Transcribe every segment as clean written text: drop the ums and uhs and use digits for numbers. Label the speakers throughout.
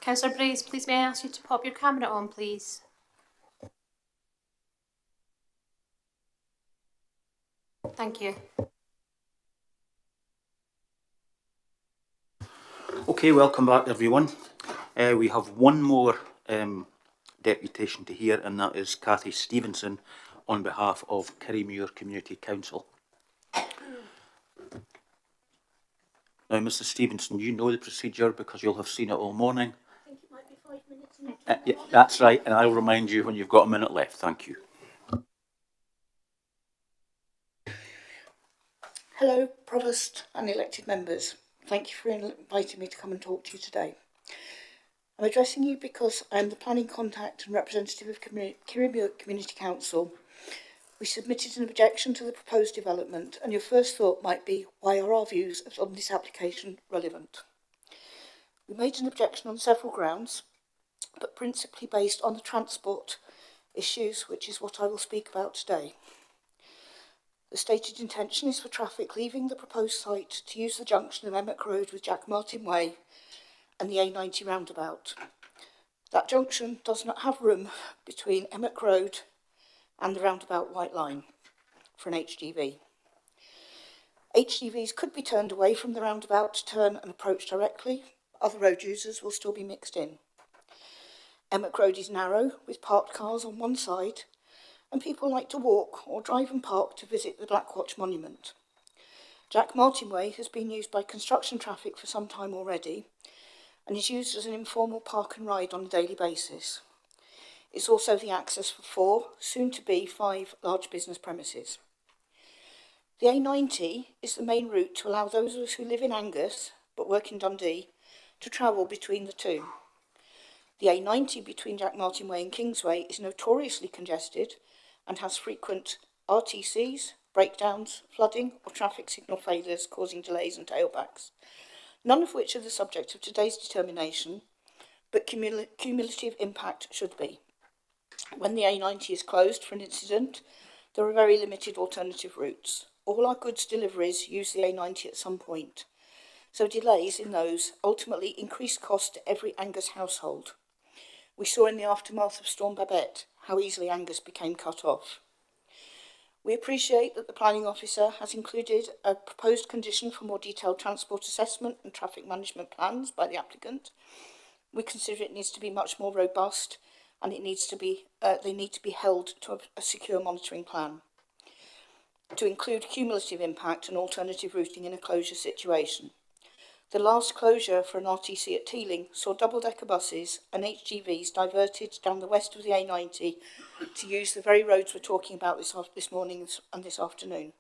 Speaker 1: Councillor Brace, please may I ask you to pop your camera on, please? Thank you.
Speaker 2: Okay, welcome back everyone. We have one more deputation to hear, and that is Cathy Stevenson on behalf of Kirriemuir Community Council. Now, Mrs Stevenson, you know the procedure because you'll have seen it all morning.
Speaker 3: I think it might be 5 minutes.
Speaker 2: Yeah, that's right, and I'll remind you when you've got a minute left. Thank you.
Speaker 3: Hello, Provost and elected members. Thank you for inviting me to come and talk to you today. I'm addressing you because I'm the planning contact and representative of Kirriemuir Community Council. We submitted an objection to the proposed development, and your first thought might be, why are our views on this application relevant? We made an objection on several grounds, but principally based on the transport issues, which is what I will speak about today. The stated intention is for traffic leaving the proposed site to use the junction of Emmett Road with Jack Martin Way and the A90 roundabout. That junction does not have room between Emmett Road and the roundabout White Line for an HGV. HGVs could be turned away from the roundabout to turn and approach directly. Other road users will still be mixed in. Emmett Road is narrow with parked cars on one side, and people like to walk or drive and park to visit the Blackwatch Monument. Jack Martin Way has been used by construction traffic for some time already and is used as an informal park and ride on a daily basis. It's also the access for 4, soon to be 5 large business premises. The A90 is the main route to allow those of us who live in Angus but work in Dundee to travel between the two. The A90 between Jack Martin Way and Kingsway is notoriously congested and has frequent RTCs, breakdowns, flooding or traffic signal failures causing delays and tailbacks, none of which are the subject of today's determination, but cumulative impact should be. When the A90 is closed for an incident, there are very limited alternative routes. All our goods deliveries use the A90 at some point, so delays in those ultimately increase cost to every Angus household. We saw in the aftermath of Storm Babette how easily Angus became cut off. We appreciate that the planning officer has included a proposed condition for more detailed transport assessment and traffic management plans by the applicant. We consider it needs to be much more robust, and it needs to be they need to be held to a secure monitoring plan to include cumulative impact and alternative routing in a closure situation. The last closure for an RTC at Teeling saw double-decker buses and HGVs diverted down the west of the A90 to use the very roads we're talking about this morning and this afternoon.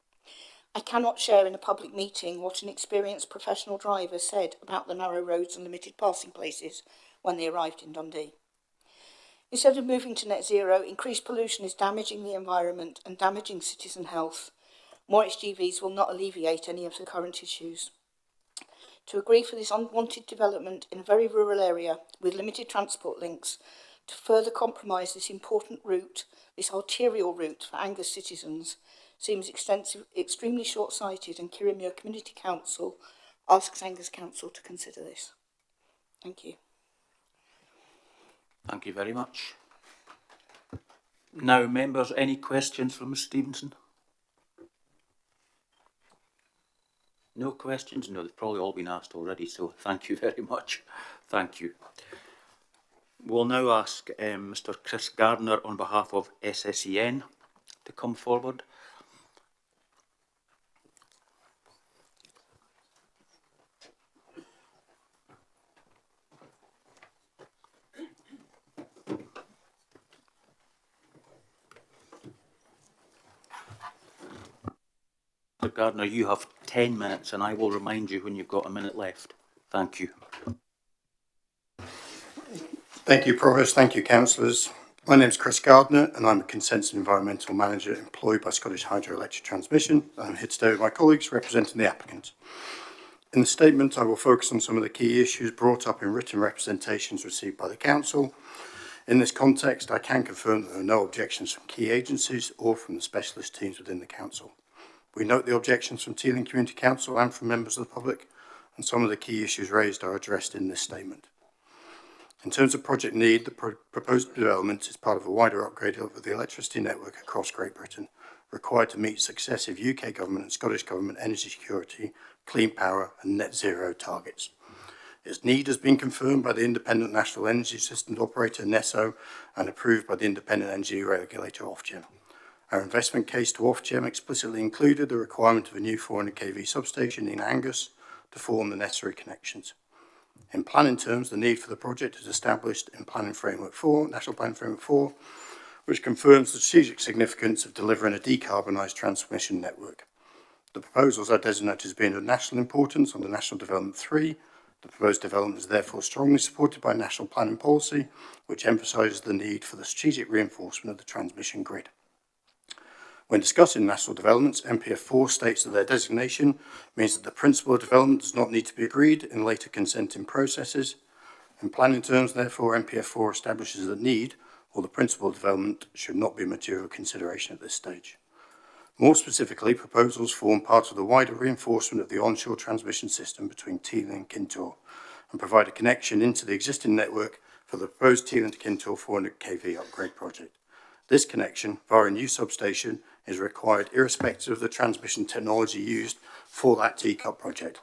Speaker 3: I cannot share in a public meeting what an experienced professional driver said about the narrow roads and limited passing places when they arrived in Dundee. Instead of moving to net zero, increased pollution is damaging the environment and damaging citizen health. More HGVs will not alleviate any of the current issues. To agree for this unwanted development in a very rural area with limited transport links to further compromise this important route, this arterial route for Angus citizens, seems extremely short-sighted, and Kirriemuir Community Council asks Angus Council to consider this. Thank you.
Speaker 2: Thank you very much. Now, members, any questions for Ms Stevenson? No questions? No, they've probably all been asked already, so thank you very much. Thank you. We'll now ask Mr Chris Gardner on behalf of SSEN to come forward. Mr Gardner, you have 10 minutes and I will remind you when you've got a minute left. Thank you.
Speaker 4: Thank you, Provost. Thank you, councillors. My name is Chris Gardner and I'm a Consents and Environmental Manager employed by Scottish Hydroelectric Transmission. I'm here today with my colleagues representing the applicant. In the statement, I will focus on some of the key issues brought up in written representations received by the council. In this context, I can confirm that there are no objections from key agencies or from the specialist teams within the council. We note the objections from Teeling Community Council and from members of the public, and some of the key issues raised are addressed in this statement. In terms of project need, the proposed development is part of a wider upgrade of the electricity network across Great Britain, required to meet successive UK Government and Scottish Government energy security, clean power and net zero targets. Its need has been confirmed by the Independent National Energy Systems Operator, NESO, and approved by the Independent Energy Regulator, Ofgem. Our investment case to Ofgem explicitly included the requirement of a new 400 kV substation in Angus to form the necessary connections. In planning terms, the need for the project is established in Planning Framework 4, National Planning Framework 4, which confirms the strategic significance of delivering a decarbonised transmission network. The proposals are designated as being of national importance under National Development 3. The proposed development is therefore strongly supported by national planning policy, which emphasises the need for the strategic reinforcement of the transmission grid. When discussing national developments, NPF 4 states that their designation means that the principle of development does not need to be agreed in later consenting processes. In planning terms, therefore, NPF 4 establishes that need, or the principle of development, should not be a material consideration at this stage. More specifically, proposals form part of the wider reinforcement of the onshore transmission system between Teeling and Kintore and provide a connection into the existing network for the proposed Teeling to Kintore 400 kV upgrade project. This connection, via a new substation, is required irrespective of the transmission technology used for that TCUP project.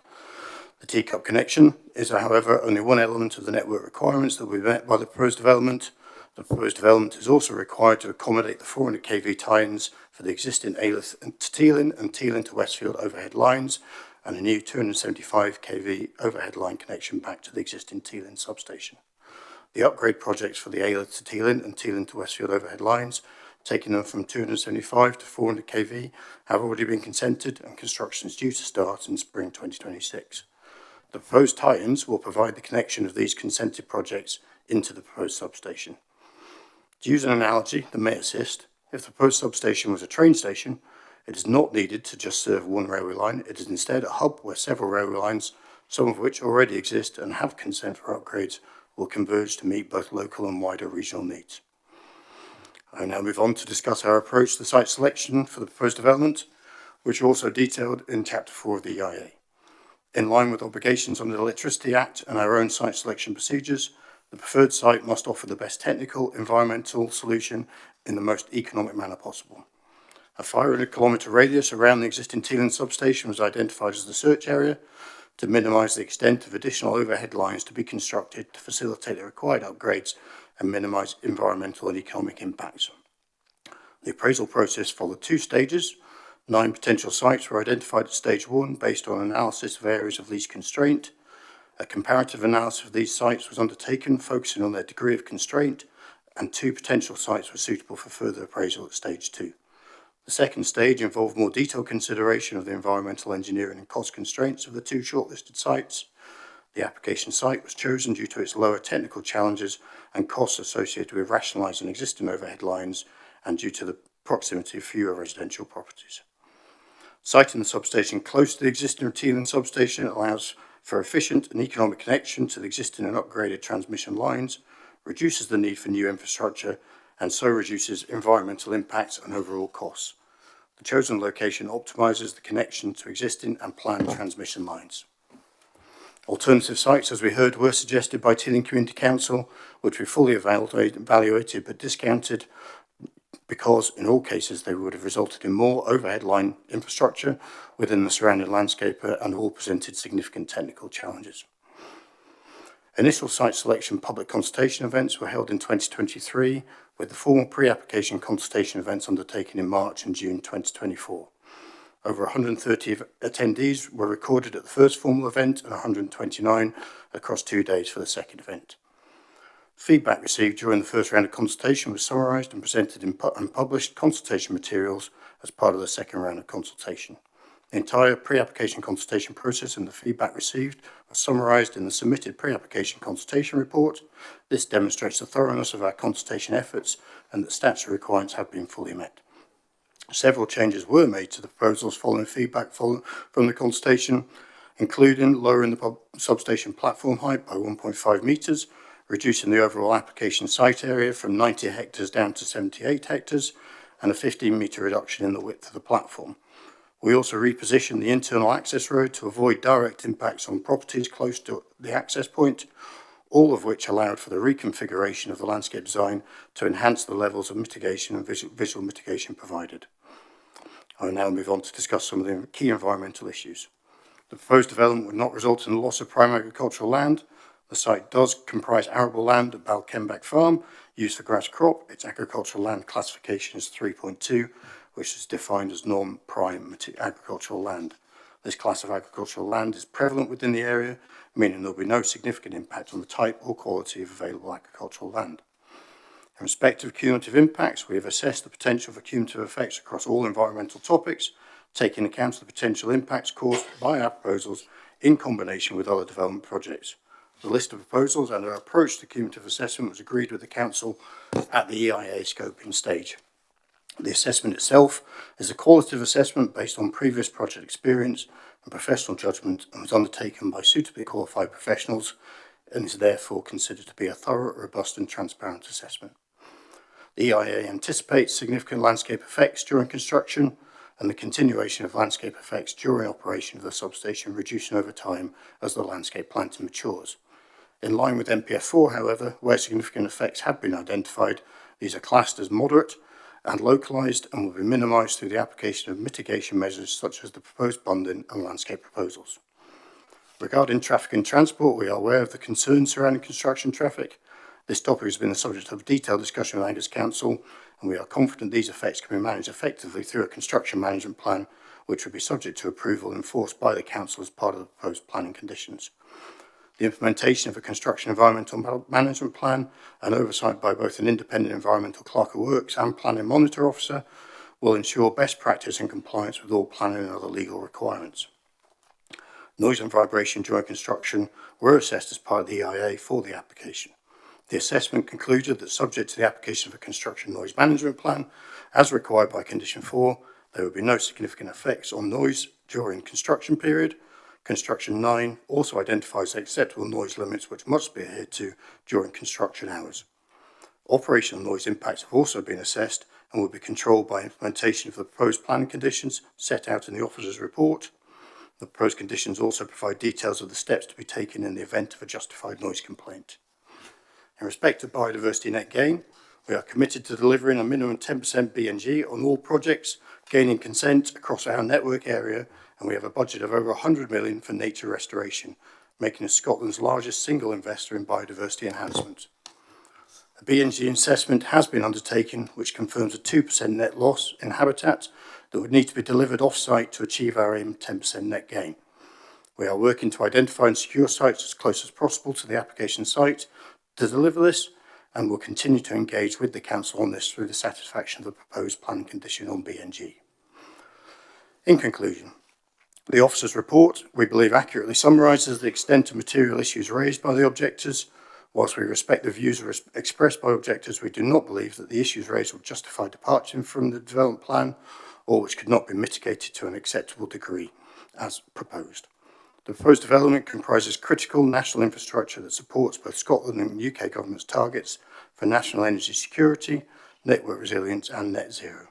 Speaker 4: The TCUP connection is, however, only one element of the network requirements that will be met by the proposed development. The proposed development is also required to accommodate the 400 kV tie-ins for the existing Alyth to Teeling and Teeling to Westfield overhead lines and a new 275 kV overhead line connection back to the existing Teeling substation. The upgrade projects for the Alyth to Teeling and Teeling to Westfield overhead lines, taking them from 275 to 400 kV, have already been consented and construction is due to start in spring 2026. The proposed tie-ins will provide the connection of these consented projects into the proposed substation. To use an analogy that may assist, if the proposed substation was a train station, it is not needed to just serve one railway line. It is instead a hub where several railway lines, some of which already exist and have consent for upgrades, will converge to meet both local and wider regional needs. I now move on to discuss our approach to site selection for the proposed development, which are also detailed in Chapter 4 of the EIA. In line with obligations under the Electricity Act and our own site selection procedures, the preferred site must offer the best technical, environmental solution in the most economic manner possible. A 500 kilometre radius around the existing Teeling substation was identified as the search area to minimise the extent of additional overhead lines to be constructed to facilitate the required upgrades and minimise environmental and economic impacts. The appraisal process followed 2 stages. 9 potential sites were identified at stage 1 based on analysis of areas of least constraint. A comparative analysis of these sites was undertaken, focusing on their degree of constraint, and 2 potential sites were suitable for further appraisal at stage 2. The second stage involved more detailed consideration of the environmental engineering and cost constraints of the 2 shortlisted sites. The application site was chosen due to its lower technical challenges and costs associated with rationalising existing overhead lines and due to the proximity of fewer residential properties. Siting the substation close to the existing Teeling substation allows for efficient and economic connection to the existing and upgraded transmission lines, reduces the need for new infrastructure, and so reduces environmental impacts and overall costs. The chosen location optimises the connection to existing and planned transmission lines. Alternative sites, as we heard, were suggested by Teeling Community Council, which we fully evaluated but discounted because in all cases they would have resulted in more overhead line infrastructure within the surrounding landscape and all presented significant technical challenges. Initial site selection public consultation events were held in 2023, with the formal pre-application consultation events undertaken in March and June 2024. Over 130 attendees were recorded at the first formal event and 129 across 2 days for the second event. Feedback received during the first round of consultation was summarised and presented in published consultation materials as part of the second round of consultation. The entire pre-application consultation process and the feedback received was summarised in the submitted pre-application consultation report. This demonstrates the thoroughness of our consultation efforts and that statutory requirements have been fully met. Several changes were made to the proposals following feedback from the consultation, including lowering the substation platform height by 1.5 metres, reducing the overall application site area from 90 hectares down to 78 hectares, and a 15-metre reduction in the width of the platform. We also repositioned the internal access road to avoid direct impacts on properties close to the access point. all of which allowed for the reconfiguration of the landscape design to enhance the levels of mitigation and visual mitigation provided. I will now move on to discuss some of the key environmental issues. The proposed development would not result in the loss of prime agricultural land. The site does comprise arable land at Balkenbach Farm, used for grass crop. Its agricultural land classification is 3.2, which is defined as non-prime agricultural land. This class of agricultural land is prevalent within the area, meaning there will be no significant impact on the type or quality of available agricultural land. In respect of cumulative impacts, we have assessed the potential for cumulative effects across all environmental topics, taking account of the potential impacts caused by our proposals in combination with other development projects. The list of proposals and our approach to cumulative assessment was agreed with the Council at the EIA scoping stage. The assessment itself is a qualitative assessment based on previous project experience and professional judgment, and was undertaken by suitably qualified professionals, and is therefore considered to be a thorough, robust and transparent assessment. The EIA anticipates significant landscape effects during construction and the continuation of landscape effects during operation of the substation reducing over time as the landscape planting matures. In line with NPF4, however, where significant effects have been identified, these are classed as moderate and localised and will be minimised through the application of mitigation measures such as the proposed bunding and landscape proposals. Regarding traffic and transport, we are aware of the concerns surrounding construction traffic. This topic has been the subject of detailed discussion with Angus Council, and we are confident these effects can be managed effectively through a construction management plan, which would be subject to approval and enforced by the Council as part of the proposed planning conditions. The implementation of a construction environmental management plan and oversight by both an independent environmental clerk of works and planning monitor officer will ensure best practice and compliance with all planning and other legal requirements. Noise and vibration during construction were assessed as part of the EIA for the application. The assessment concluded that subject to the application of a construction noise management plan, as required by Condition 4, there would be no significant effects on noise during construction period. Construction 9 also identifies the acceptable noise limits which must be adhered to during construction hours. Operational noise impacts have also been assessed and will be controlled by implementation of the proposed planning conditions set out in the officer's report. The proposed conditions also provide details of the steps to be taken in the event of a justified noise complaint. In respect of biodiversity net gain, we are committed to delivering a minimum 10% B&G on all projects, gaining consent across our network area, and we have a budget of over 100 million for nature restoration, making us Scotland's largest single investor in biodiversity enhancement. A B&G assessment has been undertaken, which confirms a 2% net loss in habitat that would need to be delivered off-site to achieve our aim of 10% net gain. We are working to identify and secure sites as close as possible to the application site to deliver this, and will continue to engage with the Council on this through the satisfaction of the proposed planning condition on B&G. In conclusion, the officer's report, we believe, accurately summarises the extent of material issues raised by the objectors. Whilst we respect the views expressed by objectors, we do not believe that the issues raised will justify departure from the development plan, or which could not be mitigated to an acceptable degree, as proposed. The proposed development comprises critical national infrastructure that supports both Scotland and UK government's targets for national energy security, network resilience and net zero.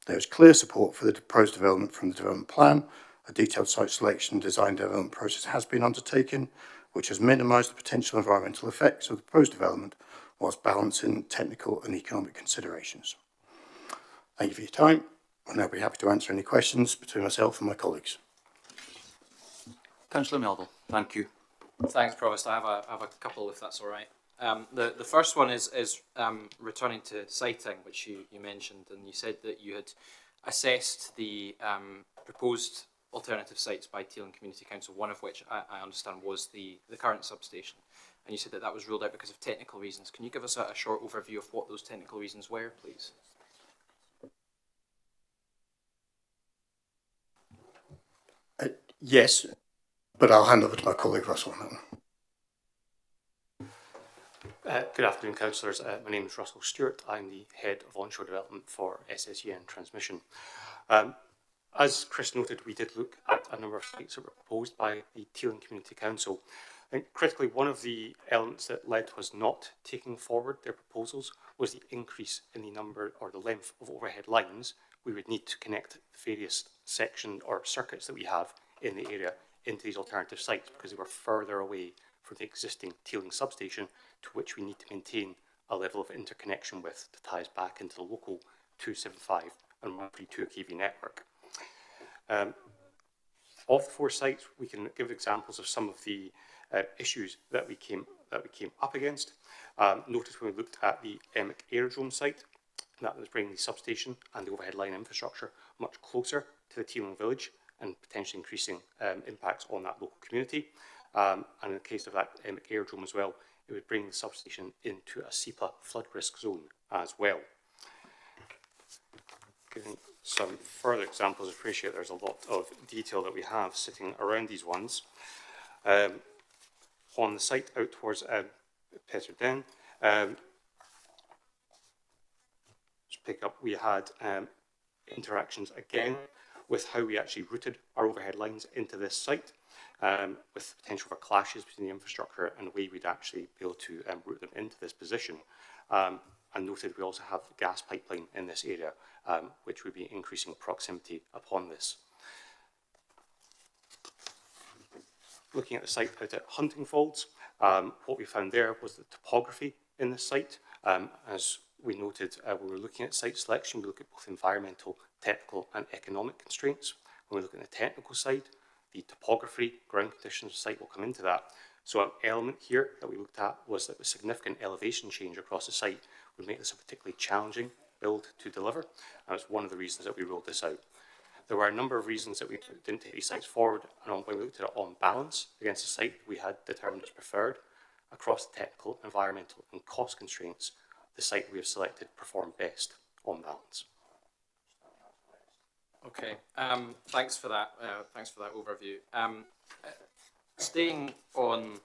Speaker 4: There is clear support for the proposed development from the development plan. A detailed site selection and design development process has been undertaken, which has minimised the potential environmental effects of the proposed development whilst balancing technical and economic considerations. Thank you for your time. I'll now be happy to answer any questions between myself and my colleagues.
Speaker 2: Councillor Melville, thank you.
Speaker 5: Thanks, Provost. I have a couple, if that's all right. The first one is returning to siting, which you mentioned, and you said that you had assessed the proposed alternative sites by Teeling Community Council, one of which I understand was the current substation, and you said that that was ruled out because of technical reasons. Can you give us a short overview of what those technical reasons were, please?
Speaker 4: Yes, but I'll hand over to my colleague Russell on that one.
Speaker 6: Good afternoon, councillors. My name is Russell Stewart. I'm the Head of Onshore Development for SSEN Transmission. As Chris noted, we did look at a number of sites that were proposed by the Teeling Community Council. And critically, one of the elements that led to us not taking forward their proposals was the increase in the number or the length of overhead lines we would need to connect the various sections or circuits that we have in the area into these alternative sites, because they were further away for the existing Teeling substation, to which we need to maintain a level of interconnection with to tie us back into the local 275 and 132 kV network. Of the 4 sites, we can give examples of some of the issues that we came up against. Notice when we looked at the Emick Aerodrome site, that was bringing the substation and the overhead line infrastructure much closer to the Teeling village and potentially increasing impacts on that local community. And in the case of that Emick Aerodrome as well, it would bring the substation into a SEPA flood risk zone as well. Giving some further examples, I appreciate there's a lot of detail that we have sitting around these ones. On the site out towards Peterden, just pick up, we had interactions again with how we actually routed our overhead lines into this site, with potential for clashes between the infrastructure and the way we'd actually be able to route them into this position. And noted we also have the gas pipeline in this area, which would be increasing proximity upon this. Looking at the site out at Huntingfolds, what we found there was the topography in this site. As we noted, when we were looking at site selection, we look at both environmental, technical and economic constraints. When we look at the technical side, the topography, ground conditions of the site will come into that. So an element here that we looked at was that the significant elevation change across the site would make this a particularly challenging build to deliver. And that's one of the reasons that we rolled this out. There were a number of reasons that we didn't take these sites forward, and when we looked at it on balance against the site we had determined as preferred, across the technical, environmental and cost constraints, the site we have selected performed best on balance.
Speaker 5: Okay, thanks for that. Thanks for that overview. Staying on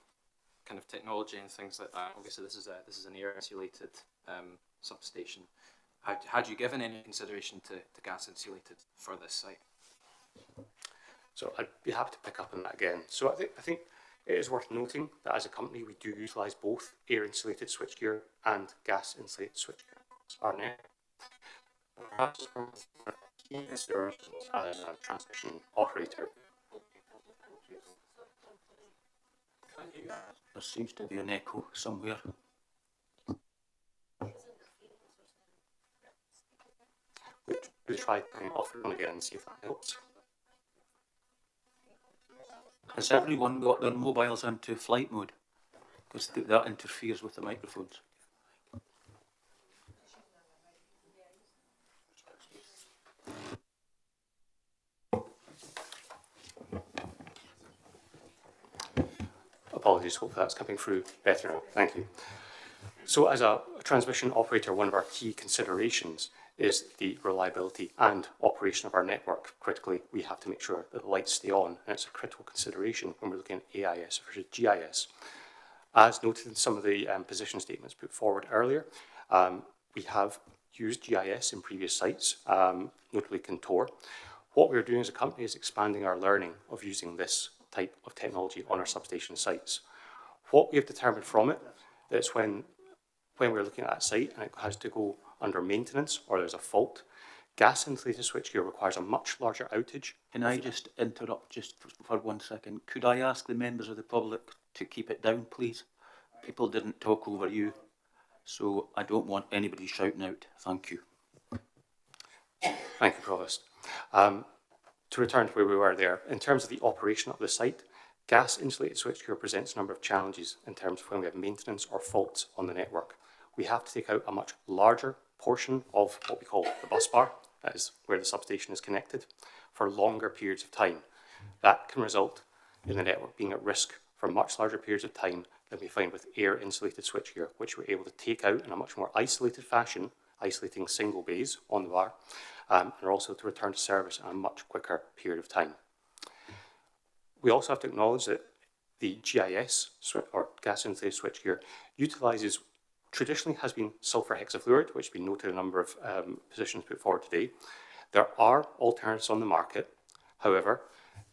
Speaker 5: kind of technology and things like that. Obviously, this is an air-insulated substation. Had you given any consideration to gas insulated for this site?
Speaker 6: So I'd be happy to pick up on that again. So I think it is worth noting that as a company we do utilise both air-insulated switchgear and gas-insulated switchgear. Our net. Perhaps from key considerations as a transmission operator.
Speaker 2: There seems to be an echo somewhere.
Speaker 6: We'll try and offer them again and see if that helps.
Speaker 2: Has everyone got their mobiles into flight mode? Because that interferes with the microphones.
Speaker 6: Apologies, hopefully that's coming through better now. Thank you. So as a transmission operator, one of our key considerations is the reliability and operation of our network. Critically, we have to make sure that the lights stay on, and it's a critical consideration when we're looking at AIS versus GIS. As noted in some of the position statements put forward earlier, we have used GIS in previous sites, notably Contour. What we're doing as a company is expanding our learning of using this type of technology on our substation sites. What we have determined from it is when we're looking at that site and it has to go under maintenance or there's a fault, gas insulated switchgear requires a much larger outage.
Speaker 2: Can I just interrupt just for 1 second? Could I ask the members of the public to keep it down, please? People didn't talk over you, so I don't want anybody shouting out. Thank you.
Speaker 6: Thank you, Provost. To return to where we were there, in terms of the operation of the site, gas insulated switchgear presents a number of challenges in terms of when we have maintenance or faults on the network. We have to take out a much larger portion of what we call the bus bar, that is where the substation is connected, for longer periods of time. That can result in the network being at risk for much larger periods of time than we find with air insulated switchgear, which we're able to take out in a much more isolated fashion, isolating single bays on the bar, and also to return to service in a much quicker period of time. We also have to acknowledge that the GIS, or gas insulated switchgear, utilises, traditionally has been sulfur hexafluoride, which has been noted in a number of positions put forward today. There are alternatives on the market, however,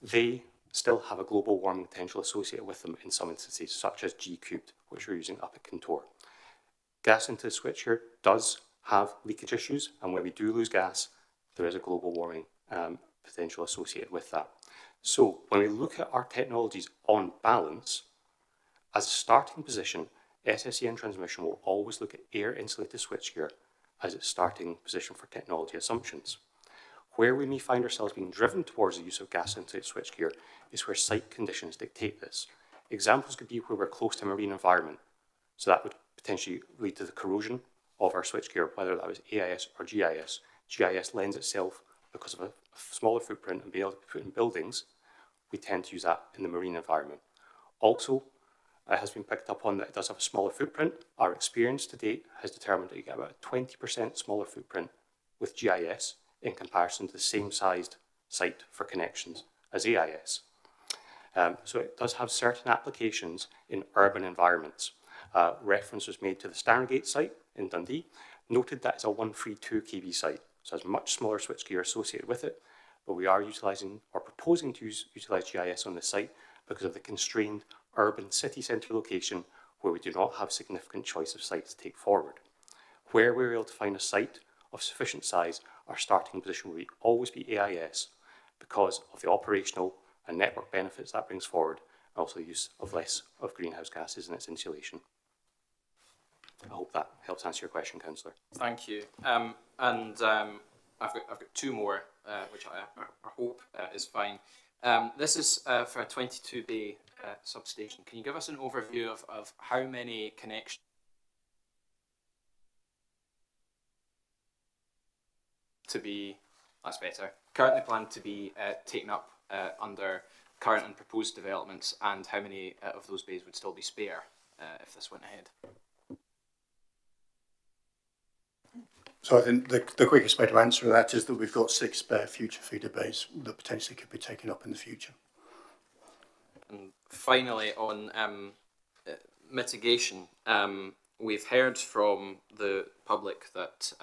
Speaker 6: they still have a global warming potential associated with them in some instances, such as G-cubed, which we're using up at Contour. Gas insulated switchgear does have leakage issues, and when we do lose gas, there is a global warming potential associated with that. So when we look at our technologies on balance, As a starting position, SSEN transmission will always look at air-insulated switchgear as its starting position for technology assumptions. Where we may find ourselves being driven towards the use of gas-insulated switchgear is where site conditions dictate this. Examples could be where we're close to a marine environment, so that would potentially lead to the corrosion of our switchgear, whether that was AIS or GIS. GIS lends itself, because of a smaller footprint and being able to be put in buildings, we tend to use that in the marine environment. Also, it has been picked up on that it does have a smaller footprint. Our experience to date has determined that you get about a 20% smaller footprint with GIS in comparison to the same sized site for connections as AIS. So it does have certain applications in urban environments. Reference was made to the Starngate site in Dundee, noted that it's a 132 kV site, so it has much smaller switchgear associated with it, but we are utilising or proposing to utilise GIS on the site because of the constrained urban city centre location where we do not have significant choice of sites to take forward. Where we're able to find a site of sufficient size, our starting position will always be AIS because of the operational and network benefits that brings forward, and also the use of less of greenhouse gases in its insulation. I hope that helps answer your question, Councillor.
Speaker 5: Thank you. I've got two more, which I hope is fine. This is for a 22 bay substation. Can you give us an overview of how many connections to be, that's better, currently planned to be taken up under current and proposed developments, and how many of those bays would still be spare if this went ahead?
Speaker 4: So I think the quickest way to answer that is that we've got 6 spare future feeder bays that potentially could be taken up in the future.
Speaker 5: And finally, on mitigation, we've heard from the public that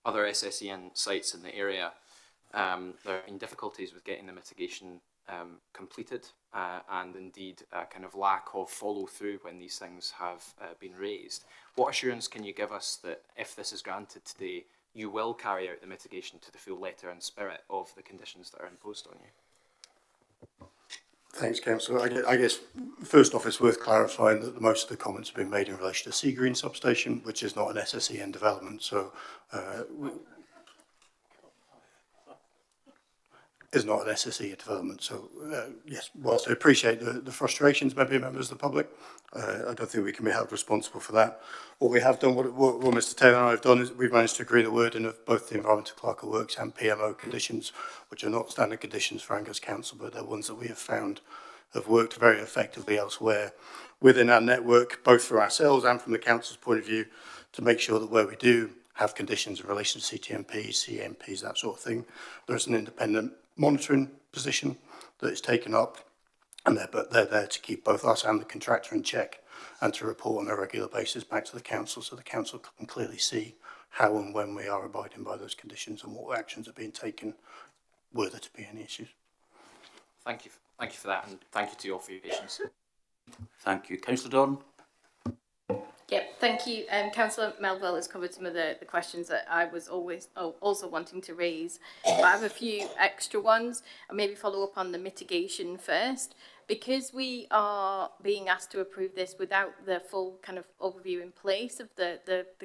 Speaker 5: other SSEN sites in the area, there have been difficulties with getting the mitigation completed, and indeed a kind of lack of follow through when these things have been raised. What assurance can you give us that if this is granted today, you will carry out the mitigation to the full letter and spirit of the conditions that are imposed on you?
Speaker 4: Thanks, Councillor. I guess first off, it's worth clarifying that most of the comments have been made in relation to Sea Green substation, which is not an SSEN development. So is not an SSE development. So yes, whilst I appreciate the frustrations maybe members of the public, I don't think we can be held responsible for that. What we have done, what Mr Taylor and I have done, is we've managed to agree the wording of both the Environmental Clerk of Works and PMO conditions, which are not standard conditions for Angus Council, but they're ones that we have found have worked very effectively elsewhere within our network, both for ourselves and from the Council's point of view, to make sure that where we do have conditions in relation to CTMPs, CMPs, that sort of thing, there's an independent monitoring position that is taken up, and they're there to keep both us and the contractor in check and to report on a regular basis back to the council, so the council can clearly see how and when we are abiding by those conditions and what actions are being taken were there to be any issues.
Speaker 5: Thank you for that, and thank you to you all for your patience.
Speaker 2: Thank you. Councillor Dorn?
Speaker 7: Yep, thank you. Councillor Melville has covered some of the questions that I was also wanting to raise. But I have a few extra ones. I'll maybe follow up on the mitigation first. Because we are being asked to approve this without the full kind of overview in place of the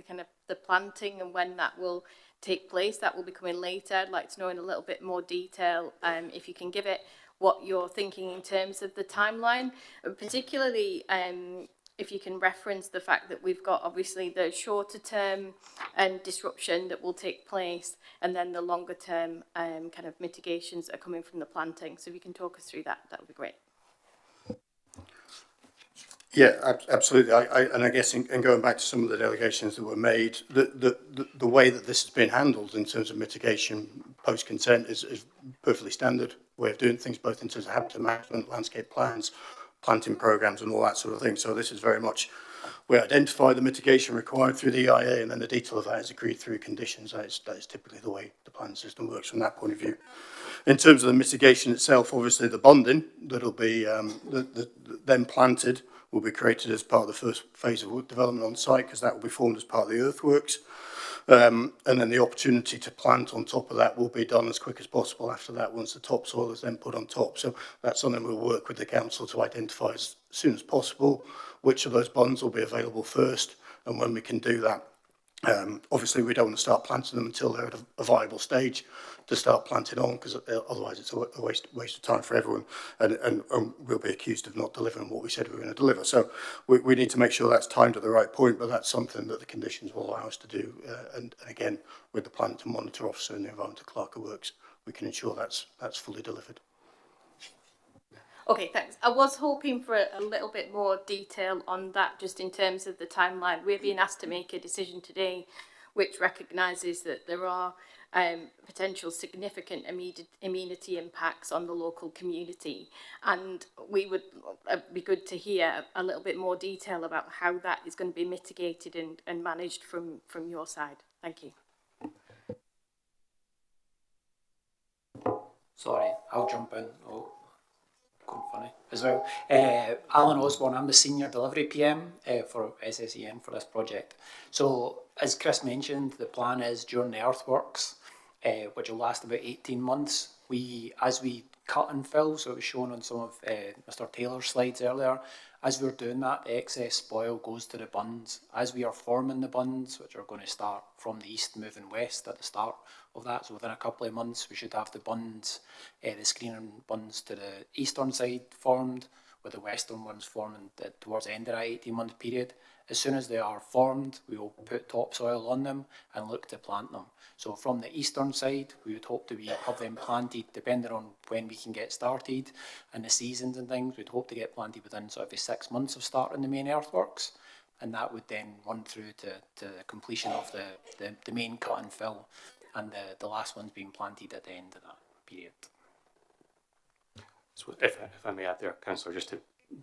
Speaker 7: kind of the planting and when that will take place, that will be coming later. I'd like to know in a little bit more detail, if you can give it, what you're thinking in terms of the timeline, and particularly if you can reference the fact that we've got obviously the shorter term disruption that will take place, and then the longer term kind of mitigations that are coming from the planting. So if you can talk us through that, that would be great.
Speaker 4: Yeah, absolutely. And I guess in going back to some of the delegations that were made, the way that this has been handled in terms of mitigation post-consent is perfectly standard way of doing things, both in terms of habitat management, landscape plans, planting programs and all that sort of thing. So this is very much, we identify the mitigation required through the EIA, and then the detail of that is agreed through conditions. That is typically the way the planning system works from that point of view. In terms of the mitigation itself, obviously the bonding that'll be then planted will be created as part of the first phase of development on site, because that will be formed as part of the earthworks. And then the opportunity to plant on top of that will be done as quick as possible after that, once the topsoil is then put on top. So that's something we'll work with the council to identify as soon as possible, which of those bonds will be available first, and when we can do that. Obviously, we don't want to start planting them until they're at a viable stage to start planting on, because otherwise it's a waste of time for everyone, and we'll be accused of not delivering what we said we were going to deliver. So we need to make sure that's timed at the right point, but that's something that the conditions will allow us to do. And again, with the Plant and Monitor Officer and the Environmental Clerk who works, we can ensure that's fully delivered.
Speaker 7: Okay, thanks. I was hoping for a little bit more detail on that, just in terms of the timeline. We're being asked to make a decision today which recognises that there are potential significant amenity impacts on the local community. And we would be good to hear a little bit more detail about how that is going to be mitigated and managed from your side. Thank you.
Speaker 8: Sorry, I'll jump in. Oh, going funny as well. Alan Osborne, I'm the Senior Delivery PM for SSEN for this project. So, as Chris mentioned, the plan is during the earthworks, which will last about 18 months. As we cut and fill, so it was shown on some of Mr. Taylor's slides earlier, as we're doing that, the excess spoil goes to the bunds. As we are forming the bunds, which are going to start from the east moving west at the start of that, so within a couple of months we should have the bunds, the screening bunds to the eastern side formed, with the western ones forming towards the end of that 18-month period. As soon as they are formed, we will put topsoil on them and look to plant them. So from the eastern side, we would hope to have them planted, depending on when we can get started and the seasons and things, we'd hope to get planted within sort of 6 months of starting the main earthworks. And that would then run through to the completion of the main cut and fill, and the last one's being planted at the end of that period.
Speaker 6: So if I may add there, Councillor, just to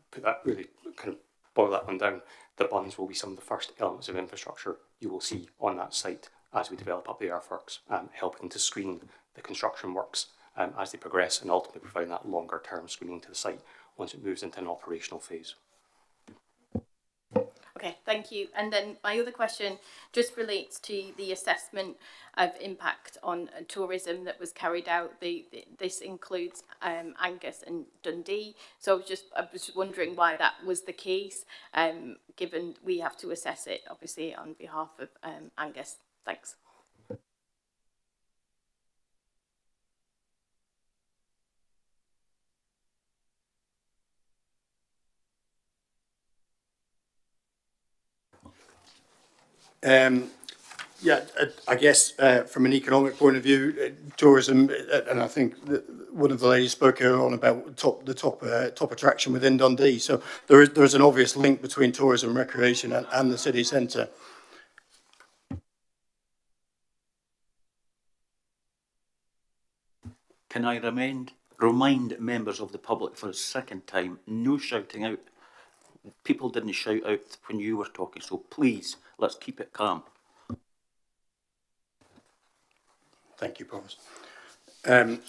Speaker 6: put that really kind of boil that one down, the bunds will be some of the first elements of infrastructure you will see on that site as we develop up the earthworks, helping to screen the construction works as they progress, and ultimately providing that longer term screening to the site once it moves into an operational phase.
Speaker 7: Okay, thank you. And then my other question just relates to the assessment of impact on tourism that was carried out. This includes Angus and Dundee. So I was wondering why that was the case, given we have to assess it, obviously, on behalf of Angus. Thanks.
Speaker 4: Yeah, I guess from an economic point of view, tourism, and I think one of the ladies spoke earlier on about the top attraction within Dundee. So there is an obvious link between tourism, recreation, and the city centre.
Speaker 2: Can I remind members of the public for a second time, no shouting out. People didn't shout out when you were talking, so please, let's keep it calm.
Speaker 4: Thank you, Provost. And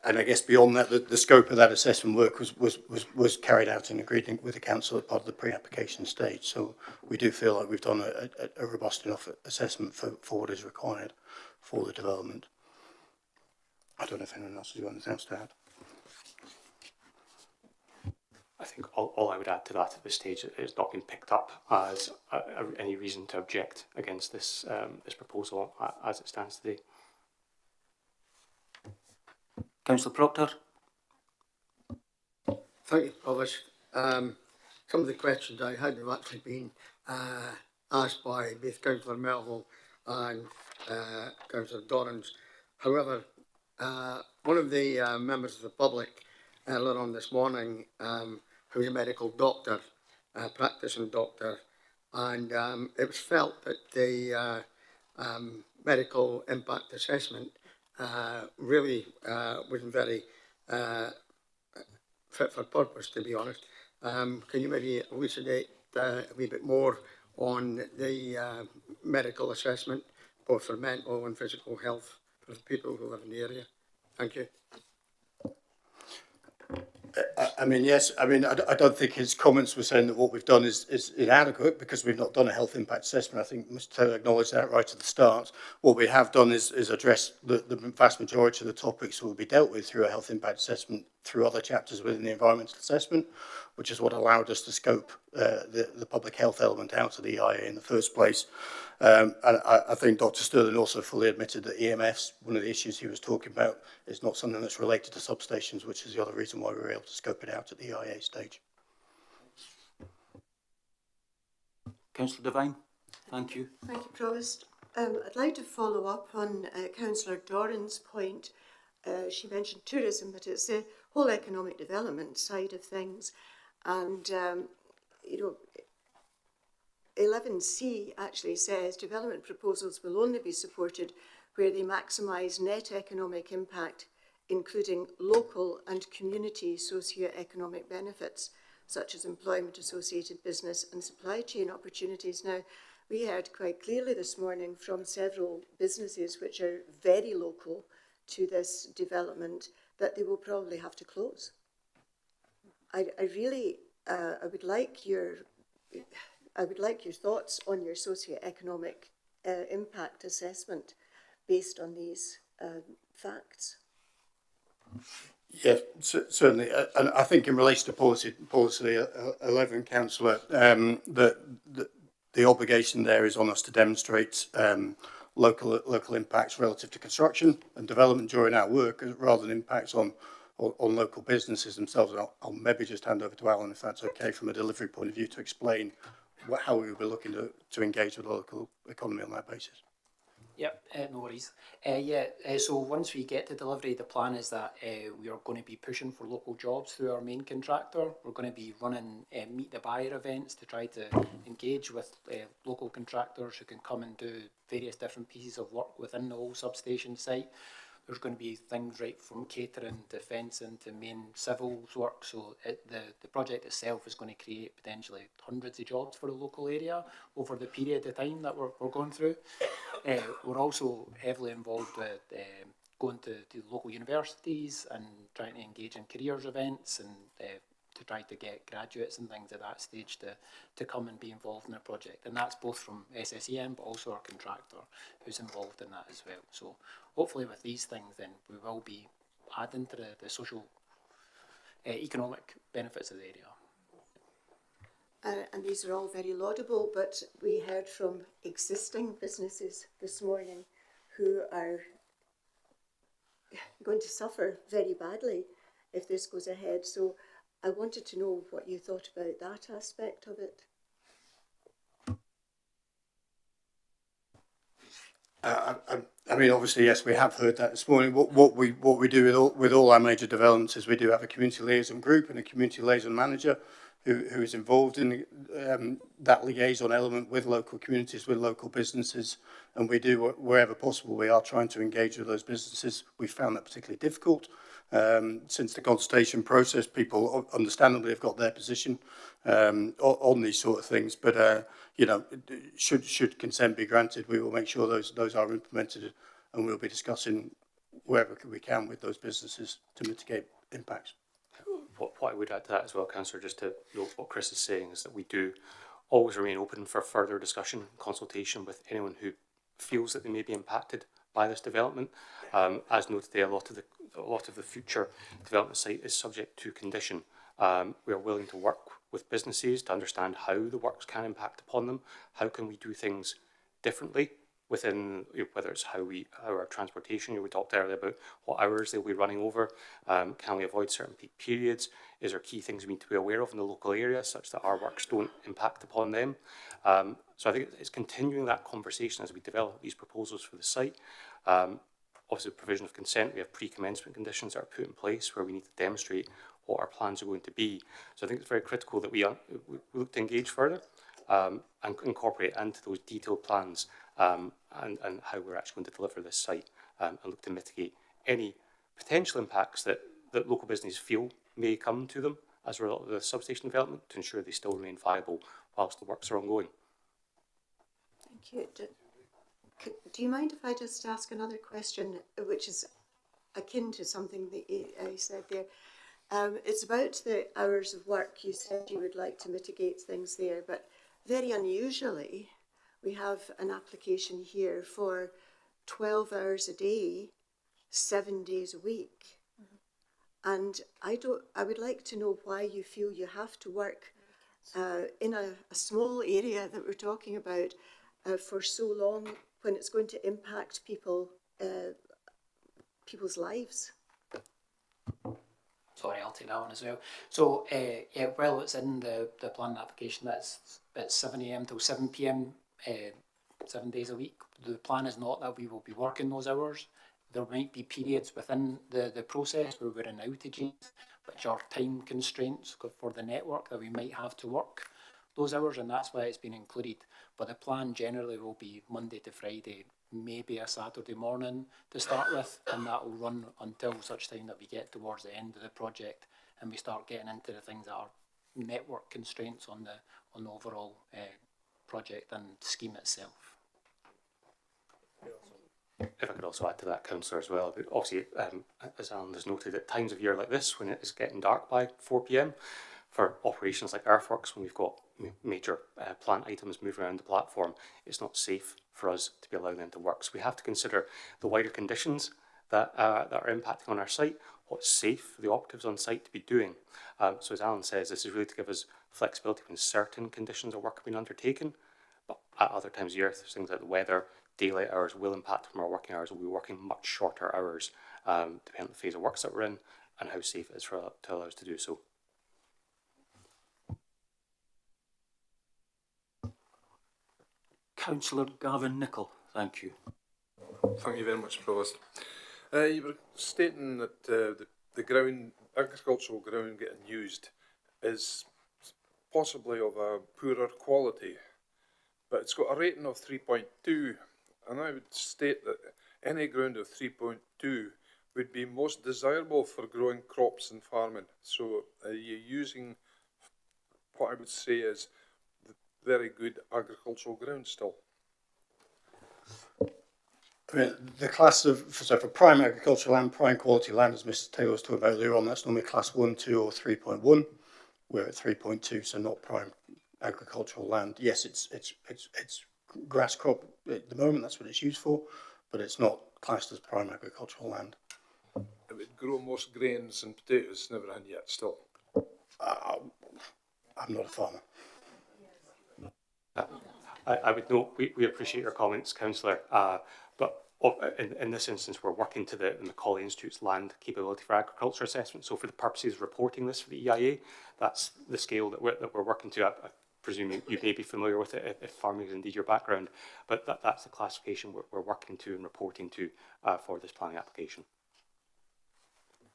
Speaker 4: I guess beyond that, the scope of that assessment work was carried out in agreement with the council as part of the pre-application stage. So we do feel like we've done a robust enough assessment for what is required for the development. I don't know if anyone else has got anything else to add.
Speaker 6: I think all I would add to that at this stage is not been picked up as any reason to object against this this proposal as it stands today.
Speaker 2: Councillor Proctor.
Speaker 9: Thank you, Provost. Some of the questions I had have actually been asked by both Councillor Melville and Councillor Dorrans. However, one of the members of the public earlier on this morning, who's a medical doctor, practicing doctor, and it was felt that the medical impact assessment really wasn't very fit for purpose, to be honest. Can you maybe elucidate a wee bit more on the medical assessment, both for mental and physical health for the people who live in the area? Thank you.
Speaker 4: I mean, yes. I mean, I don't think his comments were saying that what we've done is inadequate because we've not done a health impact assessment. I think Mr. Taylor acknowledged that right at the start. What we have done is address the vast majority of the topics that will be dealt with through a health impact assessment through other chapters within the environmental assessment, which is what allowed us to scope the public health element out of the EIA in the first place. And I think Dr. Sterling also fully admitted that EMFs, one of the issues he was talking about, is not something that's related to substations, which is the other reason why we were able to scope it out at the EIA stage.
Speaker 2: Councillor Devine, thank you.
Speaker 10: Thank you, Provost. I'd like to follow up on Councillor Doran's point. She mentioned tourism, but it's the whole economic development side of things. And, you know, 11C actually says development proposals will only be supported where they maximise net economic impact, including local and community socio-economic benefits, such as employment, associated business and supply chain opportunities. Now, we heard quite clearly this morning from several businesses which are very local to this development that they will probably have to close. I would like your thoughts on your socio-economic impact assessment based on these facts.
Speaker 4: Yes, certainly. And I think in relation to policy 11, Councillor, the obligation there is on us to demonstrate local impacts relative to construction and development during our work, rather than impacts on local businesses themselves. And I'll maybe just hand over to Alan, if that's okay, from a delivery point of view, to explain how we will be looking to engage with the local economy on that basis.
Speaker 8: Yep, no worries. So once we get to delivery, the plan is that we are going to be pushing for local jobs through our main contractor. We're going to be running meet the buyer events to try to engage with local contractors who can come and do various different pieces of work within the whole substation site. There's going to be things right from catering to fencing to main civils work. So the project itself is going to create potentially hundreds of jobs for the local area over the period of time that we're going through. We're also heavily involved with going to local universities and trying to engage in careers events and to try to get graduates and things at that stage to come and be involved in the project. And that's both from SSEN but also our contractor who's involved in that as well. So hopefully with these things then we will be adding to the social economic benefits of the area.
Speaker 10: And these are all very laudable, but we heard from existing businesses this morning who are going to suffer very badly if this goes ahead. So I wanted to know what you thought about that aspect of it.
Speaker 4: I mean, obviously, yes, we have heard that this morning. What we do with all our major developments is we do have a community liaison group and a community liaison manager who is involved in that liaison element with local communities, with local businesses, and we do wherever possible. We are trying to engage with those businesses. We found that particularly difficult since the consultation process. People understandably have got their position on these sort of things, but you know, should consent be granted, we will make sure those are implemented, and we'll be discussing wherever we can with those businesses to mitigate impacts.
Speaker 6: What I would add to that as well, Councillor, just to note what Chris is saying, is that we do always remain open for further discussion and consultation with anyone who feels that they may be impacted by this development. As noted there, a lot of the future development site is subject to condition. We are willing to work with businesses to understand how the works can impact upon them. How can we do things differently within, whether it's how our transportation, we talked earlier about what hours they'll be running over, can we avoid certain peak periods, is there key things we need to be aware of in the local area such that our works don't impact upon them. So I think it's continuing that conversation as we develop these proposals for the site. Obviously, provision of consent, we have pre-commencement conditions that are put in place where we need to demonstrate what our plans are going to be. So I think it's very critical that we look to engage further and incorporate into those detailed plans and how we're actually going to deliver this site and look to mitigate any potential impacts that local businesses feel may come to them as a result of the substation development to ensure they still remain viable whilst the works are ongoing.
Speaker 10: Thank you. Do you mind if I just ask another question, which is akin to something that you said there? It's about the hours of work. You said you would like to mitigate things there, but very unusually, we have an application here for 12 hours a day, 7 days a week. And I would like to know why you feel you have to work in a small area that we're talking about for so long when it's going to impact people's lives.
Speaker 8: Sorry, I'll take that one as well. So, yeah, well, it's in the planning application that's at 7 a.m. till 7 p.m. 7 days a week. The plan is not that we will be working those hours. There might be periods within the process where we're in outages, which are time constraints for the network that we might have to work those hours, and that's why it's been included. But the plan generally will be Monday to Friday, maybe a Saturday morning to start with, and that will run until such time that we get towards the end of the project and we start getting into the things that are network constraints on the overall project and scheme itself.
Speaker 6: If I could also add to that, Councillor, as well, obviously, as Alan has noted, at times of year like this, when it is getting dark by 4 p.m, for operations like earthworks, when we've got major plant items moving around the platform, it's not safe for us to be allowing them to work. So we have to consider the wider conditions that are impacting on our site, what's safe for the operatives on site to be doing. So as Alan says, this is really to give us flexibility when certain conditions of work are being undertaken, but at other times of year, things like the weather, daylight hours will impact from our working hours. We'll be working much shorter hours, depending on the phase of works that we're in and how safe it is to allow us to do so.
Speaker 2: Councillor Gavin Nicholl, thank you.
Speaker 11: Thank you very much, Provost. You were stating that the ground, agricultural ground getting used is possibly of a poorer quality, but it's got a rating of 3.2, and I would state that any ground of 3.2 would be most desirable for growing crops and farming. So you're using what I would say is very good agricultural ground still.
Speaker 4: The class of, so for prime agricultural land, prime quality land, as Mr Taylor was talking about earlier on, that's normally class 1, 2 or 3.1. We're at 3.2, so not prime agricultural land. Yes, it's grass crop at the moment, that's what it's used for, but it's not classed as prime agricultural land.
Speaker 11: It would grow most grains and potatoes, never had yet still.
Speaker 4: I'm not a farmer.
Speaker 6: I would note, we appreciate your comments, Councillor, but in this instance, we're working to the Macaulay Institute's land capability for agriculture assessment. So for the purposes of reporting this for the EIA, that's the scale that we're working to. I presume you may be familiar with it if farming is indeed your background, but that's the classification we're working to and reporting to for this planning application.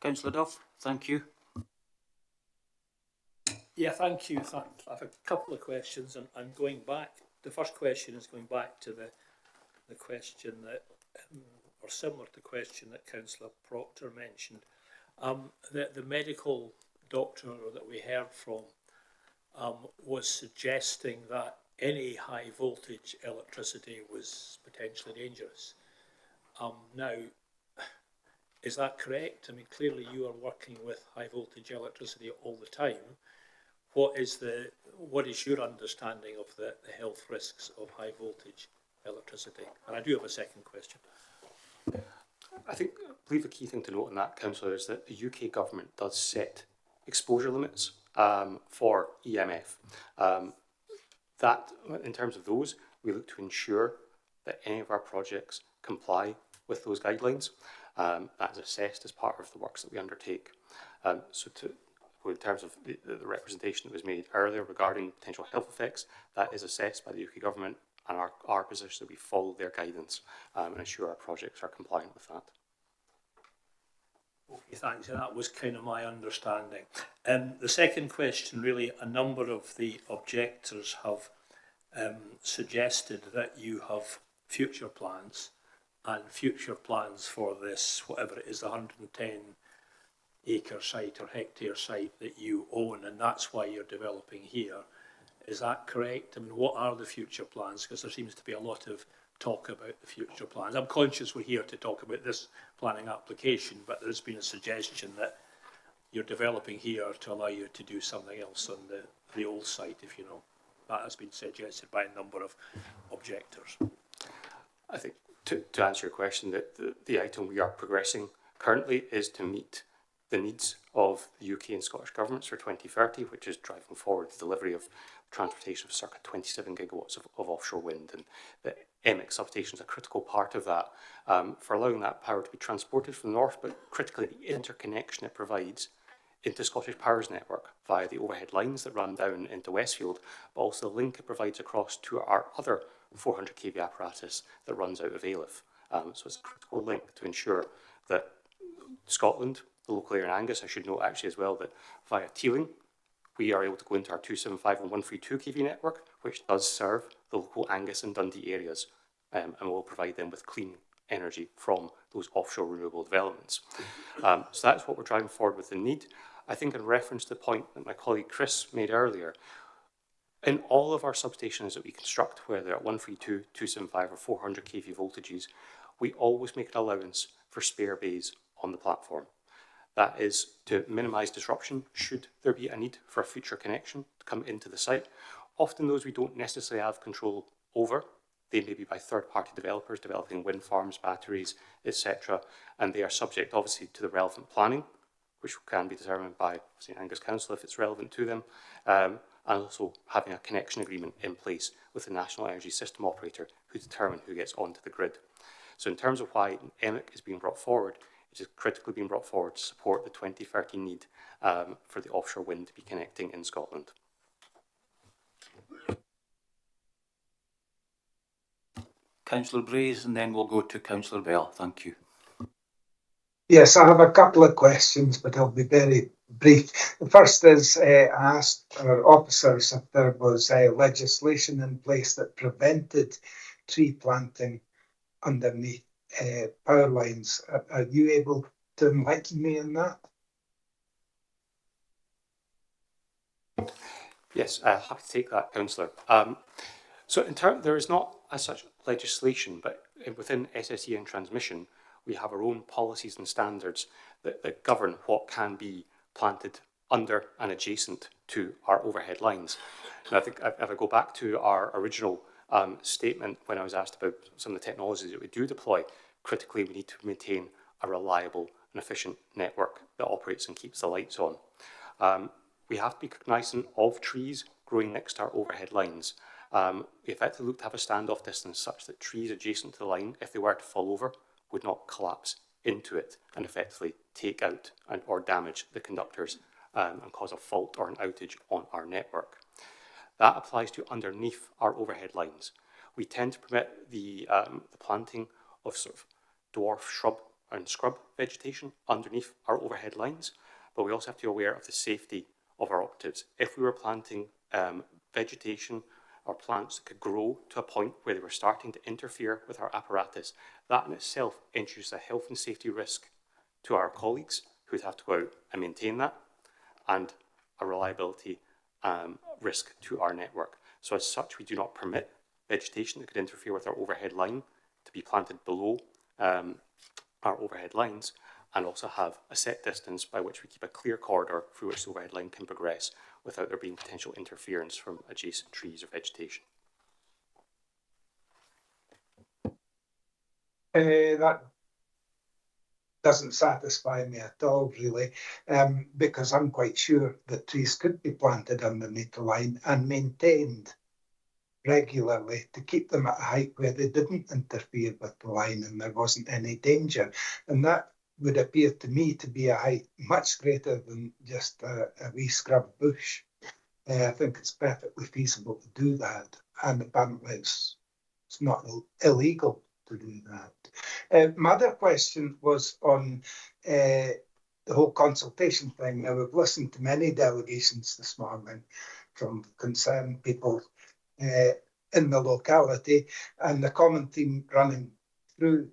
Speaker 2: Councillor Duff, thank you.
Speaker 12: Yeah, thank you. I have a couple of questions, and I'm going back. The first question is going back to the question that, or similar to the question that Councillor Proctor mentioned. The medical doctor that we heard from was suggesting that any high voltage electricity was potentially dangerous. Now, is that correct? I mean, clearly you are working with high voltage electricity all the time. What is your understanding of the health risks of high voltage electricity? And I do have a second question.
Speaker 6: I believe the key thing to note on that, Councillor, is that the UK government does set exposure limits for EMF. That, in terms of those, we look to ensure that any of our projects comply with those guidelines. That is assessed as part of the works that we undertake. In terms of the representation that was made earlier regarding potential health effects, that is assessed by the UK government, and our position that we follow their guidance and ensure our projects are compliant with that.
Speaker 12: Okay, thanks. And that was kind of my understanding. The second question, really, a number of the objectors have suggested that you have future plans for this, whatever it is, 110 acre site or hectare site that you own, and that's why you're developing here. Is that correct? I mean, what are the future plans? Because there seems to be a lot of talk about the future plans. I'm conscious we're here to talk about this planning application, but there's been a suggestion that you're developing here to allow you to do something else on the old site, if you know. That has been suggested by a number of objectors.
Speaker 6: I think to answer your question, that the item we are progressing currently is to meet the needs of the UK and Scottish governments for 2030, which is driving forward the delivery of transportation of circa 27 gigawatts of offshore wind. And the EMIC substation is a critical part of that for allowing that power to be transported from the north, but critically the interconnection it provides into Scottish Power's network via the overhead lines that run down into Westfield, but also the link it provides across to our other 400 kV apparatus that runs out of Ailiffe. So it's a critical link to ensure that Scotland, the local area in Angus, I should note actually as well that via Teeling, we are able to go into our 275 and 132 kV network, which does serve the local Angus and Dundee areas, and will provide them with clean energy from those offshore renewable developments. So that's what we're driving forward with the need. I think in reference to the point that my colleague Chris made earlier, in all of our substations that we construct, whether at 132, 275 or 400 kV voltages, we always make an allowance for spare bays on the platform. That is to minimise disruption should there be a need for a future connection to come into the site. Often those we don't necessarily have control over. They may be by third-party developers developing wind farms, batteries, etc. And they are subject obviously to the relevant planning, which can be determined by St Angus Council if it's relevant to them, and also having a connection agreement in place with the National Energy System Operator who determine who gets onto the grid. So in terms of why EMIC is being brought forward, it is critically being brought forward to support the 2030 need for the offshore wind to be connecting in Scotland.
Speaker 2: Councillor Braze, and then we'll go to Councillor Bell. Thank you.
Speaker 13: Yes, I have a couple of questions, but I'll be very brief. The first is I asked our officers if there was legislation in place that prevented tree planting underneath power lines. Are you able to enlighten me on that?
Speaker 6: Yes, happy to take that, Councillor. So in there is not as such legislation, but within SSEN transmission, we have our own policies and standards that govern what can be planted under and adjacent to our overhead lines. And I think if I go back to our original statement when I was asked about some of the technologies that we do deploy, critically we need to maintain a reliable and efficient network that operates and keeps the lights on. We have to be cognizant of trees growing next to our overhead lines. We effectively look to have a standoff distance such that trees adjacent to the line, if they were to fall over, would not collapse into it and effectively take out or damage the conductors and cause a fault or an outage on our network. That applies to underneath our overhead lines. We tend to permit the planting of sort of dwarf shrub and scrub vegetation underneath our overhead lines, but we also have to be aware of the safety of our operatives. If we were planting vegetation or plants that could grow to a point where they were starting to interfere with our apparatus, that in itself introduces a health and safety risk to our colleagues who'd have to go out and maintain that, and a reliability risk to our network. So as such, we do not permit vegetation that could interfere with our overhead line to be planted below our overhead lines, and also have a set distance by which we keep a clear corridor through which the overhead line can progress without there being potential interference from adjacent trees or vegetation.
Speaker 13: That doesn't satisfy me at all, really, because I'm quite sure that trees could be planted underneath the line and maintained regularly to keep them at a height where they didn't interfere with the line and there wasn't any danger. And that would appear to me to be a height much greater than just a wee scrub bush. I think it's perfectly feasible to do that, and apparently it's not illegal to do that. My other question was on the whole consultation thing. Now, we've listened to many delegations this morning from concerned people in the locality, and the common theme running through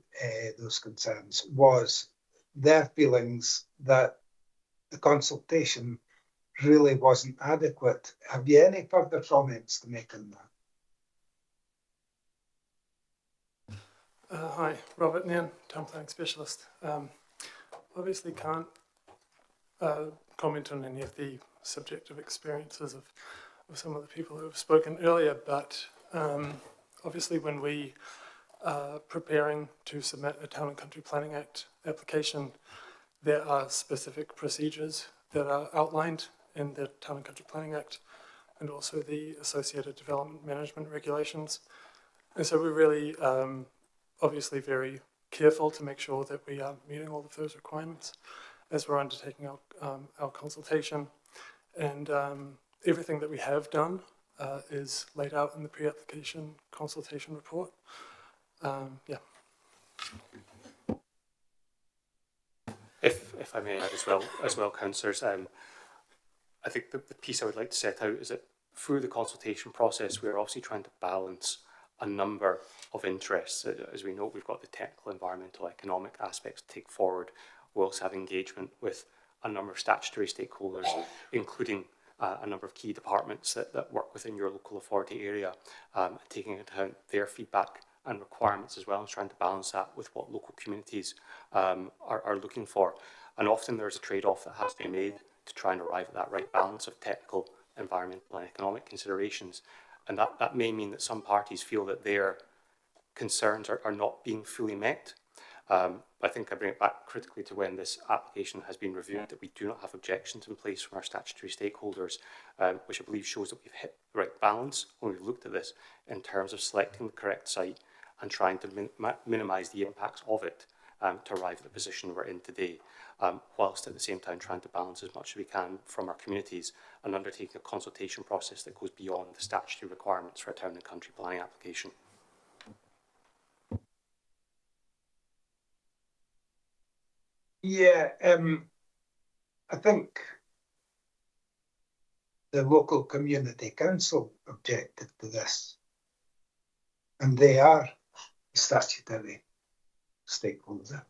Speaker 13: those concerns was their feelings that the consultation really wasn't adequate. Have you any further comments to make on that?
Speaker 14: Hi, Robert Nairn, town planning specialist. Obviously can't comment on any of the subjective experiences of some of the people who have spoken earlier, but obviously when we are preparing to submit a Town and Country Planning Act application, there are specific procedures that are outlined in the Town and Country Planning Act and also the associated development management regulations. And so we're really obviously very careful to make sure that we are meeting all of those requirements as we're undertaking our consultation. And everything that we have done is laid out in the pre-application consultation report. Yeah.
Speaker 6: If I may add as well, councillors, I think the piece I would like to set out is that through the consultation process, we're obviously trying to balance a number of interests. As we know, we've got the technical, environmental, economic aspects to take forward. We also have engagement with a number of statutory stakeholders, including a number of key departments that work within your local authority area, taking into account their feedback and requirements as well, and trying to balance that with what local communities are looking for. And often there's a trade-off that has to be made to try and arrive at that right balance of technical, environmental and economic considerations. And that may mean that some parties feel that their concerns are not being fully met. I think I bring it back critically to when this application has been reviewed, that we do not have objections in place from our statutory stakeholders, which I believe shows that we've hit the right balance when we've looked at this in terms of selecting the correct site and trying to minimise the impacts of it to arrive at the position we're in today, whilst at the same time trying to balance as much as we can from our communities and undertaking a consultation process that goes beyond the statutory requirements for a town and country planning application.
Speaker 13: Yeah, I think the local community council objected to this, and they are a statutory stakeholder.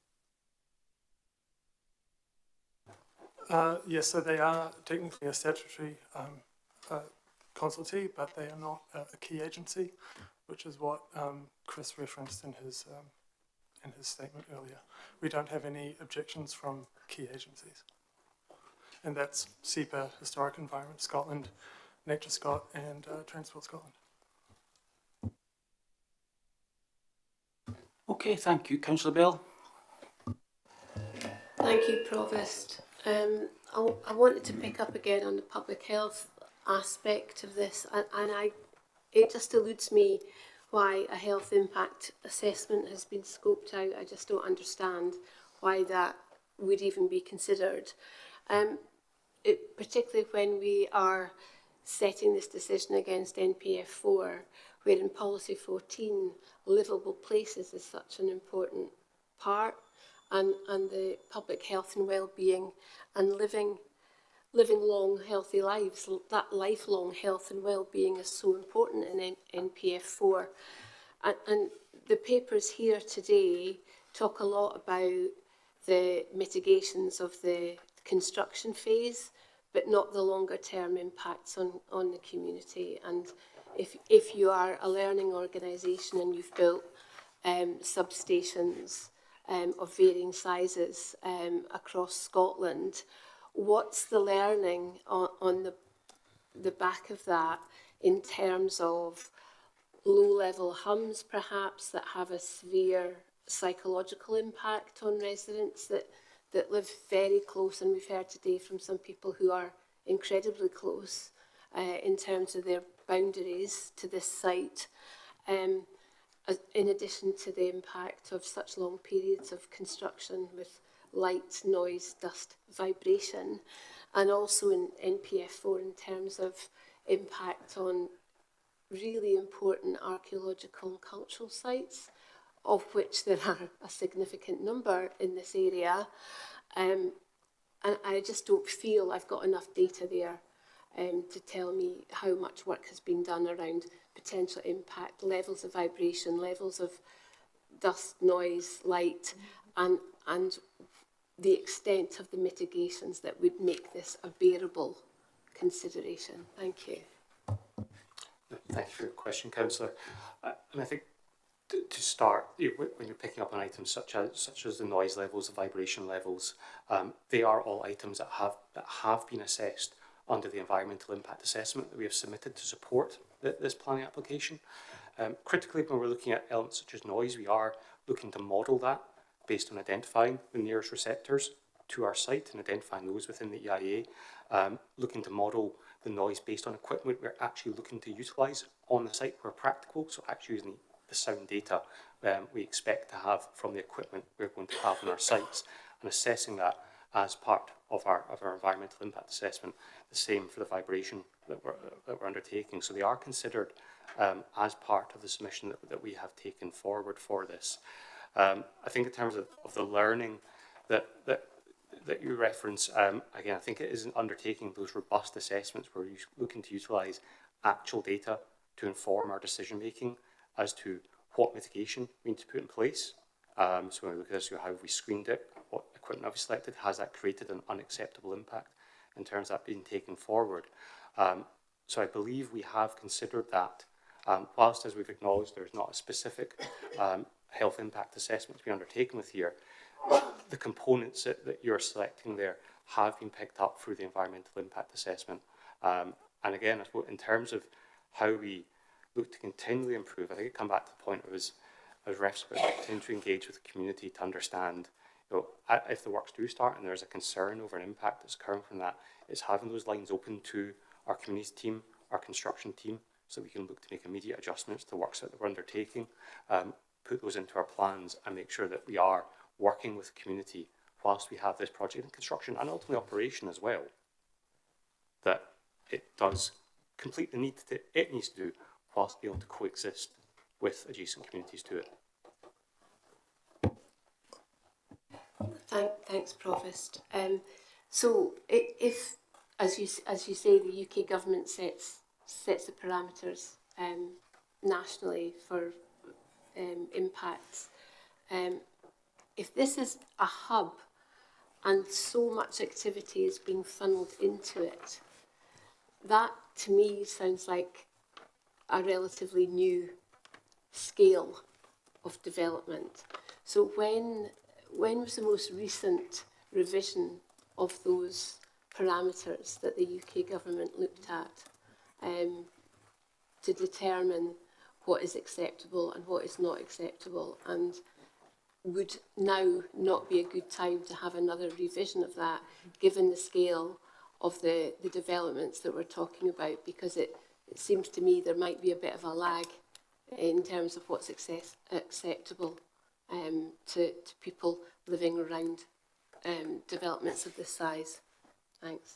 Speaker 14: Yes, so they are technically a statutory consultee, but they are not a key agency, which is what Chris referenced in his statement earlier. We don't have any objections from key agencies. And that's SEPA, Historic Environment Scotland, Nature Scot and Transport Scotland.
Speaker 2: Okay, thank you. Councillor Bell.
Speaker 15: Thank you, Provost. I wanted to pick up again on the public health aspect of this, and it just eludes me why a health impact assessment has been scoped out. I just don't understand why that would even be considered. Particularly when we are setting this decision against NPF4, where in Policy 14, livable places is such an important part, and the public health and well-being and living long, healthy lives, that lifelong health and well-being is so important in NPF4. And the papers here today talk a lot about the mitigations of the construction phase, but not the longer term impacts on the community. And if you are a learning organisation and you've built substations of varying sizes across Scotland, what's the learning on the back of that in terms of low-level hums, perhaps, that have a severe psychological impact on residents that live very close, and we've heard today from some people who are incredibly close in terms of their boundaries to this site, in addition to the impact of such long periods of construction with light, noise, dust, vibration, and also in NPF4 in terms of impact on really important archaeological and cultural sites, of which there are a significant number in this area. And I just don't feel I've got enough data there to tell me how much work has been done around potential impact, levels of vibration, levels of dust, noise, light, and the extent of the mitigations that would make this a bearable consideration. Thank you.
Speaker 6: Thank you for your question, Councillor. And I think to start, when you're picking up on items such as the noise levels, the vibration levels, they are all items that have been assessed under the environmental impact assessment that we have submitted to support this planning application. Critically, when we're looking at elements such as noise, we are looking to model that based on identifying the nearest receptors to our site and identifying those within the EIA, looking to model the noise based on equipment we're actually looking to utilise on the site where practical, so actually using the sound data we expect to have from the equipment we're going to have on our sites, and assessing that as part of our environmental impact assessment. The same for the vibration that we're undertaking. So they are considered as part of the submission that we have taken forward for this. I think in terms of the learning that you reference, again, I think it is undertaking those robust assessments where you're looking to utilise actual data to inform our decision making as to what mitigation we need to put in place. So when we look at this, how have we screened it, what equipment have we selected, has that created an unacceptable impact in terms of that being taken forward. So I believe we have considered that, whilst as we've acknowledged there's not a specific health impact assessment to be undertaken with here, the components that you're selecting there have been picked up through the environmental impact assessment. And again, I suppose in terms of how we look to continually improve, I think it comes back to the point I was referenced about continuing to engage with the community to understand, if the works do start and there's a concern over an impact that's occurring from that, it's having those lines open to our communities team, our construction team, so we can look to make immediate adjustments to works that we're undertaking, put those into our plans and make sure that we are working with the community whilst we have this project in construction and ultimately operation as well, that it does complete the need that it needs to do whilst being able to coexist with adjacent communities to it.
Speaker 15: Thanks, Provost. So if, as you say, the UK government sets the parameters nationally for impacts, if this is a hub and so much activity is being funneled into it, that to me sounds like a relatively new scale of development. So when was the most recent revision of those parameters that the UK government looked at to determine what is acceptable and what is not acceptable? And would now not be a good time to have another revision of that, given the scale of the developments that we're talking about? Because it seems to me there might be a bit of a lag in terms of what's acceptable to people living around developments of this size. Thanks.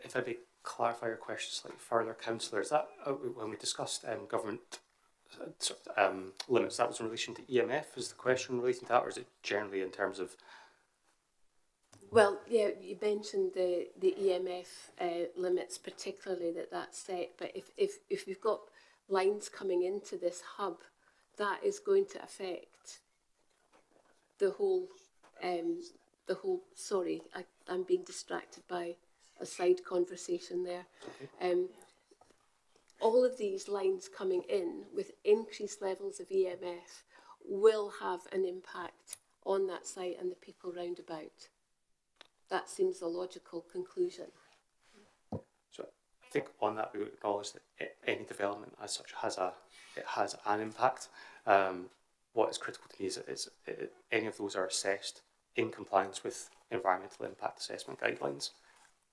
Speaker 6: If I may clarify your question slightly further, Councillor, is that when we discussed government limits, that was in relation to EMF? Is the question relating to that, or is it generally in terms of?
Speaker 15: Well, yeah, you mentioned the EMF limits, particularly that's set. But if we've got lines coming into this hub, that is going to affect the whole. Sorry, I'm being distracted by a side conversation there. Okay. All of these lines coming in with increased levels of EMF will have an impact on that site and the people round about. That seems a logical conclusion.
Speaker 6: So I think on that we would acknowledge that any development as such has an impact. What is critical to me is any of those are assessed in compliance with environmental impact assessment guidelines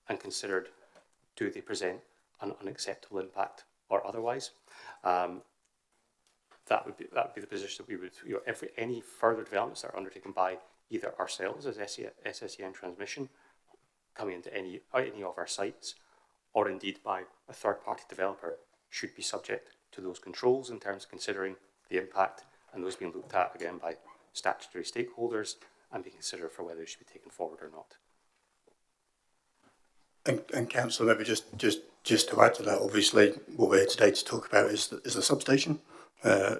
Speaker 6: and considered, do they present an unacceptable impact or otherwise. That would be the position that we would, any further developments that are undertaken by either ourselves as SSEN Transmission coming into any of our sites, or indeed by a third-party developer, should be subject to those controls in terms of considering the impact and those being looked at again by statutory stakeholders and being considered for whether they should be taken forward or not.
Speaker 4: And Councillor, maybe just to add to that, obviously what we're here today to talk about is the substation. I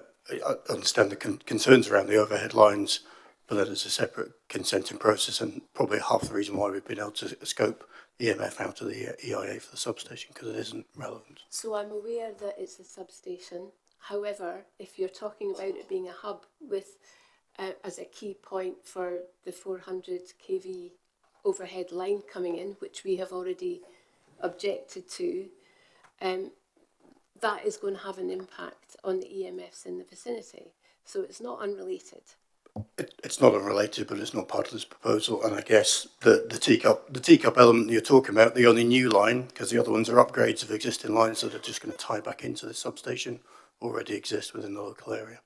Speaker 4: understand the concerns around the overhead lines, but that is a separate consenting process, and probably half the reason why we've been able to scope EMF out of the EIA for the substation, because it isn't relevant.
Speaker 15: So I'm aware that it's a substation. However, if you're talking about it being a hub with as a key point for the 400 kV overhead line coming in, which we have already objected to, that is going to have an impact on the EMFs in the vicinity. So it's not unrelated.
Speaker 4: It's not unrelated, but it's not part of this proposal. And I guess the teacup element that you're talking about, the only new line, because the other ones are upgrades of existing lines that are just going to tie back into the substation, already exist within the local area.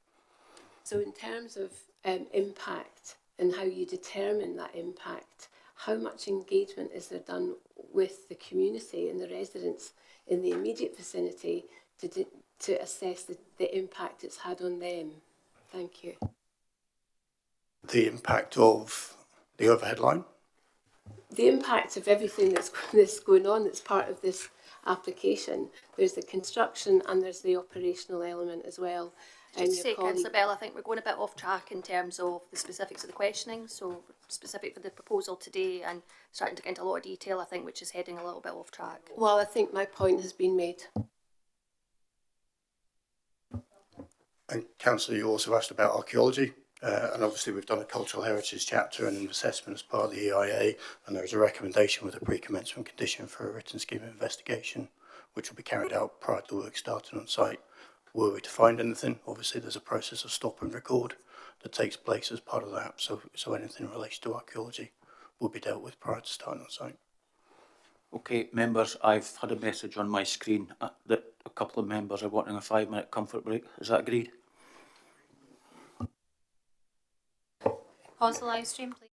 Speaker 15: So in terms of impact and how you determine that impact, how much engagement is there done with the community and the residents in the immediate vicinity to assess the impact it's had on them? Thank you.
Speaker 4: The impact of the overhead line?
Speaker 15: The impact of everything that's going on that's part of this application. There's the construction and there's the operational element as well.
Speaker 16: Just to say, Councillor Bell, I think we're going a bit off track in terms of the specifics of the questioning. So specific for the proposal today and starting to get into a lot of detail, I think, which is heading a little bit off track.
Speaker 15: Well, I think my point has been made.
Speaker 4: And Councillor, you also asked about archaeology. And obviously we've done a cultural heritage chapter and an assessment as part of the EIA, and there's a recommendation with a pre-commencement condition for a written scheme of investigation, which will be carried out prior to the work starting on site. Were we to find anything, obviously there's a process of stop and record that takes place as part of that, so anything in relation to archaeology will be dealt with prior to starting on site.
Speaker 2: Okay, members, I've had a message on my screen that a couple of members are wanting a 5-minute comfort break. Is that agreed?
Speaker 1: Pause the live stream, please.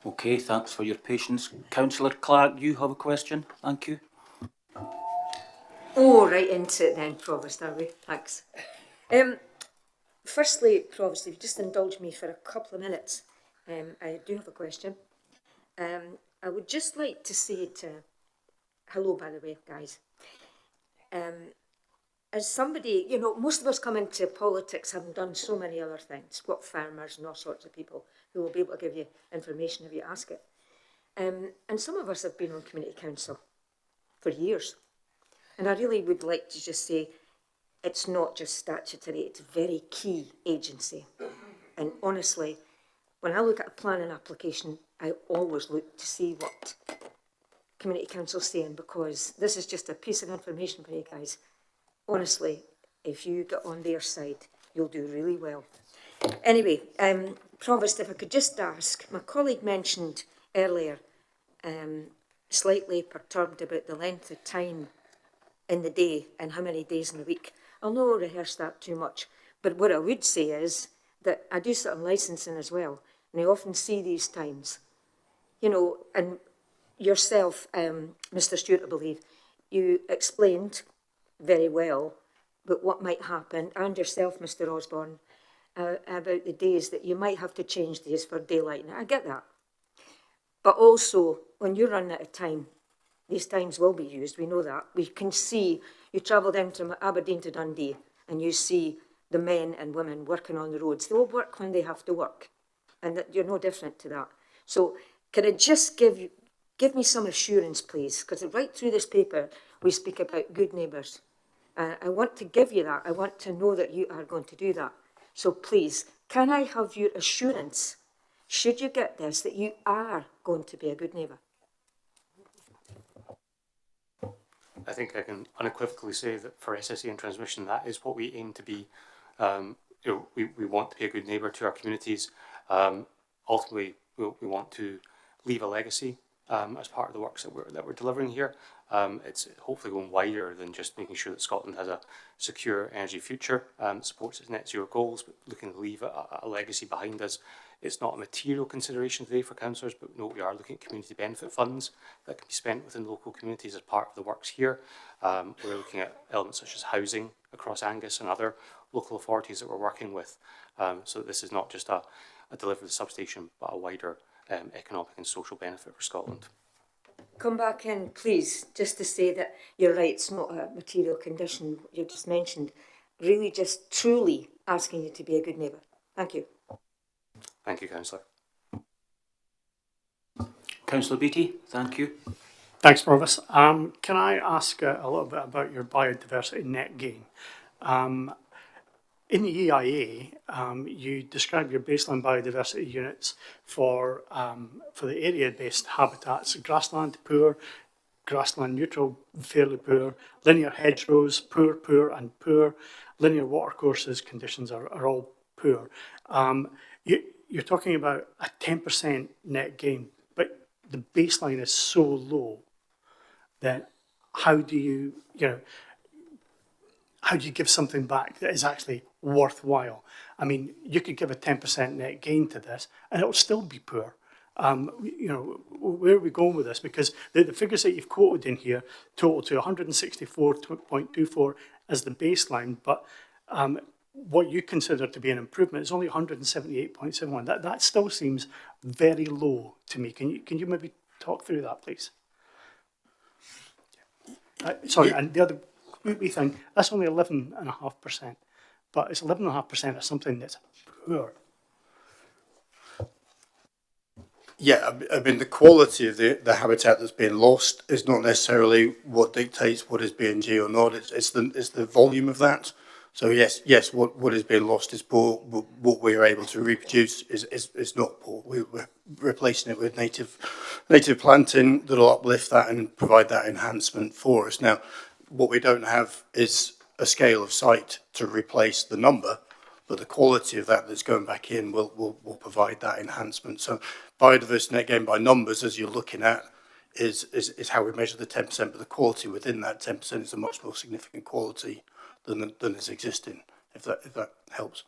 Speaker 2: Okay, thanks for your patience. Councillor Clark, you have a question? Thank you.
Speaker 17: Oh, right into it then, Provost, are we? Thanks. Firstly, Provost, if you just indulge me for a couple of minutes, I do have a question. I would just like to say hello, by the way, guys. As somebody, you know, most of us come into politics having done so many other things, got farmers and all sorts of people who will be able to give you information if you ask it. And some of us have been on community council for years. And I really would like to just say, it's not just statutory, it's a very key agency. And honestly, when I look at a planning application, I always look to see what community council's saying, because this is just a piece of information for you guys. Honestly, if you get on their side, you'll do really well. Anyway, Provost, if I could just ask, my colleague mentioned earlier, slightly perturbed about the length of time in the day and how many days in the week. I'll not rehearse that too much, but what I would say is that I do certain licensing as well, and I often see these times, you know, and yourself, Mr. Stewart, I believe, you explained very well about what might happen, and yourself, Mr. Osborne, about the days that you might have to change days for daylight. Now, I get that. But also, when you're running out of time, these times will be used, we know that. We can see, you travel down from Aberdeen to Dundee, and you see the men and women working on the roads. They all work when they have to work, and that you're no different to that. So, can I just give me some assurance, please? Because right through this paper, we speak about good neighbours. I want to give you that. I want to know that you are going to do that. So please, can I have your assurance, should you get this, that you are going to be a good neighbour?
Speaker 6: I think I can unequivocally say that for SSE and transmission, that is what we aim to be. We want to be a good neighbour to our communities. Ultimately, we want to leave a legacy as part of the works that we're delivering here. It's hopefully going wider than just making sure that Scotland has a secure energy future, supports its net zero goals, but looking to leave a legacy behind us. It's not a material consideration today for councillors, but no, we are looking at community benefit funds that can be spent within local communities as part of the works here. We're looking at elements such as housing across Angus and other local authorities that we're working with. So this is not just a delivery substation, but a wider economic and social benefit for Scotland.
Speaker 17: Come back in, please, just to say that you're right, it's not a material condition you just mentioned. Really just truly asking you to be a good neighbour. Thank you.
Speaker 6: Thank you, Councillor.
Speaker 2: Councillor Beattie, thank you.
Speaker 14: Thanks, Provost. Can I ask a little bit about your biodiversity net gain? In the EIA, you describe your baseline biodiversity units for the area-based habitats: grassland poor, grassland neutral fairly poor, linear hedgerows poor, and poor. Linear watercourses conditions are all poor. You're talking about a 10% net gain, but the baseline is so low that how do you give something back that is actually worthwhile? I mean, you could give a 10% net gain to this and it'll still be poor. Where are we going with this? Because the figures that you've quoted in here total to 164.24 as the baseline, but what you consider to be an improvement is only 178.71. That still seems very low to me. Can you maybe talk through that, please? Sorry, and the other wee thing, that's only 11.5%, but it's 11.5% of something that's poor.
Speaker 4: Yeah, I mean, the quality of the habitat that's being lost is not necessarily what dictates what is BNG or not. It's the volume of that. So yes, what is being lost is poor. What we are able to reproduce is not poor. We're replacing it with native planting that'll uplift that and provide that enhancement for us. Now, what we don't have is a scale of site to replace the number, but the quality of that that's going back in will provide that enhancement. So biodiversity net gain by numbers, as you're looking at, is how we measure the 10%, but the quality within that 10% is a much more significant quality than is existing, if that helps.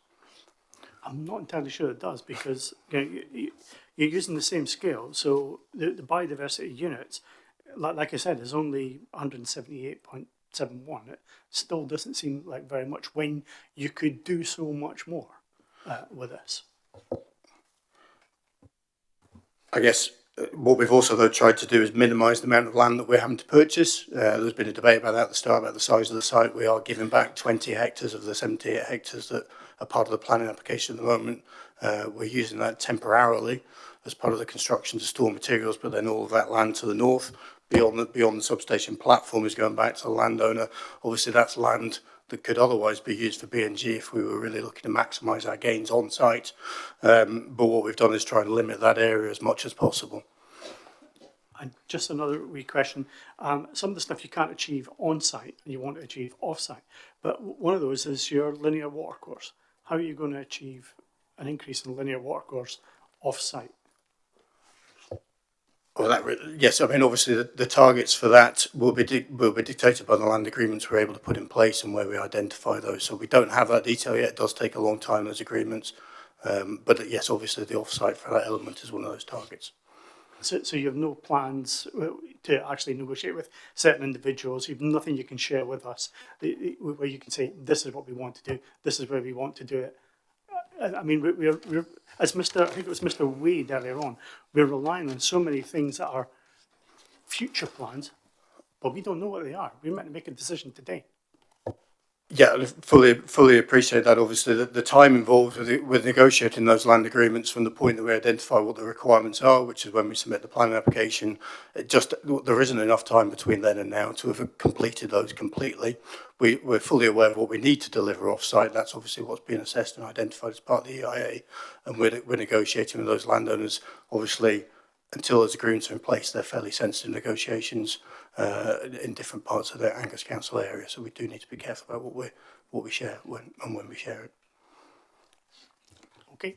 Speaker 14: I'm not entirely sure it does, because you're using the same scale. So the biodiversity units, like I said, is only 178.71. It still doesn't seem like very much when you could do so much more with this.
Speaker 4: I guess what we've also though tried to do is minimise the amount of land that we're having to purchase. There's been a debate about that at the start, about the size of the site. We are giving back 20 hectares of the 78 hectares that are part of the planning application at the moment. We're using that temporarily as part of the construction to store materials, but then all of that land to the north, beyond the substation platform, is going back to the landowner. Obviously, that's land that could otherwise be used for B&G if we were really looking to maximise our gains on site. But what we've done is try and limit that area as much as possible.
Speaker 14: And just another wee question. Some of the stuff you can't achieve on site and you want to achieve off site, but one of those is your linear watercourse. How are you going to achieve an increase in linear watercourse off site?
Speaker 4: Well, yes, I mean, obviously the targets for that will be dictated by the land agreements we're able to put in place and where we identify those. So we don't have that detail yet. It does take a long time, those agreements. But yes, obviously the off-site for that element is one of those targets.
Speaker 14: So you have no plans to actually negotiate with certain individuals. You've nothing you can share with us where you can say, this is what we want to do, this is where we want to do it. I mean, we're as I think it was Mr. Wade earlier on, we're relying on so many things that are future plans, but we don't know what they are. We might make a decision today.
Speaker 4: Yeah, fully appreciate that. Obviously, the time involved with negotiating those land agreements from the point that we identify what the requirements are, which is when we submit the planning application, there isn't enough time between then and now to have completed those completely. We're fully aware of what we need to deliver off-site. That's obviously what's been assessed and identified as part of the EIA, and we're negotiating with those landowners. Obviously, until those agreements are in place, they're fairly sensitive negotiations in different parts of the Angus Council area. So we do need to be careful about what we share when we share it.
Speaker 14: Okay.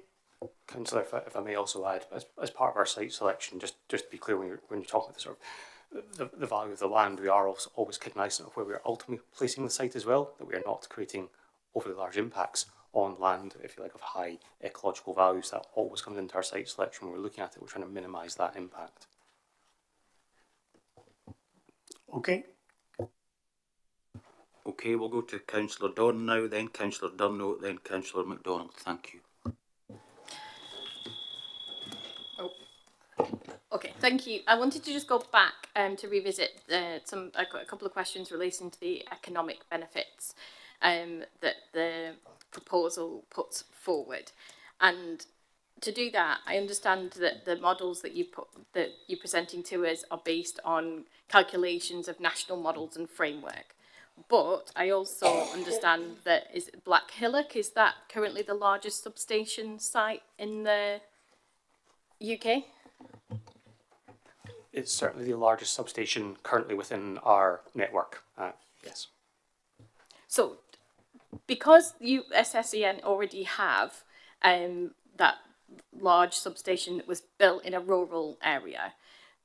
Speaker 6: Councillor, if I may also add, as part of our site selection, just to be clear when you're talking about the sort of the value of the land, we are also always cognizant of where we are ultimately placing the site as well, that we are not creating overly large impacts on land, if you like, of high ecological values. That always comes into our site selection. When we're looking at it, we're trying to minimise that impact.
Speaker 14: Okay.
Speaker 2: Okay, we'll go to Councillor Don now, then Councillor Durno, then Councillor MacDonald. Thank you.
Speaker 7: Okay, thank you. I wanted to just go back to revisit a couple of questions relating to the economic benefits that the proposal puts forward. And to do that, I understand that the models that you're presenting to us are based on calculations of national models and framework. But I also understand that Black Hillock, is that currently the largest substation site in the UK?
Speaker 6: It's certainly the largest substation currently within our network, yes.
Speaker 7: So, because you SSEN already have that large substation that was built in a rural area,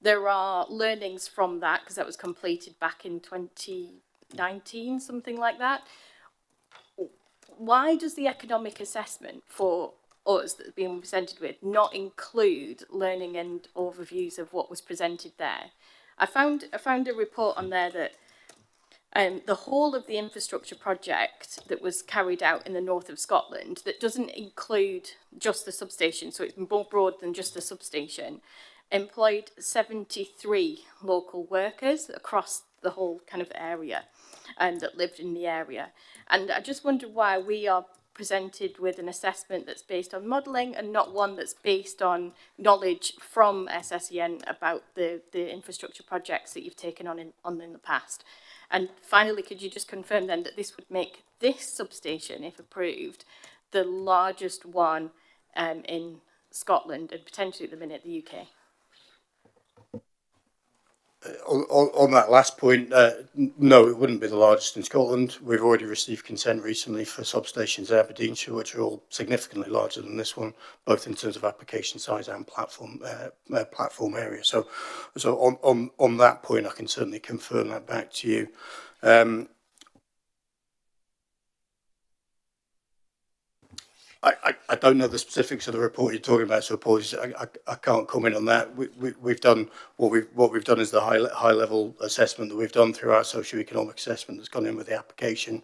Speaker 7: there are learnings from that, because that was completed back in 2019, something like that. Why does the economic assessment for us that's being presented with not include learning and overviews of what was presented there? I found a report on there that the whole of the infrastructure project that was carried out in the north of Scotland, that doesn't include just the substation, so it's more broad than just the substation, employed 73 local workers across the whole kind of area that lived in the area. And I just wonder why we are presented with an assessment that's based on modelling and not one that's based on knowledge from SSEN about the infrastructure projects that you've taken on in the past. And finally, could you just confirm then that this would make this substation, if approved, the largest one in Scotland and potentially at the minute the UK?
Speaker 4: On that last point, no, it wouldn't be the largest in Scotland. We've already received consent recently for substations in Aberdeenshire, which are all significantly larger than this one, both in terms of application size and platform area. So on that point, I can certainly confirm that back to you. I don't know the specifics of the report you're talking about, so apologies. I can't comment on that. We've done what we've done is the high level assessment that we've done through our socio-economic assessment that's gone in with the application.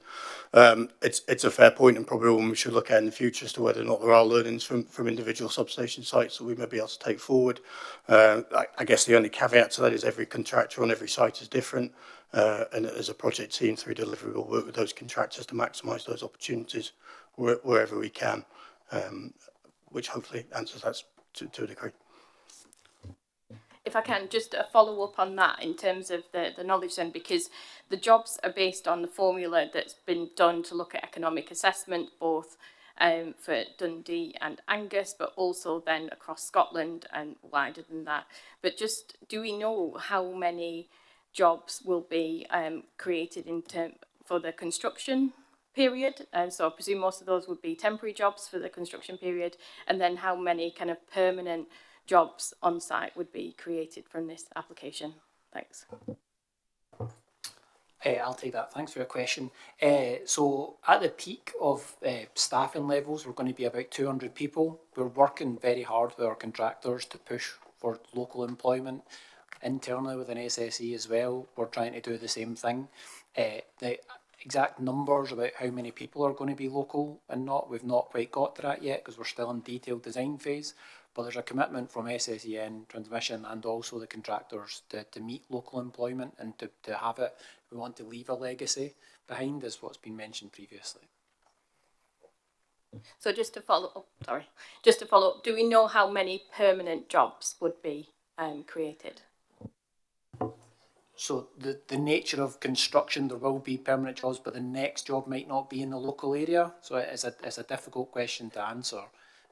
Speaker 4: It's a fair point, and probably one we should look at in the future as to whether or not there are learnings from individual substation sites that we may be able to take forward. I guess the only caveat to that is every contractor on every site is different, and as a project team through delivery, we'll work with those contractors to maximise those opportunities wherever we can, which hopefully answers that to a degree.
Speaker 7: If I can, just a follow up on that in terms of the knowledge then, because the jobs are based on the formula that's been done to look at economic assessment, both for Dundee and Angus, but also then across Scotland and wider than that. But just, do we know how many jobs will be created for the construction period? So I presume most of those would be temporary jobs for the construction period, and then how many kind of permanent jobs on site would be created from this application? Thanks.
Speaker 8: I'll take that. Thanks for your question. So at the peak of staffing levels, we're going to be about 200 people. We're working very hard with our contractors to push for local employment. Internally within SSE as well, we're trying to do the same thing. The exact numbers about how many people are going to be local and not, we've not quite got to that yet because we're still in detailed design phase. But there's a commitment from SSEN Transmission and also the contractors to meet local employment and to have it. We want to leave a legacy behind, as what's been mentioned previously.
Speaker 7: So just to follow up, do we know how many permanent jobs would be created?
Speaker 8: So the nature of construction, there will be permanent jobs, but the next job might not be in the local area. So it's a difficult question to answer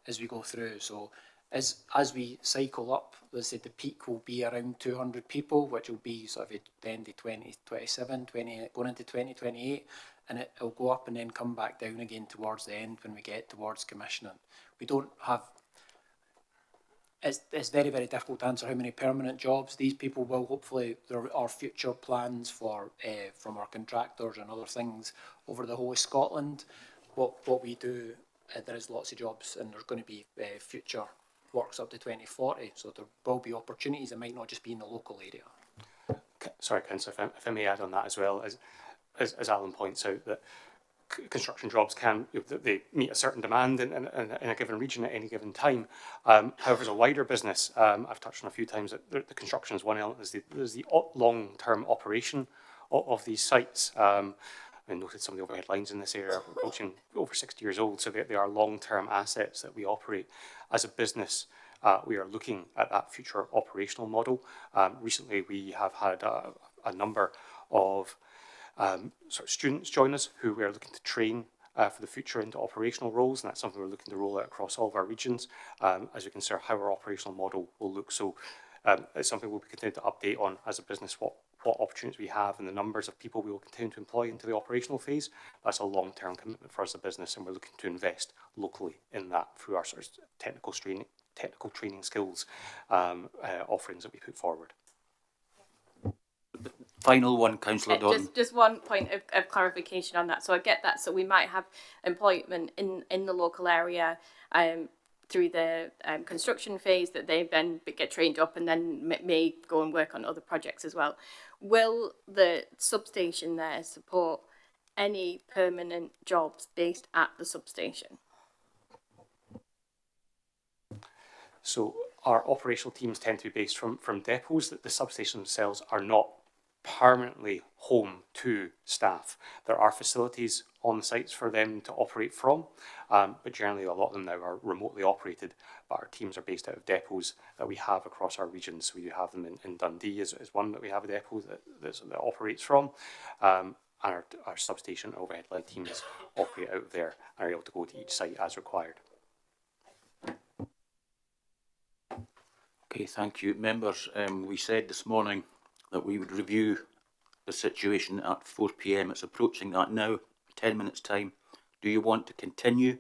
Speaker 8: as we go through. So as we cycle up, let's say the peak will be around 200 people, which will be sort of the end of 2027, going into 2028, and it'll go up and then come back down again towards the end when we get towards commissioning. We don't have, it's very, very difficult to answer how many permanent jobs. These people will hopefully, there are future plans for from our contractors and other things over the whole of Scotland. What we do, there is lots of jobs and there's going to be future works up to 2040, so there will be opportunities. It might not just be in the local area.
Speaker 6: Sorry, Councillor, if I may add on that as well, as Alan points out, that construction jobs can, they meet a certain demand in a given region at any given time. However, as a wider business, I've touched on a few times that the construction is one element, there's the long-term operation of these sites. I noted some of the overhead lines in this area are approaching over 60 years old, so they are long-term assets that we operate. As a business, we are looking at that future operational model. Recently, we have had a number of sort of students join us who we are looking to train for the future into operational roles, and that's something we're looking to roll out across all of our regions as we consider how our operational model will look. So it's something we'll be continuing to update on as a business, what opportunities we have and the numbers of people we will continue to employ into the operational phase. That's a long-term commitment for us as a business, and we're looking to invest locally in that through our sort of technical training skills offerings that we put forward.
Speaker 2: Final one, Councillor Don.
Speaker 7: Just one point of clarification on that. So I get that. So we might have employment in the local area through the construction phase that they then get trained up and then may go and work on other projects as well. Will the substation there support any permanent jobs based at the substation?
Speaker 6: So our operational teams tend to be based from depots. That the substations themselves are not permanently home to staff. There are facilities on the sites for them to operate from, but generally a lot of them now are remotely operated, but our teams are based out of depots that we have across our regions. We do have them in Dundee is one that we have a depot that operates from, and our substation overhead line teams operate out of there and are able to go to each site as required.
Speaker 2: Okay, thank you. Members, we said this morning that we would review the situation at 4 p.m. It's approaching that now, 10 minutes time. Do you want to continue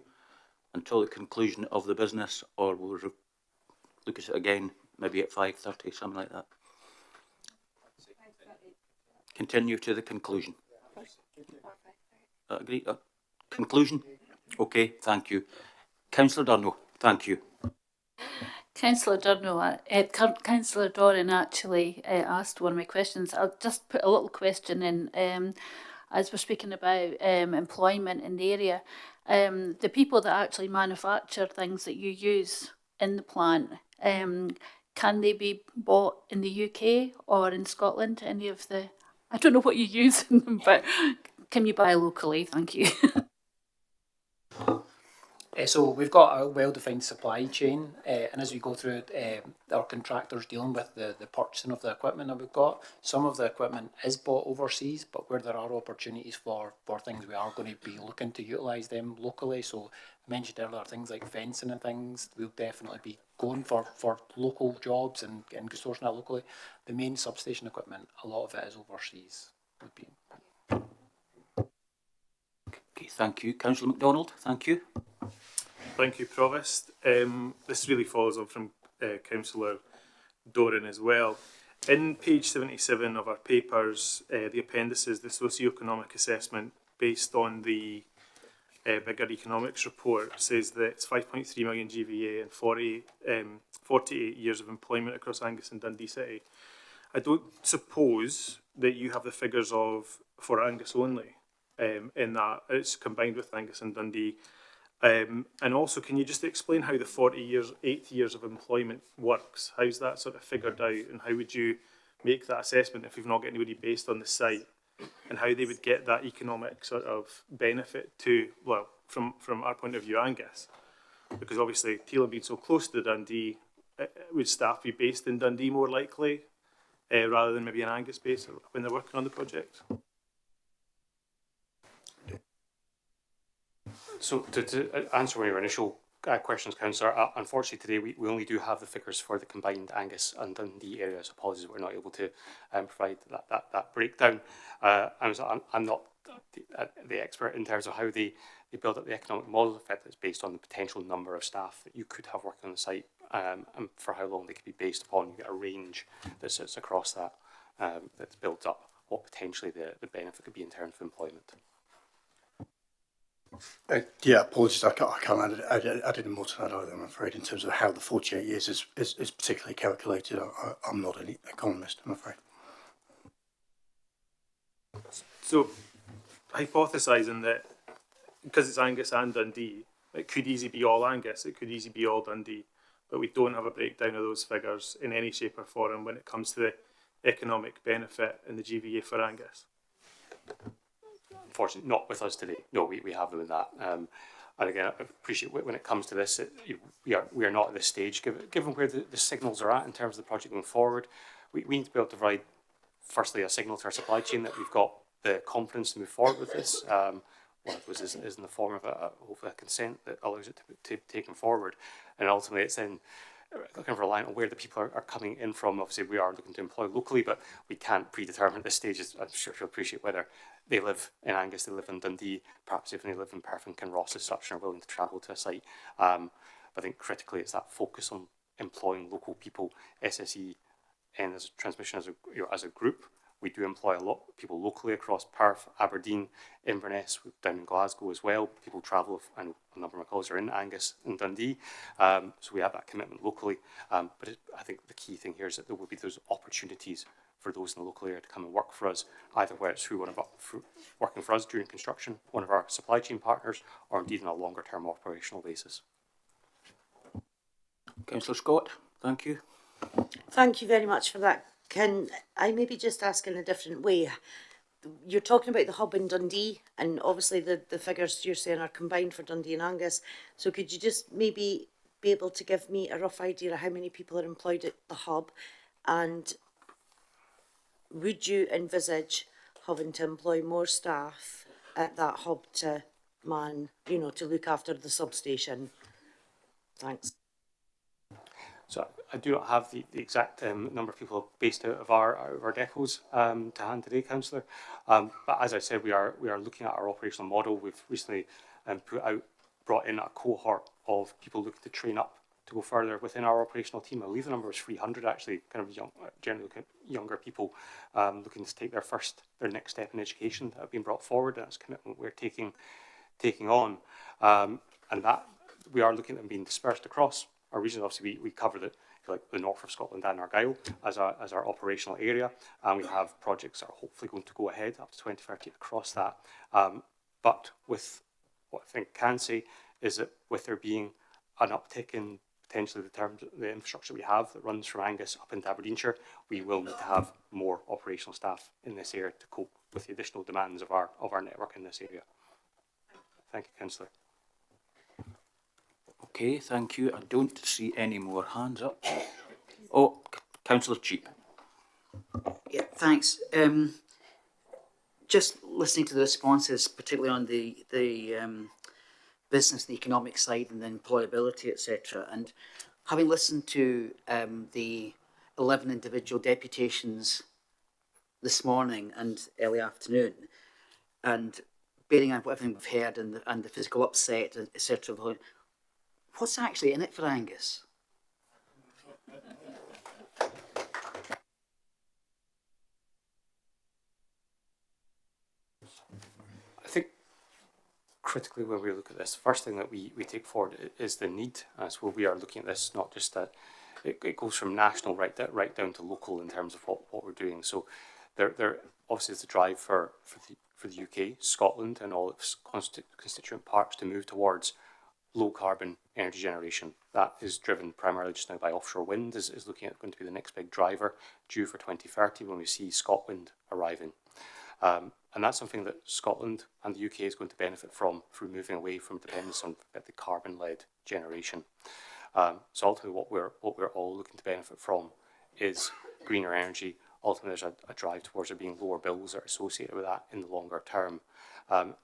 Speaker 2: until the conclusion of the business, or we'll look at it again maybe at 5:30, something like that? Continue to the conclusion. Agree? Conclusion? Okay, thank you. Councillor Durno, thank you.
Speaker 1: Councillor Councillor Doran actually asked one of my questions. I'll just put a little question in. As we're speaking about employment in the area, the people that actually manufacture things that you use in the plant, can they be bought in the UK or in Scotland? Any of the, I don't know what you use in them, but can you buy locally? Thank you.
Speaker 8: So we've got a well-defined supply chain, and as we go through it, our contractors dealing with the purchasing of the equipment that we've got. Some of the equipment is bought overseas, but where there are opportunities for things, we are going to be looking to utilise them locally. So I mentioned earlier things like fencing and things, we'll definitely be going for local jobs and sourcing that locally. The main substation equipment, a lot of it is overseas. Would be.
Speaker 2: Okay, thank you. Councillor MacDonald, thank you.
Speaker 14: Thank you, Provost. This really follows on from Councillor Doran as well. In page 77 of our papers, the appendices, the socio-economic assessment based on the bigger economics report says that it's 5.3 million GVA and 48 years of employment across Angus and Dundee City. I don't suppose that you have the figures for Angus only, in that it's combined with Angus and Dundee. And also, can you just explain how the 80 years of employment works? How's that sort of figured out, and how would you make that assessment if we've not got anybody based on the site, and how they would get that economic sort of benefit to, well, from our point of view, Angus? Because obviously, Teelan being so close to Dundee, would staff be based in Dundee more likely, rather than maybe an Angus base when they're working on the project?
Speaker 6: So to answer one of your initial questions, Councillor, unfortunately today we only do have the figures for the combined Angus and Dundee areas. Apologies, we're not able to provide that breakdown. I'm not the expert in terms of how they build up the economic model. In fact, it's based on the potential number of staff that you could have working on the site, and for how long they could be based upon. You get a range that sits across that, that's built up what potentially the benefit could be in terms of employment.
Speaker 4: Yeah, apologies, I can't add any more to that either, I'm afraid, in terms of how the 48 years is particularly calculated. I'm not an economist, I'm afraid.
Speaker 14: So, hypothesising that because it's Angus and Dundee, it could easily be all Angus, it could easily be all Dundee, but we don't have a breakdown of those figures in any shape or form when it comes to the economic benefit in the GVA for Angus.
Speaker 6: Unfortunately, not with us today. No, we have them in that. And again, I appreciate when it comes to this, we are not at this stage. Given where the signals are at in terms of the project going forward, we need to be able to provide, firstly, a signal to our supply chain that we've got the confidence to move forward with this. One of those is in the form of hopefully a consent that allows it to be taken forward. And ultimately, it's then kind of reliant on where the people are coming in from. Obviously, we are looking to employ locally, but we can't predetermine at this stage. I'm sure you'll appreciate whether they live in Angus, they live in Dundee, perhaps even they live in Perth and Kinross as such and are willing to travel to a site. But I think critically it's that focus on employing local people. SSE and as a transmission as a group, we do employ a lot of people locally across Perth, Aberdeen, Inverness, down in Glasgow as well. People travel, I know a number of my colleagues are in Angus and Dundee, so we have that commitment locally. But I think the key thing here is that there will be those opportunities for those in the local area to come and work for us, either whether it's through working for us during construction, one of our supply chain partners, or indeed on a longer term operational basis.
Speaker 2: Councillor Scott, thank you.
Speaker 18: Thank you very much for that. Can I maybe just ask in a different way? You're talking about the hub in Dundee, and obviously the figures you're saying are combined for Dundee and Angus. So could you just maybe be able to give me a rough idea of how many people are employed at the hub, and would you envisage having to employ more staff at that hub to man, to look after the substation? Thanks.
Speaker 6: So I do not have the exact number of people based out of our depots to hand today, Councillor. But as I said, we are looking at our operational model. We've recently brought in a cohort of people looking to train up to go further within our operational team. I believe the number was 300 actually, kind of generally younger people looking to take their next step in education that have been brought forward. And that's a commitment we're taking on, and that we are looking at them being dispersed across our region. Obviously, we cover the north of Scotland and Argyll as our operational area, and we have projects that are hopefully going to go ahead up to 2030 across that. But with what I think I can say is that with there being an uptick in potentially the infrastructure we have that runs from Angus up into Aberdeenshire, we will need to have more operational staff in this area to cope with the additional demands of our network in this area. Thank you, Councillor.
Speaker 2: Okay, thank you. I don't see any more hands up. Oh, Councillor Cheap.
Speaker 19: Yeah, thanks. Just listening to the responses, particularly on the business and economic side and the employability, etc. And having listened to the 11 individual deputations this morning and early afternoon, and bearing on everything we've heard and the physical upset, etc., what's actually in it for Angus?
Speaker 6: I think critically when we look at this, the first thing that we take forward is the need. So we are looking at this not just that it goes from national right down to local in terms of what we're doing. So there obviously is the drive for the UK, Scotland and all its constituent parts to move towards low carbon energy generation. That is driven primarily just now by offshore wind, is looking at going to be the next big driver due for 2030 when we see Scotland arriving. And that's something that Scotland and the UK is going to benefit from through moving away from dependence on the carbon-led generation. So ultimately what we're all looking to benefit from is greener energy. Ultimately there's a drive towards there being lower bills that are associated with that in the longer term.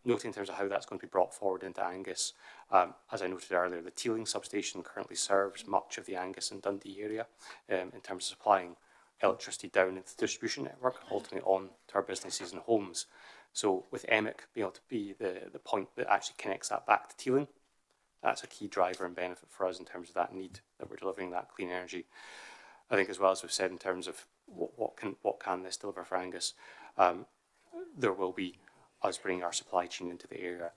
Speaker 6: Noting in terms of how that's going to be brought forward into Angus, as I noted earlier, the Teeling substation currently serves much of the Angus and Dundee area in terms of supplying electricity down into the distribution network, ultimately on to our businesses and homes. So with EMIC being able to be the point that actually connects that back to Teeling, that's a key driver and benefit for us in terms of that need that we're delivering that clean energy. I think as well as we've said in terms of what can this deliver for Angus, there will be us bringing our supply chain into the area,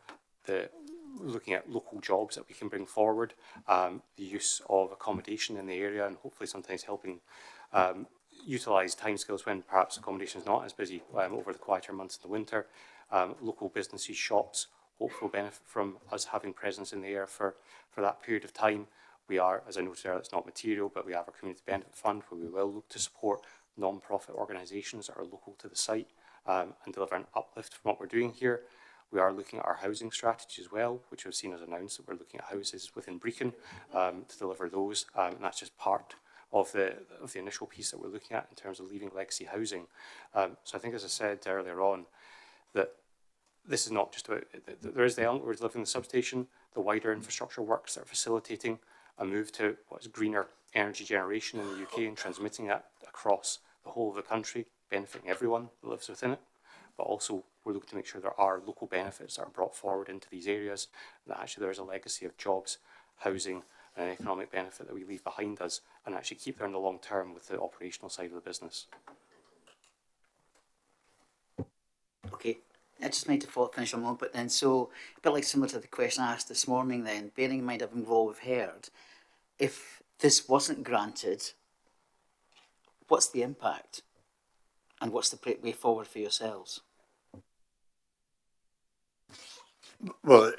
Speaker 6: looking at local jobs that we can bring forward, the use of accommodation in the area and hopefully sometimes helping utilise timescales when perhaps accommodation is not as busy over the quieter months in the winter. Local businesses, shops, hopefully will benefit from us having presence in the area for that period of time. We are, as I noted earlier, it's not material, but we have our community benefit fund where we will look to support non-profit organisations that are local to the site and deliver an uplift from what we're doing here. We are looking at our housing strategy as well, which we've seen as announced that we're looking at houses within Brecon to deliver those, and that's just part of the initial piece that we're looking at in terms of leaving legacy housing. So I think, as I said earlier on, that this is not just about, there is the element where we're delivering the substation, the wider infrastructure works that are facilitating a move to what is greener energy generation in the UK and transmitting that across the whole of the country, benefiting everyone that lives within it. But also we're looking to make sure there are local benefits that are brought forward into these areas, and that actually there is a legacy of jobs, housing and an economic benefit that we leave behind us and actually keep there in the long term with the operational side of the business.
Speaker 19: Okay, I just made to finish on one bit then. So a bit like similar to the question I asked this morning then, bearing in mind everything we've all heard, if this wasn't granted, what's the impact? And what's the way forward for yourselves?
Speaker 4: Well,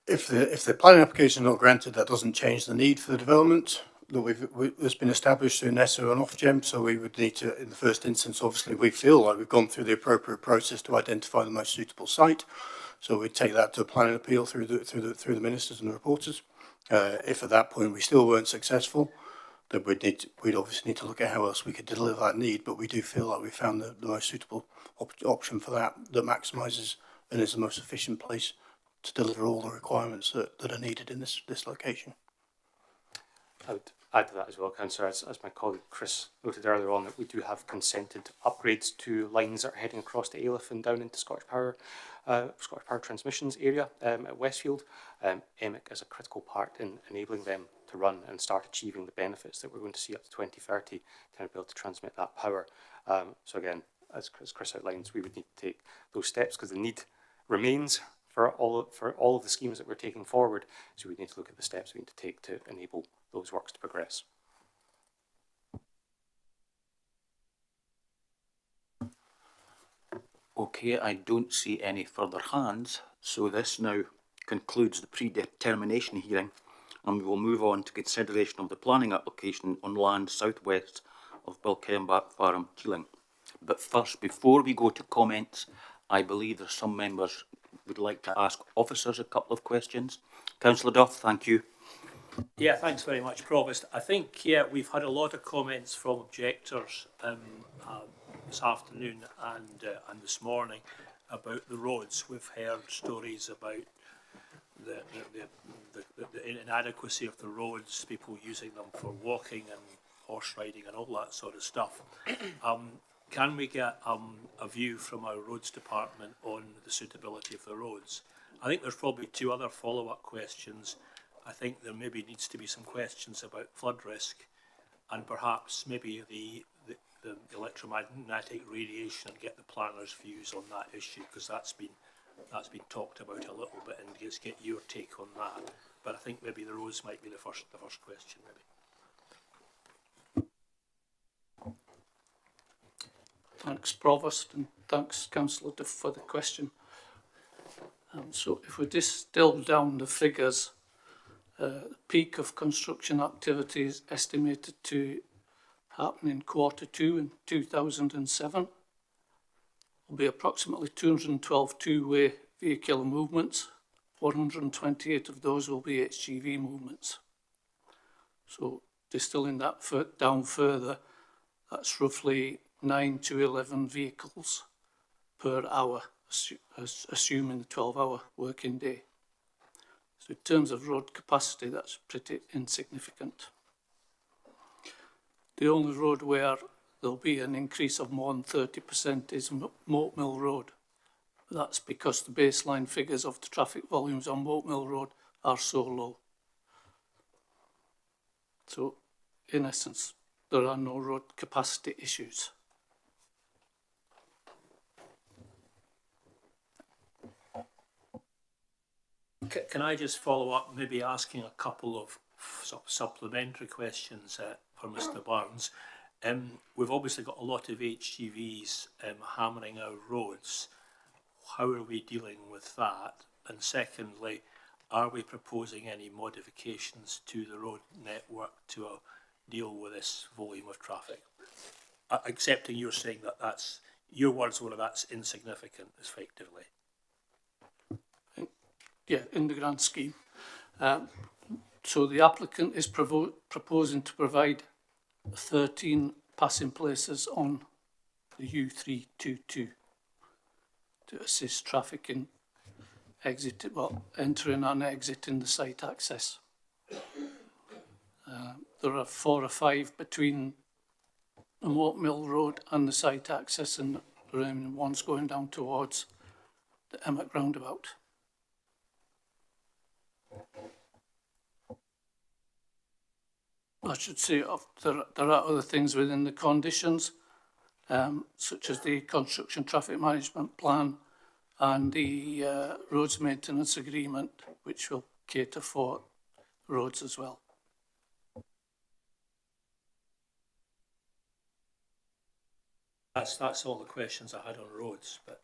Speaker 4: if the planning application is not granted, that doesn't change the need for the development that has been established through NESO and Ofgem. So we would need to, in the first instance, obviously we feel like we've gone through the appropriate process to identify the most suitable site. So we'd take that to a planning appeal through the ministers and the reporters. If at that point we still weren't successful, then we'd obviously need to look at how else we could deliver that need. But we do feel like we found the most suitable option for that maximises and is the most efficient place to deliver all the requirements that are needed in this location.
Speaker 6: I would add to that as well, Councillor, as my colleague Chris noted earlier on, that we do have consented upgrades to lines that are heading across to Ailiffe and down into Scottish Power Transmission's area at Westfield. EMIC is a critical part in enabling them to run and start achieving the benefits that we're going to see up to 2030 to be able to transmit that power. So again, as Chris outlines, we would need to take those steps because the need remains for all of the schemes that we're taking forward. So we need to look at the steps we need to take to enable those works to progress.
Speaker 2: Okay, I don't see any further hands, so this now concludes the predetermination hearing, and we will move on to consideration of the planning application on land southwest of Bilkenbach Farm, Keeling. But first, before we go to comments, I believe there's some members would like to ask officers a couple of questions. Councillor Duff, thank you.
Speaker 12: Yeah, thanks very much, Provost. I think, yeah, we've had a lot of comments from objectors this afternoon and this morning about the roads. We've heard stories about the inadequacy of the roads, people using them for walking and horse riding and all that sort of stuff. Can we get a view from our roads department on the suitability of the roads? I think there's probably two other follow-up questions. I think there maybe needs to be some questions about flood risk, and perhaps maybe the electromagnetic radiation, and get the planners' views on that issue, because that's been talked about a little bit, and just get your take on that. But I think maybe the roads might be the first question, maybe.
Speaker 20: Thanks, Provost, and thanks, Councillor Duff, for the question. So if we distill down the figures, the peak of construction activity is estimated to happen in Q2 in 2007. There will be approximately 212 two-way vehicle movements. 128 of those will be HGV movements. So distilling that down further, that's roughly 9 to 11 vehicles per hour, assuming the 12-hour working day. So in terms of road capacity, that's pretty insignificant. The only road where there'll be an increase of more than 30% is Moat Mill Road. That's because the baseline figures of the traffic volumes on Moat Mill Road are so low. So in essence, there are no road capacity issues.
Speaker 12: Can I just follow up, maybe asking a couple of sort of supplementary questions for Mr. Barnes? We've obviously got a lot of HGVs hammering our roads. How are we dealing with that? And secondly, are we proposing any modifications to the road network to deal with this volume of traffic? Accepting you're saying that that's, your words were that's insignificant, effectively.
Speaker 20: Yeah, in the grand scheme. So the applicant is proposing to provide 13 passing places on the U322 to assist traffic in entering and exiting the site access. There are 4 or 5 between the Moat Mill Road and the site access, and the remaining one's going down towards the Emmett roundabout. I should say there are other things within the conditions, such as the construction traffic management plan and the roads maintenance agreement, which will cater for roads as well.
Speaker 12: That's all the questions I had on roads, but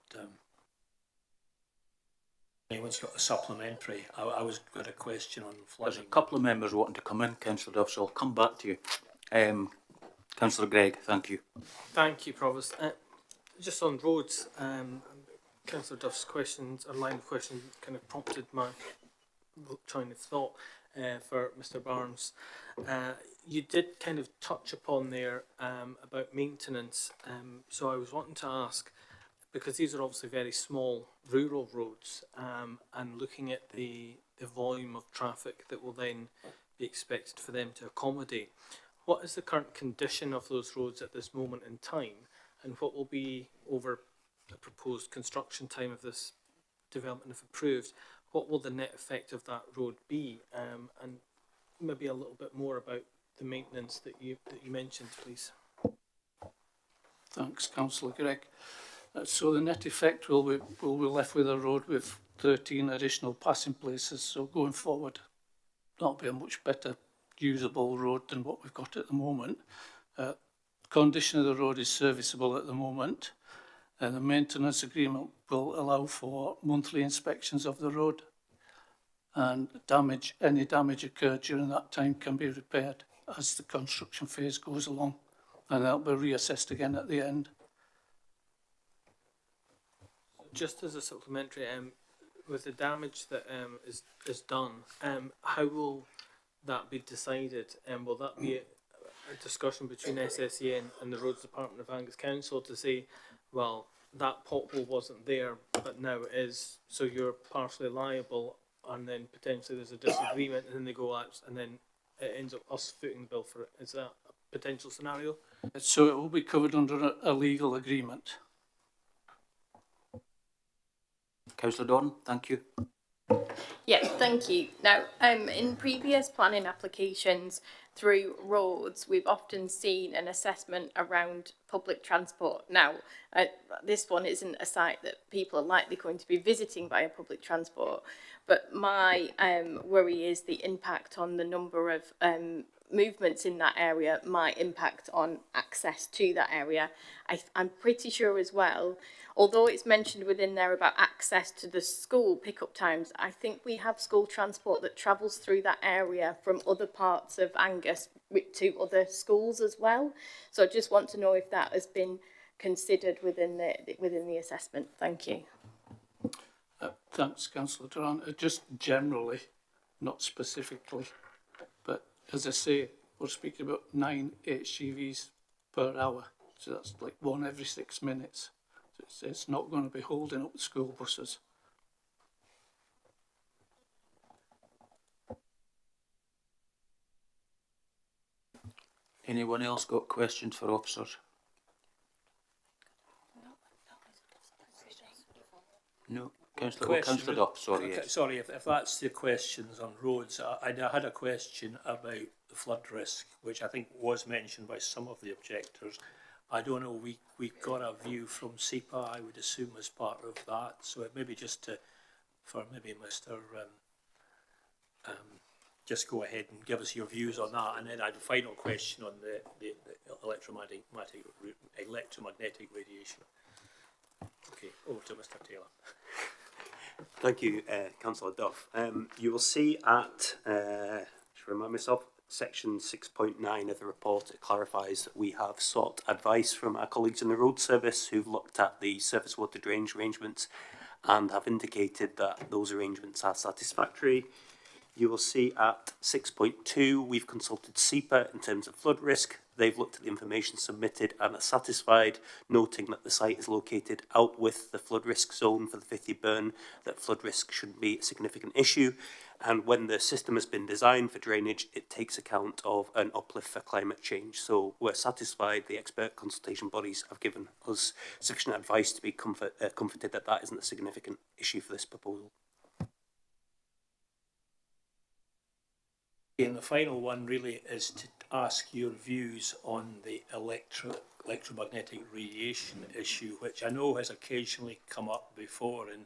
Speaker 12: anyone's got a supplementary. I was got a question on flooding.
Speaker 2: There's a couple of members wanting to come in, Councillor Duff, so I'll come back to you. Councillor Gregg, thank you.
Speaker 21: Thank you, Provost. Just on roads, Councillor Duff's questions, or line of questions, kind of prompted my train of thought for Mr. Barnes. You did kind of touch upon there about maintenance, so I was wanting to ask, because these are obviously very small rural roads, and looking at the volume of traffic that will then be expected for them to accommodate, what is the current condition of those roads at this moment in time, and what will be over the proposed construction time of this development if approved, what will the net effect of that road be, and maybe a little bit more about the maintenance that you mentioned, please.
Speaker 20: Thanks, Councillor Gregg. So the net effect will be left with a road with 13 additional passing places. So going forward, that'll be a much better usable road than what we've got at the moment. Condition of the road is serviceable at the moment, and the maintenance agreement will allow for monthly inspections of the road, and any damage occurred during that time can be repaired as the construction phase goes along, and that'll be reassessed again at the end.
Speaker 21: Just as a supplementary, with the damage that is done, how will that be decided? Will that be a discussion between SSEN and the Roads Department of Angus Council to say, well, that pothole wasn't there, but now it is, so you're partially liable, and then potentially there's a disagreement, and then they go out, and then it ends up us footing the bill for it? Is that a potential scenario?
Speaker 20: So it will be covered under a legal agreement.
Speaker 2: Councillor Doran, thank you.
Speaker 7: Yeah, thank you. Now, in previous planning applications through roads, we've often seen an assessment around public transport. Now, this one isn't a site that people are likely going to be visiting via public transport, but my worry is the impact on the number of movements in that area might impact on access to that area. I'm pretty sure as well, although it's mentioned within there about access to the school pickup times, I think we have school transport that travels through that area from other parts of Angus to other schools as well. So I just want to know if that has been considered within the assessment. Thank you.
Speaker 20: Thanks, Councillor Doran. Just generally, not specifically, but as I say, we're speaking about 9 HGVs per hour. So that's like 1 every 6 minutes. So it's not going to be holding up the school buses.
Speaker 2: Anyone else got questions for officers? No. Councillor Duff, sorry.
Speaker 12: Okay,
Speaker 2: yes.
Speaker 12: sorry, if that's the questions on roads, I had a question about the flood risk, which I think was mentioned by some of the objectors. I don't know, we got a view from SEPA, I would assume, as part of that. So it maybe just for maybe Mr. Just go ahead and give us your views on that. And then I had a final question on the electromagnetic radiation. Okay, over to Mr. Taylor.
Speaker 3: Thank you, Councillor Duff. You will see at, just remind myself, section 6.9 of the report, it clarifies that we have sought advice from our colleagues in the road service who've looked at the surface water drainage arrangements and have indicated that those arrangements are satisfactory. You will see at 6.2 we've consulted SEPA in terms of flood risk. They've looked at the information submitted and are satisfied, noting that the site is located out with the flood risk zone for the 50 burn, that flood risk shouldn't be a significant issue. And when the system has been designed for drainage, it takes account of an uplift for climate change. So we're satisfied the expert consultation bodies have given us sufficient advice to be comforted that that isn't a significant issue for this proposal.
Speaker 12: And the final one really is to ask your views on the electromagnetic radiation issue, which I know has occasionally come up before in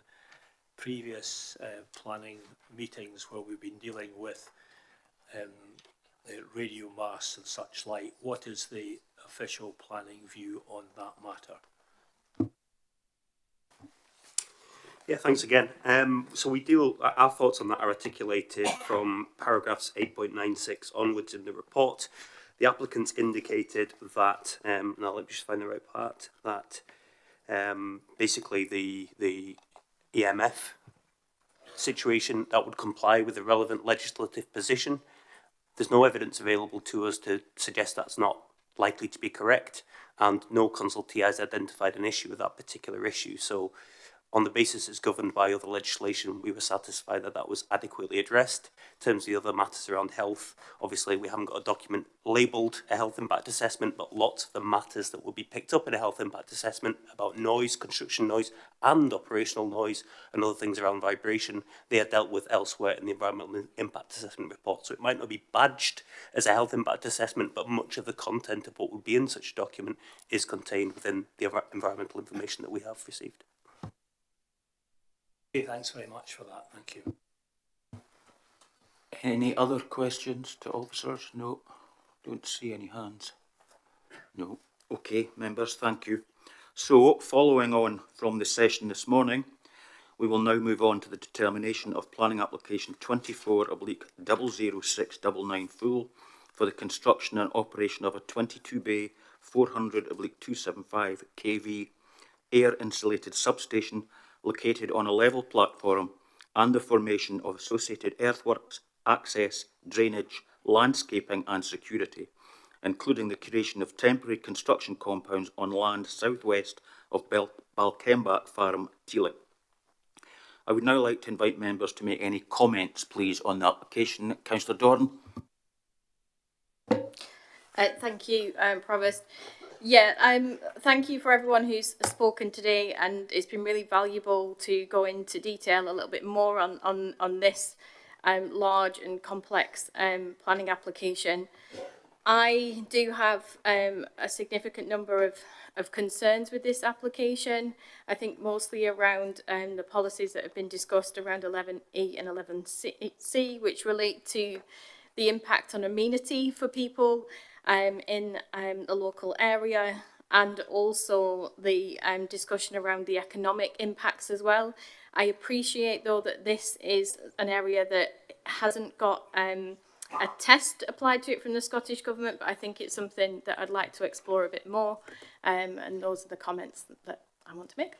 Speaker 12: previous planning meetings where we've been dealing with radio masts and such like. What is the official planning view on that matter?
Speaker 3: Yeah, thanks again. So we deal, our thoughts on that are articulated from paragraphs 8.96 onwards in the report. The applicants indicated that, now let me just find the right part, that basically the EMF situation, that would comply with the relevant legislative position. There's no evidence available to us to suggest that's not likely to be correct, and no consultee has identified an issue with that particular issue. So on the basis it's governed by other legislation, we were satisfied that that was adequately addressed. In terms of the other matters around health, obviously we haven't got a document labelled a health impact assessment, but lots of the matters that will be picked up in a health impact assessment about noise, construction noise and operational noise and other things around vibration, they are dealt with elsewhere in the environmental impact assessment report. So it might not be badged as a health impact assessment, but much of the content of what would be in such a document is contained within the environmental information that we have received.
Speaker 12: Okay, thanks very much for that. Thank you.
Speaker 2: Any other questions to officers? No, don't see any hands. No. Okay, members, thank you. So, following on from the session this morning, we will now move on to the determination of planning application 24/00699 full for the construction and operation of a 22-bay 400/275 kV air insulated substation located on a level platform and the formation of associated earthworks, access, drainage, landscaping and security, including the creation of temporary construction compounds on land southwest of Balkembach Farm, Teeling. I would now like to invite members to make any comments, please, on the application. Councillor Dorn.
Speaker 7: Thank you, Provost. Yeah, thank you for everyone who's spoken today, and it's been really valuable to go into detail a little bit more on this large and complex planning application. I do have a significant number of concerns with this application. I think mostly around the policies that have been discussed around 11E and 11C, which relate to the impact on amenity for people in the local area, and also the discussion around the economic impacts as well. I appreciate, though, that this is an area that hasn't got a test applied to it from the Scottish Government, but I think it's something that I'd like to explore a bit more, and those are the comments that I want to make.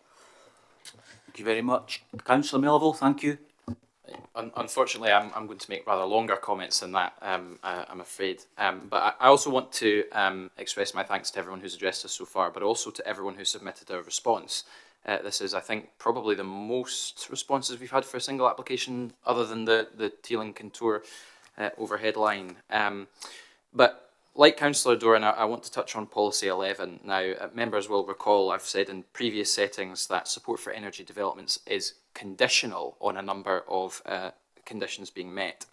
Speaker 2: Thank you very much. Councillor Melville, thank you.
Speaker 5: Unfortunately, I'm going to make rather longer comments than that, I'm afraid. But I also want to express my thanks to everyone who's addressed us so far, but also to everyone who submitted a response. This is, I think, probably the most responses we've had for a single application, other than the Teeling Contour overhead line. But like Councillor Doran, I want to touch on Policy 11. Now, members will recall I've said in previous settings that support for energy developments is conditional on a number of conditions being met.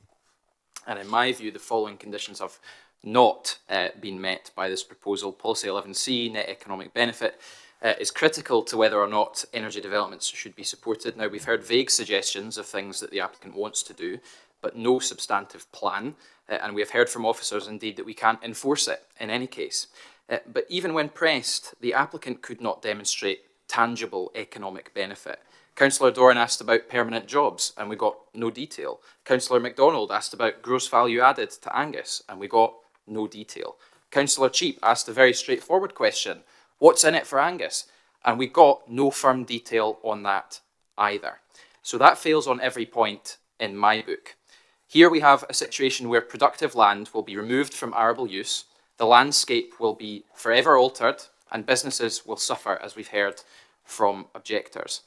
Speaker 5: And in my view, the following conditions have not been met by this proposal. Policy 11C, net economic benefit, is critical to whether or not energy developments should be supported. Now, we've heard vague suggestions of things that the applicant wants to do, but no substantive plan. And we have heard from officers, indeed, that we can't enforce it in any case. But even when pressed, the applicant could not demonstrate tangible economic benefit. Councillor Doran asked about permanent jobs, and we got no detail. Councillor MacDonald asked about gross value added to Angus, and we got no detail. Councillor Cheap asked a very straightforward question: what's in it for Angus? And we got no firm detail on that either. So that fails on every point in my book. Here we have a situation where productive land will be removed from arable use, the landscape will be forever altered, and businesses will suffer, as we've heard from objectors.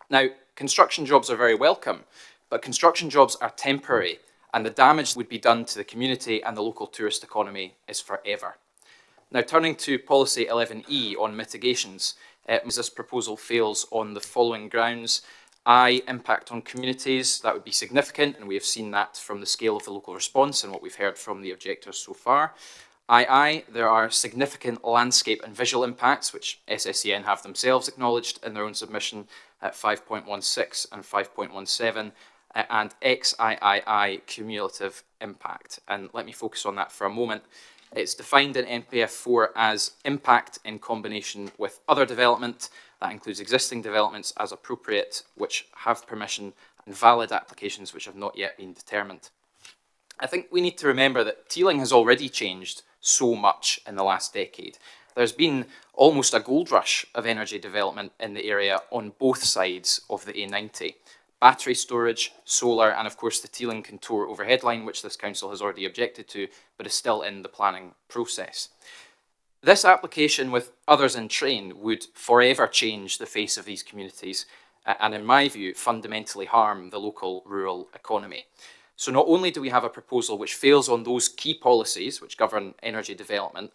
Speaker 5: Now, construction jobs are very welcome, but construction jobs are temporary, and the damage would be done to the community and the local tourist economy is forever. Now, turning to Policy 11E on mitigations, this proposal fails on the following grounds. I, impact on communities, that would be significant, and we have seen that from the scale of the local response and what we've heard from the objectors so far. II, there are significant landscape and visual impacts, which SSEN have themselves acknowledged in their own submission at 5.16 and 5.17, and XIII, cumulative impact. And let me focus on that for a moment. It's defined in NPF 4 as impact in combination with other development. That includes existing developments as appropriate, which have permission, and valid applications which have not yet been determined. I think we need to remember that Teeling has already changed so much in the last decade. There's been almost a gold rush of energy development in the area on both sides of the A90. Battery storage, solar, and of course the Teeling Contour overhead line, which this council has already objected to, but is still in the planning process. This application, with others in train, would forever change the face of these communities and, in my view, fundamentally harm the local rural economy. So not only do we have a proposal which fails on those key policies which govern energy development,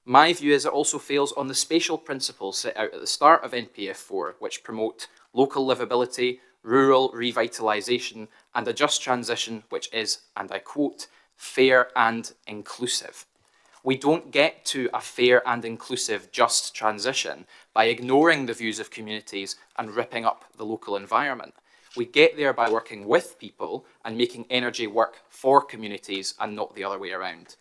Speaker 5: my view is it also fails on the spatial principles set out at the start of NPF 4, which promote local livability, rural revitalisation, and a just transition which is, and I quote, fair and inclusive. We don't get to a fair and inclusive just transition by ignoring the views of communities and ripping up the local environment. We get there by working with people and making energy work for communities and not the other way around.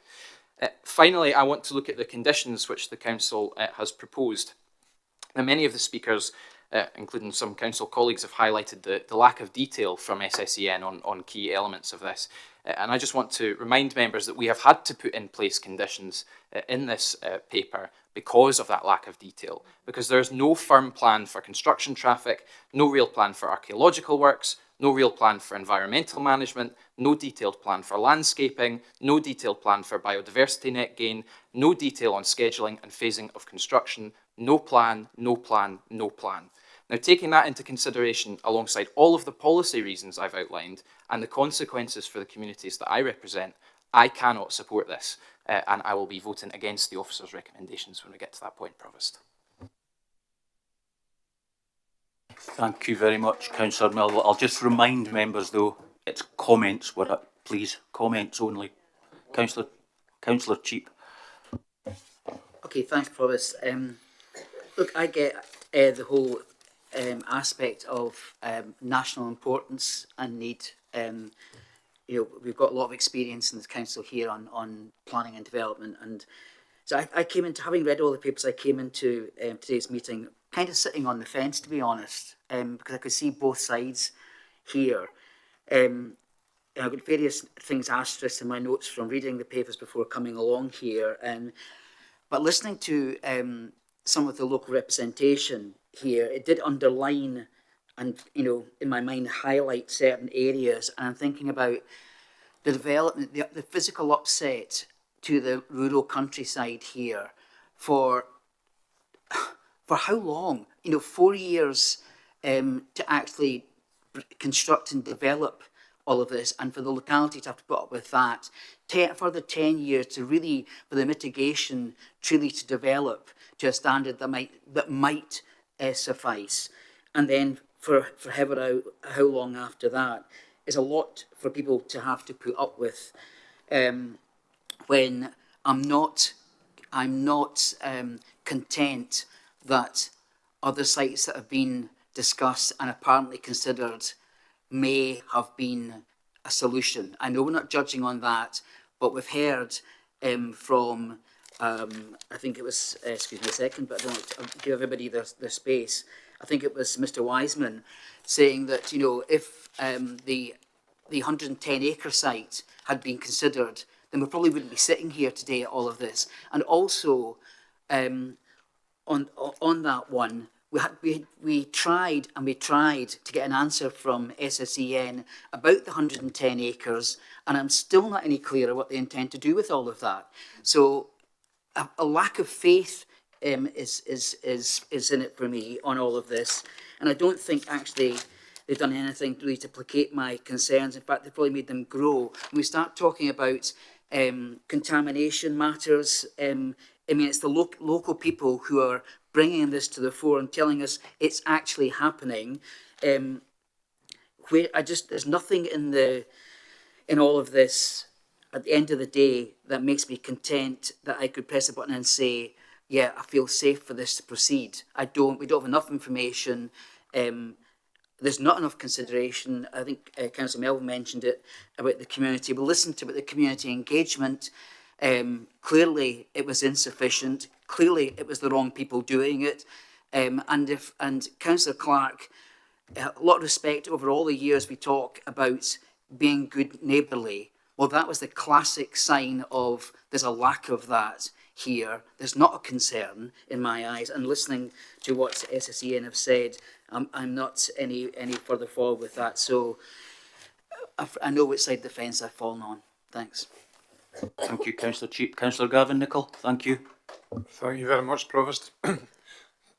Speaker 5: Finally, I want to look at the conditions which the Council has proposed. Now, many of the speakers, including some Council colleagues, have highlighted the lack of detail from SSEN on key elements of this. And I just want to remind members that we have had to put in place conditions in this paper because of that lack of detail, because there is no firm plan for construction traffic, no real plan for archaeological works, no real plan for environmental management, no detailed plan for landscaping, no detailed plan for biodiversity net gain, no detail on scheduling and phasing of construction, no plan, no plan, no plan. Now, taking that into consideration alongside all of the policy reasons I've outlined and the consequences for the communities that I represent, I cannot support this, and I will be voting against the officer's recommendations when we get to that point, Provost.
Speaker 2: Thank you very much, Councillor Melville. I'll just remind members, though, it's comments, please, comments only. Councillor Cheap.
Speaker 19: Okay, thanks, Provost. Look, I get the whole aspect of national importance and need. You know, we've got a lot of experience in the council here on planning and development, and so I came into, having read all the papers, I came into today's meeting kind of sitting on the fence, to be honest, because I could see both sides here. I've got various things asterisked in my notes from reading the papers before coming along here, but listening to some of the local representation here, it did underline and, you know, in my mind, highlight certain areas. And I'm thinking about the development, the physical upset to the rural countryside here for how long? You know, 4 years to actually construct and develop all of this, and for the locality to have to put up with that. Further 10 years to really, for the mitigation, truly to develop to a standard that might suffice. And then for how long after that is a lot for people to have to put up with, when I'm not content that other sites that have been discussed and apparently considered may have been a solution. I know we're not judging on that, but we've heard from, I think it was, excuse me a second, but I don't want to give everybody their space. I think it was Mr. Wiseman saying that, you know, if the 110 acre site had been considered, then we probably wouldn't be sitting here today at all of this. And also, on that one, we tried to get an answer from SSEN about the 110 acres, and I'm still not any clearer what they intend to do with all of that. So a lack of faith is in it for me on all of this, and I don't think actually they've done anything really to placate my concerns. In fact, they've probably made them grow. When we start talking about contamination matters, I mean, it's the local people who are bringing this to the fore and telling us it's actually happening. Where there's nothing in all of this at the end of the day that makes me content that I could press a button and say, yeah, I feel safe for this to proceed. We don't have enough information. There's not enough consideration. I think Councillor Melville mentioned it about the community. We listened to about the community engagement. Clearly it was insufficient. Clearly it was the wrong people doing it. And Councillor Clark, a lot of respect over all the years we talk about being good neighbourly. Well, that was the classic sign of there's a lack of that here. There's not a concern in my eyes. And listening to what SSEN have said, I'm not any further forward with that. So I know which side of the fence I've fallen on. Thanks.
Speaker 2: Thank you, Councillor Cheap. Councillor Gavin Nicol, thank you.
Speaker 11: Thank you very much, Provost.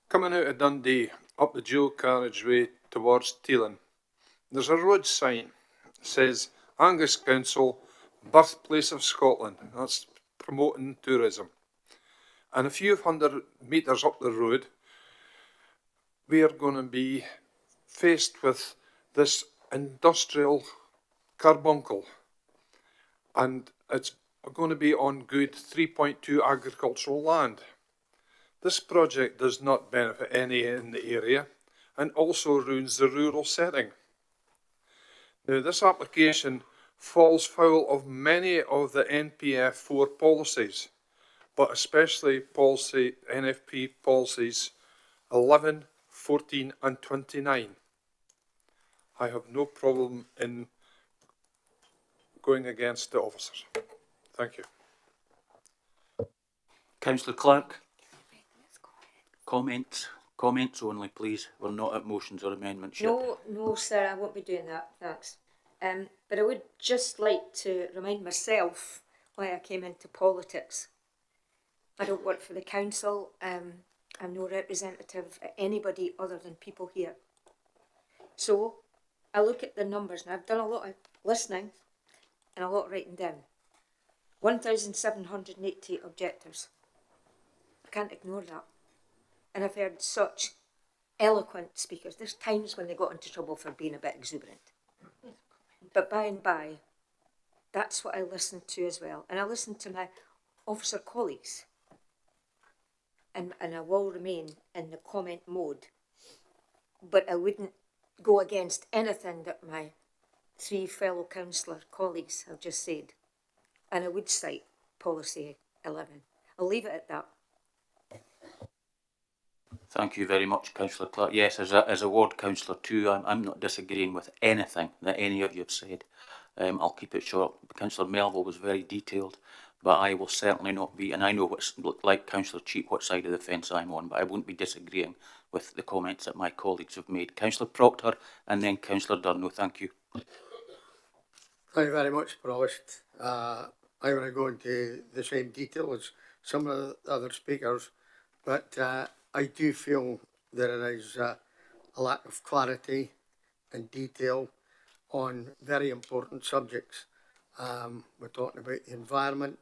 Speaker 11: Coming out of Dundee, up the dual carriageway towards Teelan, there's a road sign that says Angus Council, birthplace of Scotland. That's promoting tourism. And a few hundred metres up the road, we are going to be faced with this industrial carbuncle. And it's are going to be on good 3.2 agricultural land. This project does not benefit any in the area and also ruins the rural setting. Now, this application falls foul of many of the NPF 4 policies, but especially policy NFP policies 11, 14 and 29. I have no problem in going against the officers. Thank you.
Speaker 2: Councillor Clark? Comments only, please. We're not at motions or amendments yet.
Speaker 17: No, sir, I won't be doing that, thanks. But I would just like to remind myself why I came into politics. I don't work for the council. I'm no representative of anybody other than people here. So I look at the numbers, and I've done a lot of listening and a lot of writing down. 1,780 objectives. I can't ignore that. And I've heard such eloquent speakers. There's times when they got into trouble for being a bit exuberant. But by and by, that's what I listened to as well. And I listened to my officer colleagues. And I will remain in the comment mode. But I wouldn't go against anything that my 3 fellow councillor colleagues have just said. And I would cite policy 11. I'll leave it at that.
Speaker 2: Thank you very much, Councillor Clark. Yes, as a ward councillor too, I'm not disagreeing with anything that any of you have said. I'll keep it short. Councillor Melville was very detailed, but I will certainly not be, and I know what's like Councillor Cheap what side of the fence I'm on, but I won't be disagreeing with the comments that my colleagues have made. Councillor Proctor and then Councillor Durno. Thank you.
Speaker 9: Thank you very much, Provost. I'm going to go into the same detail as some of the other speakers, but I do feel there is a lack of clarity and detail on very important subjects. We're talking about the environment,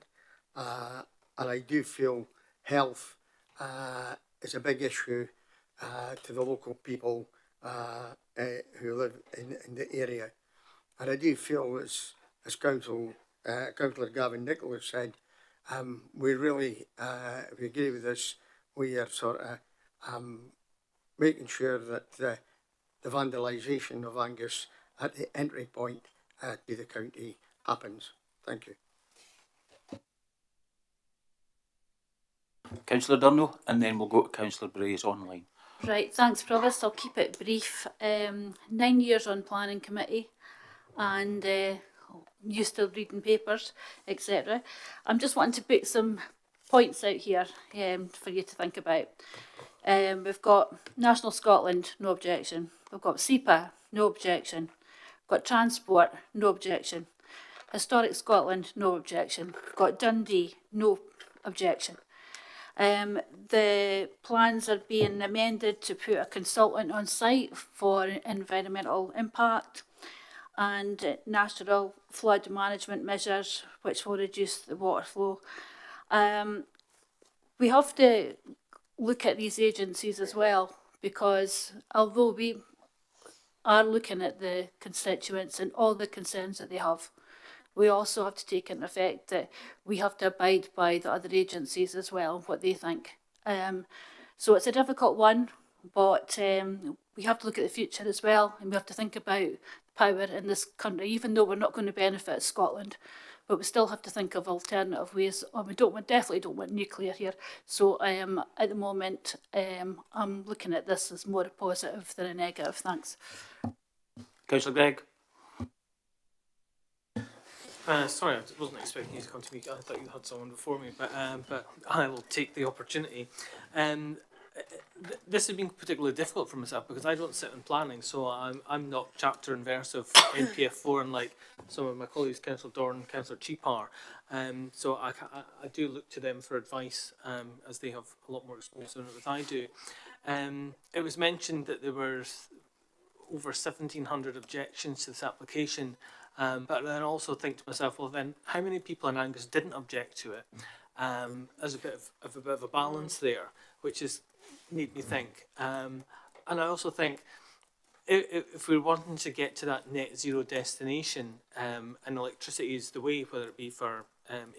Speaker 9: and I do feel health is a big issue to the local people who live in the area. And I do feel, as Councillor Gavin Nicholas said, we really, if we agree with this, we are sort of making sure that the vandalisation of Angus at the entry point to the county happens. Thank you.
Speaker 2: Councillor Durno, and then we'll go to Councillor Brays online.
Speaker 1: Right, thanks, Provost. I'll keep it brief. 9 years on planning committee, and used to reading papers, etc. I'm just wanting to put some points out here for you to think about. We've got National Scotland, no objection. We've got SEPA, no objection. We've got Transport, no objection. Historic Scotland, no objection. We've got Dundee, no objection. The plans are being amended to put a consultant on site for environmental impact and natural flood management measures, which will reduce the water flow. We have to look at these agencies as well, because although we are looking at the constituents and all the concerns that they have, we also have to take into effect that we have to abide by the other agencies as well, what they think. So it's a difficult one, but we have to look at the future as well, and we have to think about power in this country, even though we're not going to benefit Scotland, but we still have to think of alternative ways. We definitely don't want nuclear here. So at the moment, I'm looking at this as more a positive than a negative. Thanks.
Speaker 2: Councillor Gregg.
Speaker 21: Sorry, I wasn't expecting you to come to me. I thought you had someone before me, but I will take the opportunity. This has been particularly difficult for myself because I don't sit in planning, so I'm not chapter and verse of NPF 4, unlike some of my colleagues, Councillor Dorn and Councillor Cheap are. So I do look to them for advice, as they have a lot more experience in it than I do. It was mentioned that there were over 1,700 objections to this application. But then I also think to myself, well then, how many people in Angus didn't object to it? As a bit of a balance there, which is made me think. And I also think if we're wanting to get to that net zero destination, and electricity is the way, whether it be for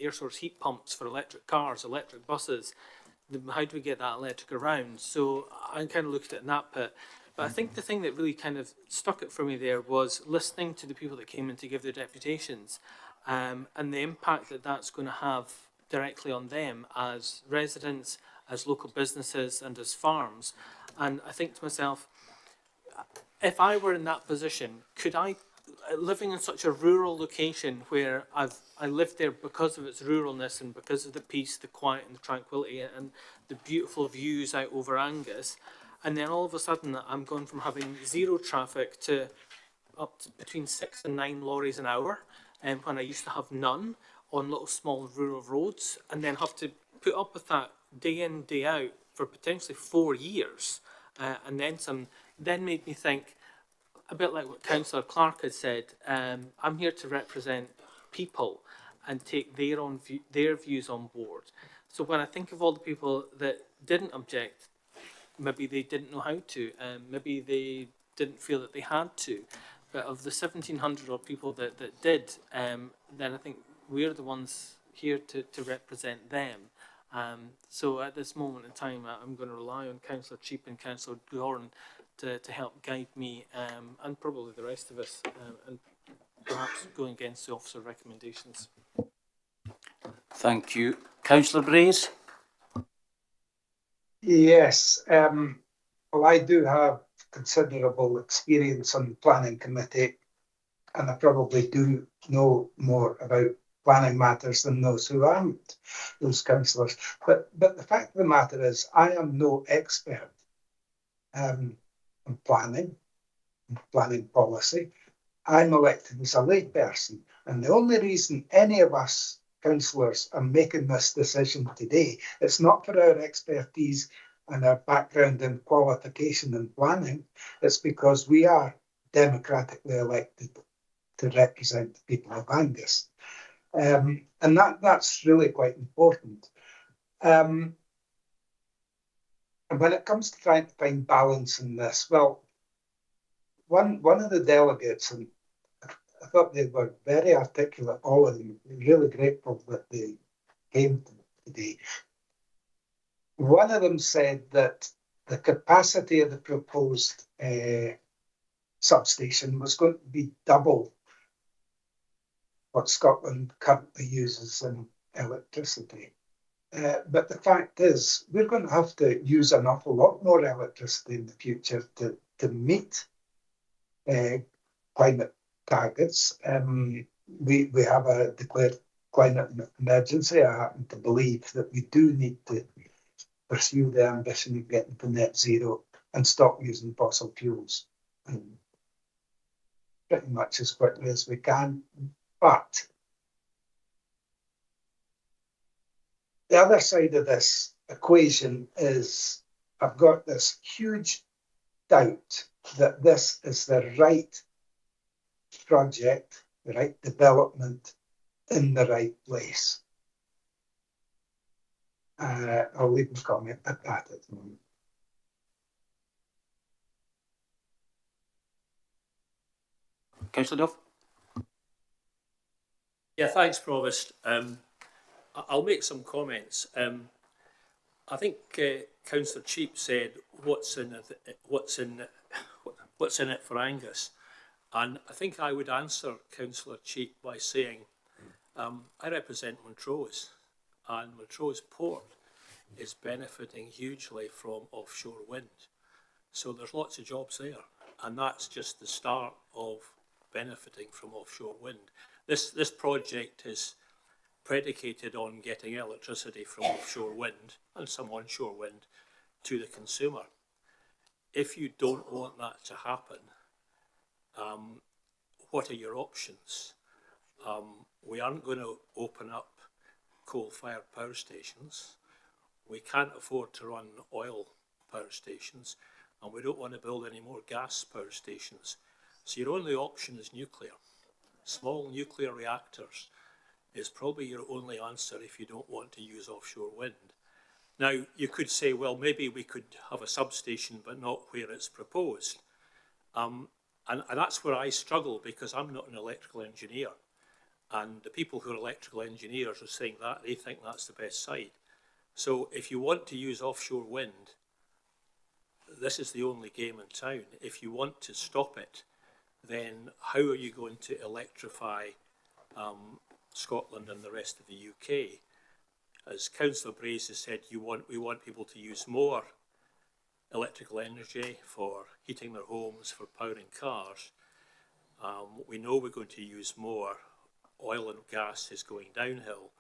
Speaker 21: air source heat pumps, for electric cars, electric buses, how do we get that electric around? So I kind of looked at it in that bit. But I think the thing that really kind of stuck it for me there was listening to the people that came in to give their deputations, and the impact that that's going to have directly on them as residents, as local businesses and as farms. And I think to myself, if I were in that position, could I, living in such a rural location where I lived there because of its ruralness and because of the peace, the quiet and the tranquility and the beautiful views out over Angus, and then all of a sudden I'm going from having zero traffic to up to between 6 and 9 lorries an hour, and when I used to have none on little small rural roads, and then have to put up with that day in, day out for potentially 4 years, and then some, then made me think, a bit like what Councillor Clark had said, I'm here to represent people and take their views on board. So when I think of all the people that didn't object, maybe they didn't know how to, maybe they didn't feel that they had to, but of the 1,700 odd people that did, then I think we're the ones here to represent them. So at this moment in time, I'm going to rely on Councillor Cheap and Councillor Gorn to help guide me, and probably the rest of us, and perhaps going against the officer recommendations.
Speaker 2: Thank you. Councillor Brays?
Speaker 13: Yes, well, I do have considerable experience on the planning committee, and I probably do know more about planning matters than those who aren't, those councillors. But the fact of the matter is, I am no expert on planning policy. I'm elected as a layperson, and the only reason any of us councillors are making this decision today, it's not for our expertise and our background and qualification in planning, it's because we are democratically elected to represent the people of Angus. And that's really quite important. And when it comes to trying to find balance in this, well, one of the delegates, and I thought they were very articulate, all of them, really grateful that they came today. One of them said that the capacity of the proposed substation was going to be double what Scotland currently uses in electricity. But the fact is, we're going to have to use an awful lot more electricity in the future to meet climate targets. We have a declared climate emergency. I happen to believe that we do need to pursue the ambition of getting to net zero and stop using fossil fuels pretty much as quickly as we can. But the other side of this equation is I've got this huge doubt that this is the right project, the right development in the right place. I'll leave my comment at that at the moment.
Speaker 2: Councillor Duff?
Speaker 12: Yeah, thanks, Provost. I'll make some comments. I think Councillor Cheap said what's in it for Angus, and I think I would answer Councillor Cheap by saying I represent Montrose, and Montrose Port is benefiting hugely from offshore wind. So there's lots of jobs there, and that's just the start of benefiting from offshore wind. This project is predicated on getting electricity from offshore wind and some onshore wind to the consumer. If you don't want that to happen, what are your options? We aren't going to open up coal-fired power stations. We can't afford to run oil power stations, and we don't want to build any more gas power stations. So your only option is nuclear. Small nuclear reactors is probably your only answer if you don't want to use offshore wind. Now, you could say, well, maybe we could have a substation, but not where it's proposed. And that's where I struggle, because I'm not an electrical engineer. And the people who are electrical engineers are saying that they think that's the best site. So if you want to use offshore wind, this is the only game in town. If you want to stop it, then how are you going to electrify Scotland and the rest of the UK? As Councillor Brace has said, we want people to use more electrical energy for heating their homes, for powering cars. We know we're going to use more. Oil and gas is going downhill.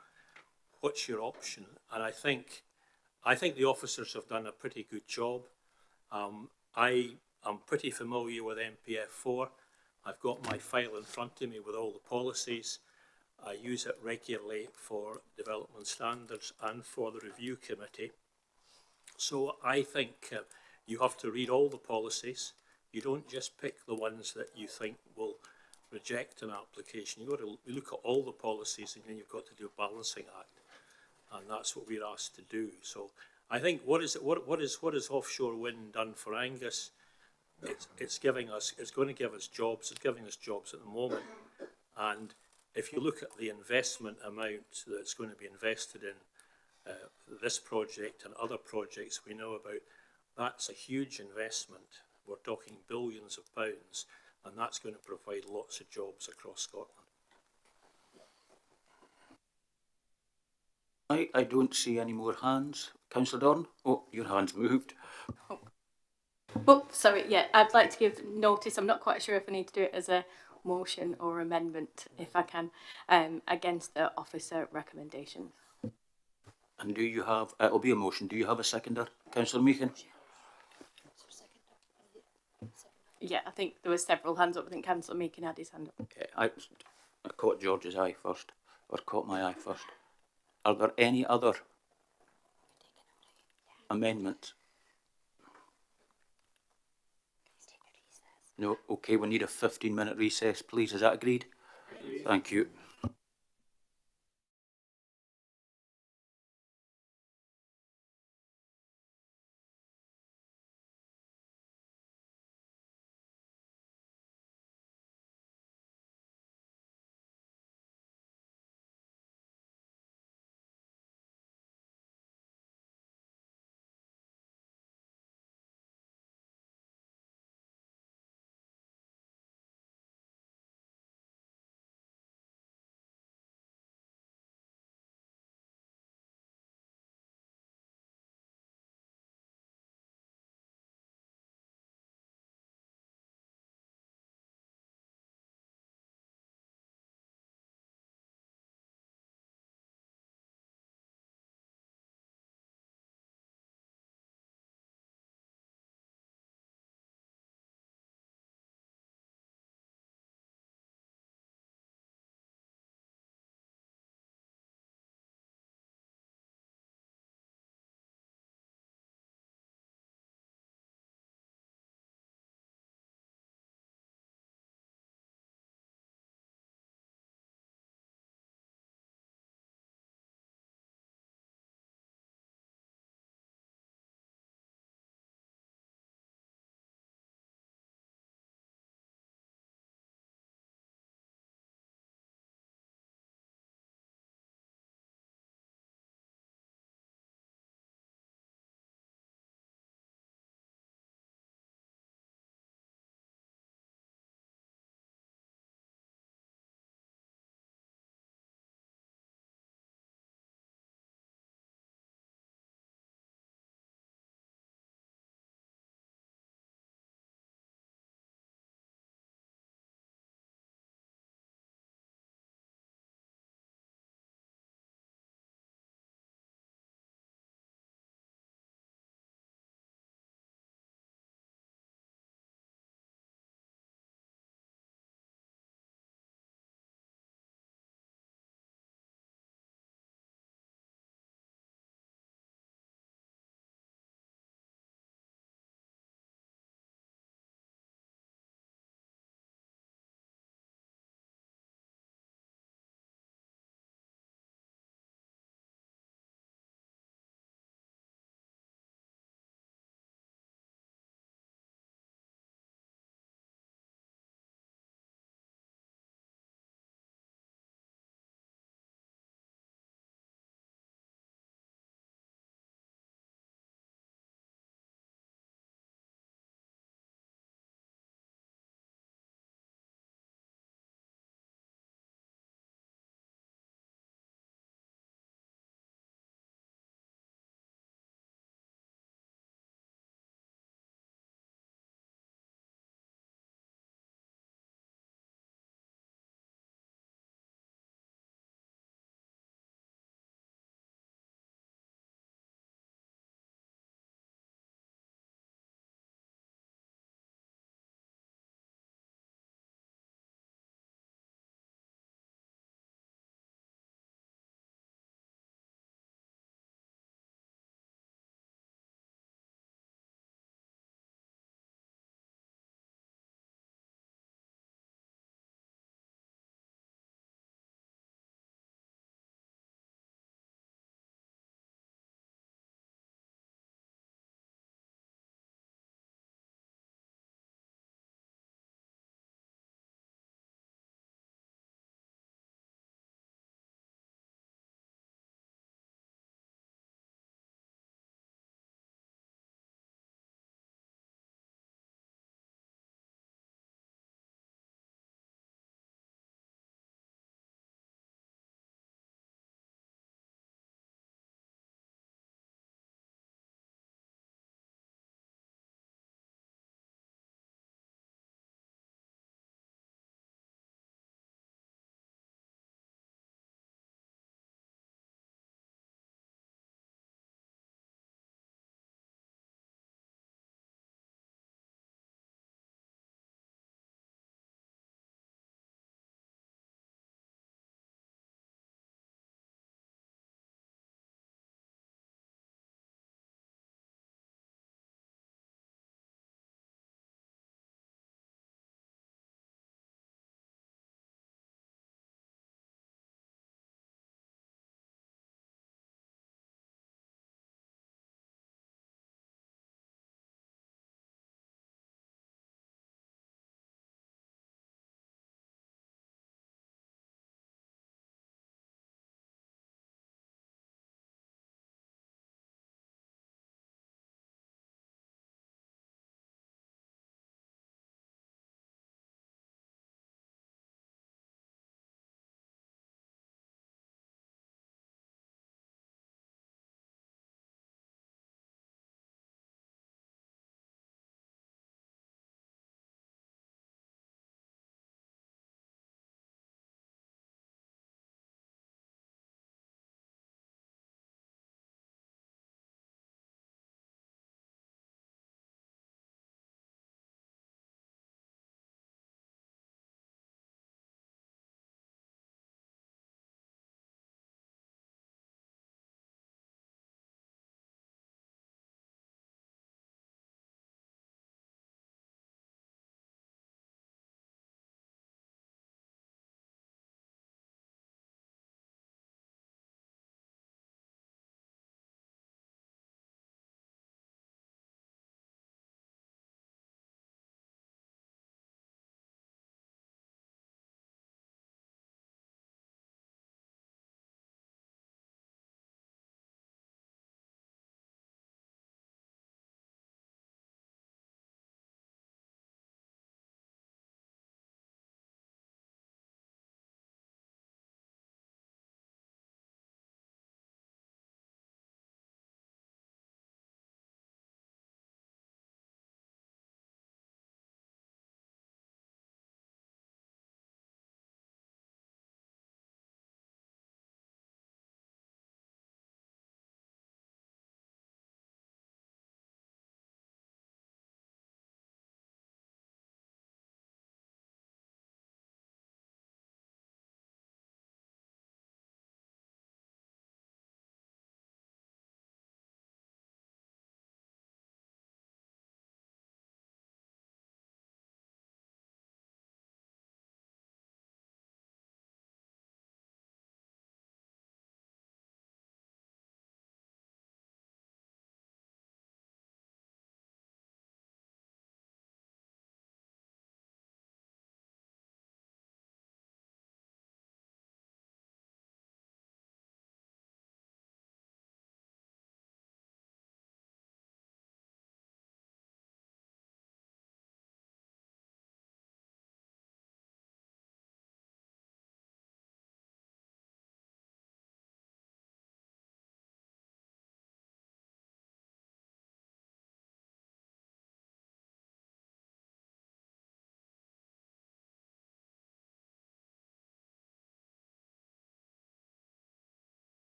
Speaker 12: What's your option? And I think the officers have done a pretty good job. I am pretty familiar with MPF4. I've got my file in front of me with all the policies. I use it regularly for development standards and for the review committee. So I think you have to read all the policies. You don't just pick the ones that you think will reject an application. You've got to look at all the policies, and then you've got to do a balancing act. And that's what we're asked to do. So I think what is offshore wind done for Angus? It's going to give us jobs. It's giving us jobs at the moment. And if you look at the investment amount that's going to be invested in this project and other projects we know about, that's a huge investment. We're talking billions of pounds, and that's going to provide lots of jobs across Scotland.
Speaker 2: I don't see any more hands. Councillor Dorn? Oh, your hand's moved.
Speaker 7: Oh, sorry, yeah, I'd like to give notice. I'm not quite sure if I need to do it as a motion or amendment, if I can, against the officer recommendation.
Speaker 2: And do you have, it'll be a motion, do you have a seconder? Councillor Meehan?
Speaker 7: Yeah, I think there were several hands up. I think Councillor Meakin had his hand up.
Speaker 2: I caught George's eye first, or caught my eye first. Are there any other amendments? No? Okay, we need a 15-minute recess, please. Is that agreed? Thank you.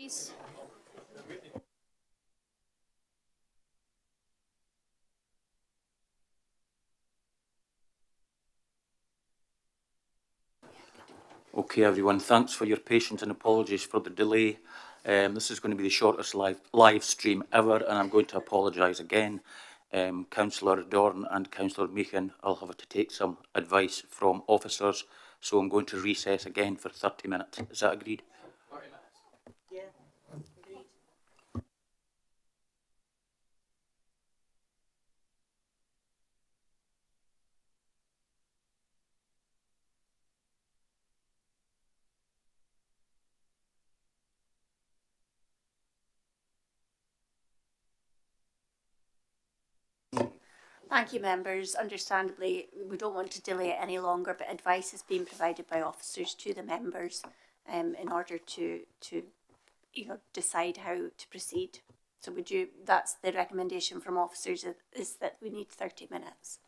Speaker 16: please.
Speaker 2: Okay, everyone, thanks for your patience and apologies for the delay. This is going to be the shortest live stream ever, and I'm going to apologise again. Councillor Dorn and Councillor Meehan, I'll have to take some advice from officers, so I'm going to recess again for 30 minutes. Is that agreed?
Speaker 10: Thank you, members. Understandably, we don't want to delay it any longer, but advice is being provided by officers to the members in order to decide how to proceed. So that's the recommendation from officers, is that we need 30 minutes.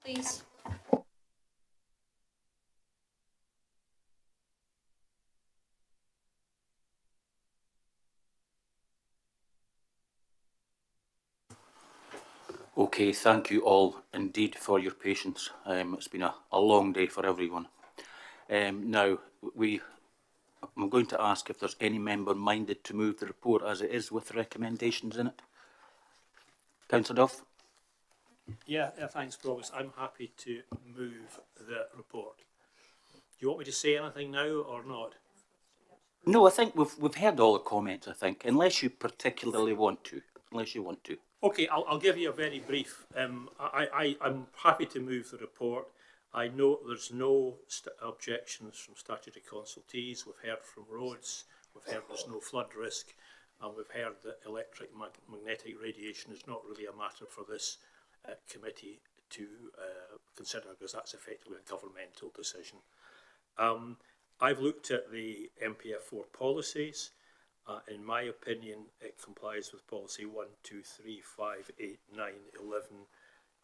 Speaker 16: please.
Speaker 2: Okay, thank you all indeed for your patience. It's been a long day for everyone. Now, I'm going to ask if there's any member minded to move the report as it is with recommendations in it. Councillor Duff?
Speaker 12: Yeah, thanks, Provost. I'm happy to move the report. Do you want me to say anything now or not?
Speaker 2: No, I think we've heard all the comments, I think, unless you particularly want to.
Speaker 12: Okay, I'll give you a very brief. I'm happy to move the report. I know there's no objections from statutory consultees. We've heard from roads. We've heard there's no flood risk. And we've heard that electromagnetic radiation is not really a matter for this committee to consider, because that's effectively a governmental decision. I've looked at the MPF4 policies. In my opinion, it complies with policy 1, 2, 3, 5, 8, 9, 11,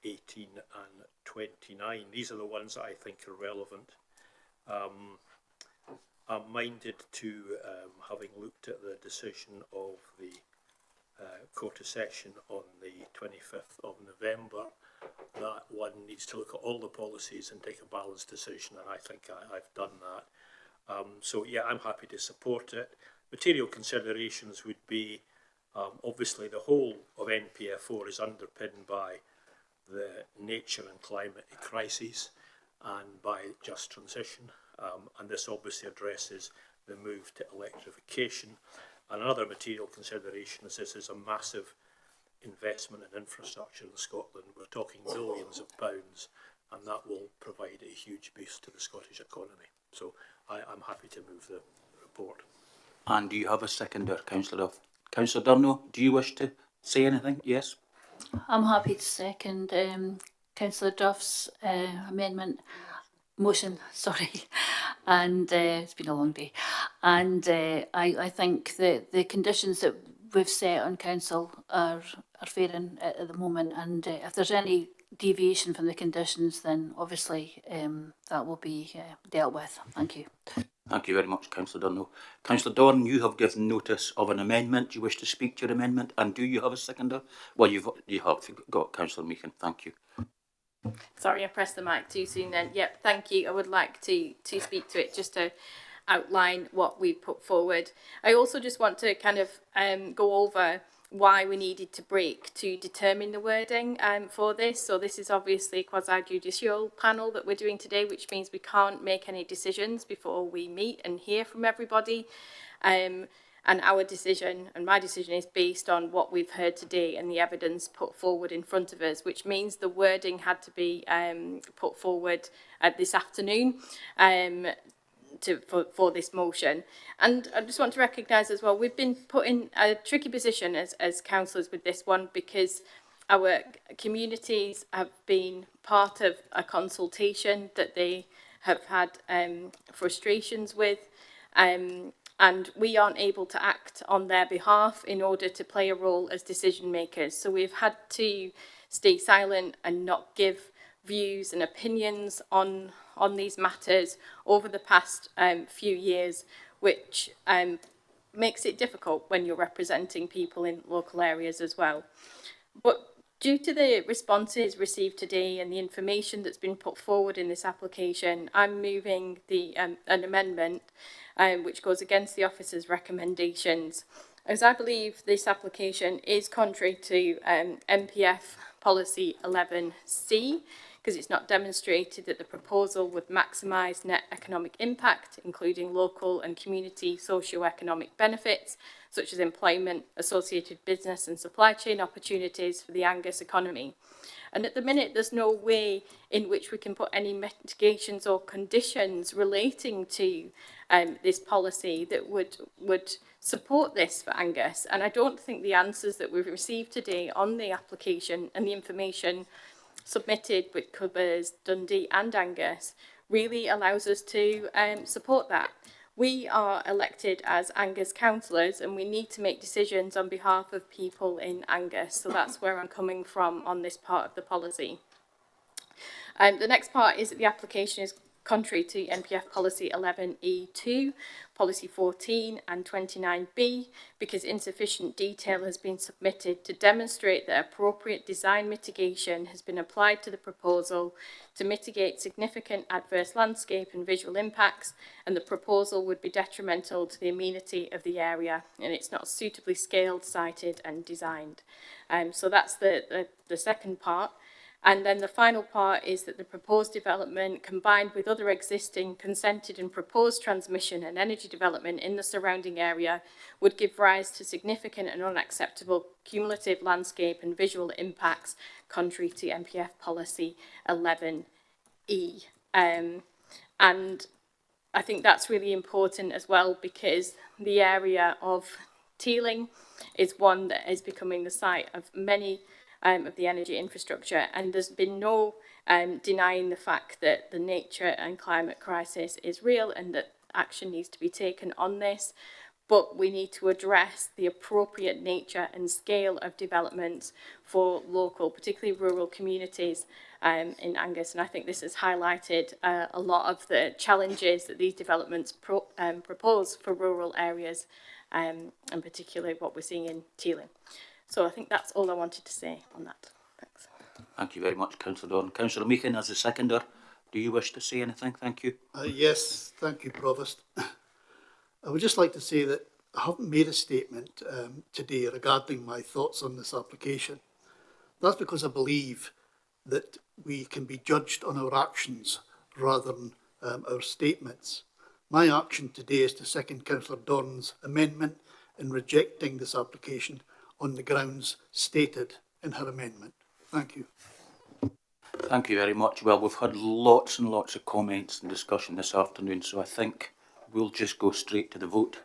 Speaker 12: 18 and 29. These are the ones that I think are relevant. I'm minded to, having looked at the decision of the Court of Session on the 25th of November, that one needs to look at all the policies and take a balanced decision, and I think I've done that. So yeah, I'm happy to support it. Material considerations would be, obviously the whole of NPF4 is underpinned by the nature and climate crises and by just transition, and this obviously addresses the move to electrification. And another material consideration is this is a massive investment in infrastructure in Scotland. We're talking billions of pounds, and that will provide a huge boost to the Scottish economy. So I'm happy to move the report.
Speaker 2: And do you have a seconder, Councillor Duff? Councillor Durno, do you wish to say anything? Yes?
Speaker 1: I'm happy to second Councillor Duff's motion, sorry. And it's been a long day. And I think the conditions that we've set on council are fair at the moment. And if there's any deviation from the conditions, then obviously that will be dealt with. Thank you.
Speaker 2: Thank you very much, Councillor Durno. Councillor Dorn, you have given notice of an amendment. Do you wish to speak to your amendment? And do you have a seconder? Well, you have got Councillor Meehan. Thank you.
Speaker 7: Sorry, I pressed the mic too soon then. Yep, thank you. I would like to speak to it just to outline what we put forward. I also just want to kind of go over why we needed to break to determine the wording for this. So this is obviously a quasi-judicial panel that we're doing today, which means we can't make any decisions before we meet and hear from everybody. And our decision, and my decision, is based on what we've heard today and the evidence put forward in front of us, which means the wording had to be put forward this afternoon for this motion. And I just want to recognise as well, we've been put in a tricky position as councillors with this one, because our communities have been part of a consultation that they have had frustrations with, and we aren't able to act on their behalf in order to play a role as decision makers. So we've had to stay silent and not give views and opinions on these matters over the past few years, which makes it difficult when you're representing people in local areas as well. But due to the responses received today and the information that's been put forward in this application, I'm moving an amendment which goes against the officer's recommendations, as I believe this application is contrary to MPF policy 11C, because it's not demonstrated that the proposal would maximise net economic impact, including local and community socio-economic benefits, such as employment, associated business and supply chain opportunities for the Angus economy. And at the minute, there's no way in which we can put any mitigations or conditions relating to this policy that would support this for Angus. And I don't think the answers that we've received today on the application and the information submitted, which covers Dundee and Angus, really allows us to support that. We are elected as Angus councillors, and we need to make decisions on behalf of people in Angus. So that's where I'm coming from on this part of the policy. The next part is that the application is contrary to NPF Policy 11E2, Policy 14 and 29B, because insufficient detail has been submitted to demonstrate that appropriate design mitigation has been applied to the proposal to mitigate significant adverse landscape and visual impacts, and the proposal would be detrimental to the amenity of the area, and it's not suitably scaled, sited and designed. So that's the second part. And then the final part is that the proposed development, combined with other existing consented and proposed transmission and energy development in the surrounding area, would give rise to significant and unacceptable cumulative landscape and visual impacts contrary to NPF Policy 11E. And I think that's really important as well, because the area of Teeling is one that is becoming the site of many of the energy infrastructure, and there's been no denying the fact that the nature and climate crisis is real and that action needs to be taken on this. But we need to address the appropriate nature and scale of developments for local, particularly rural communities in Angus. And I think this has highlighted a lot of the challenges that these developments propose for rural areas, and particularly what we're seeing in Teeling. So I think that's all I wanted to say on that. Thanks.
Speaker 2: Thank you very much, Councillor Doran. Councillor Meekin, as the seconder, do you wish to say anything? Thank you.
Speaker 15: Yes, thank you, Provost. I would just like to say that I haven't made a statement today regarding my thoughts on this application. That's because I believe that we can be judged on our actions rather than our statements. My action today is to second Councillor Doran's amendment in rejecting this application on the grounds stated in her amendment. Thank you.
Speaker 2: Thank you very much. Well, we've had lots and lots of comments and discussion this afternoon, so I think we'll just go straight to the vote,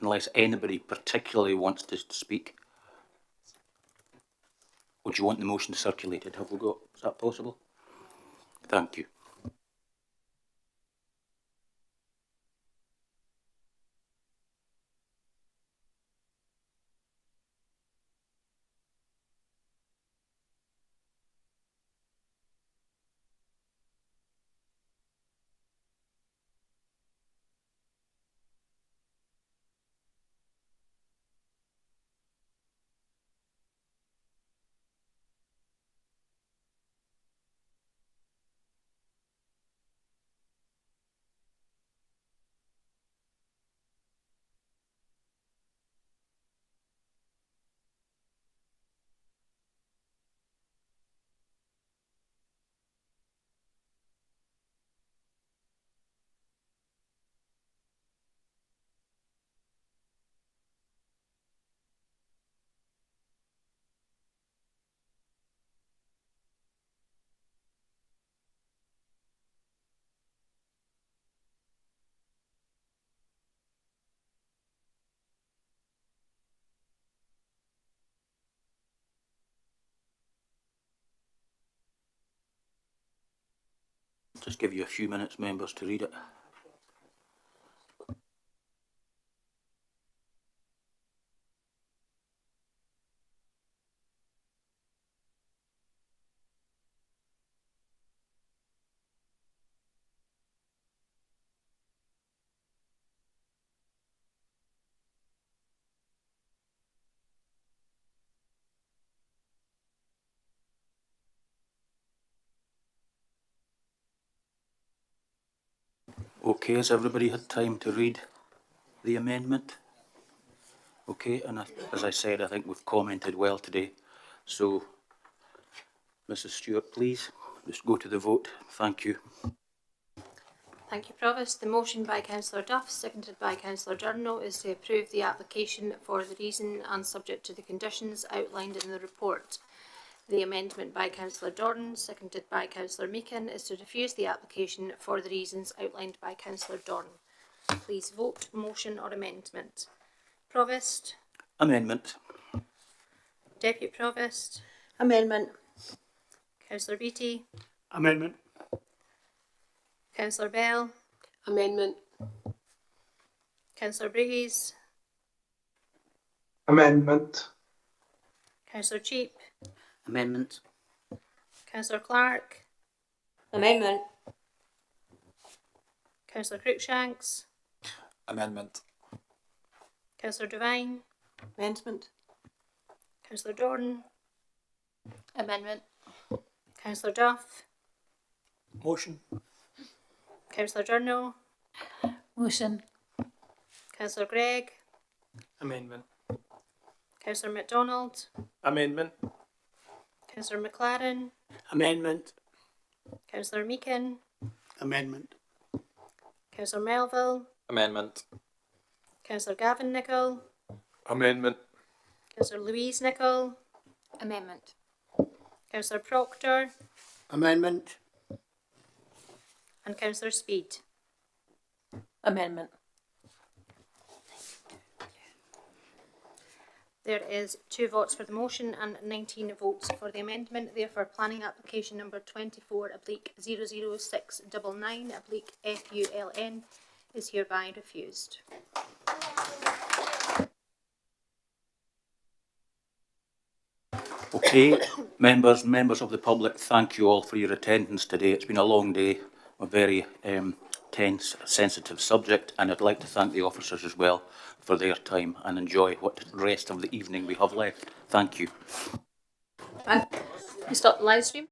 Speaker 2: unless anybody particularly wants to speak. Would you want the motion circulated? Have we got, is that possible? Thank you. Just give you a few minutes, members, to read it. Okay, has everybody had time to read the amendment? Okay, and as I said, I think we've commented well today. So, Mrs. Stewart, please, just go to the vote. Thank you.
Speaker 16: Thank you, Provost. The motion by Councillor Duff, seconded by Councillor Journal, is to approve the application for the reason and subject to the conditions outlined in the report. The amendment by Councillor Doran, seconded by Councillor Meekin, is to refuse the application for the reasons outlined by Councillor Doran. Please vote, motion or amendment. Provost?
Speaker 2: Amendment.
Speaker 16: Deputy Provost?
Speaker 18: Amendment.
Speaker 16: Councillor Beattie?
Speaker 15: Amendment.
Speaker 16: Councillor Bell?
Speaker 22: Amendment.
Speaker 16: Councillor Briggs?
Speaker 13: Amendment.
Speaker 16: Councillor Cheap?
Speaker 19: Amendment.
Speaker 16: Councillor Clark.
Speaker 17: Amendment.
Speaker 16: Councillor Cruikshanks.
Speaker 8: Amendment.
Speaker 16: Councillor Devine.
Speaker 18: Amendment.
Speaker 16: Councillor Jordan.
Speaker 7: Amendment.
Speaker 16: Councillor Duff.
Speaker 12: Motion.
Speaker 16: Councillor Journal.
Speaker 1: Motion.
Speaker 16: Councillor Gregg.
Speaker 21: Amendment.
Speaker 16: Councillor MacDonald.
Speaker 21: Amendment.
Speaker 16: Councillor McLaren.
Speaker 9: Amendment.
Speaker 16: Councillor Meakin.
Speaker 15: Amendment.
Speaker 16: Councillor Melville.
Speaker 8: Amendment.
Speaker 16: Councillor Gavin Nicol.
Speaker 11: Amendment.
Speaker 16: Councillor Louise Nicol.
Speaker 7: Amendment.
Speaker 16: Councillor Proctor.
Speaker 9: Amendment.
Speaker 16: And Councillor Speed.
Speaker 17: Amendment.
Speaker 16: There is 2 votes for the motion and 19 votes for the amendment. Therefore, planning application number 24/00699/FULN is hereby refused.
Speaker 2: Okay, members of the public, thank you all for your attendance today. It's been a long day, a very tense, sensitive subject, and I'd like to thank the officers as well for their time and enjoy what rest of the evening we have left. Thank you.
Speaker 16: You stop the live stream.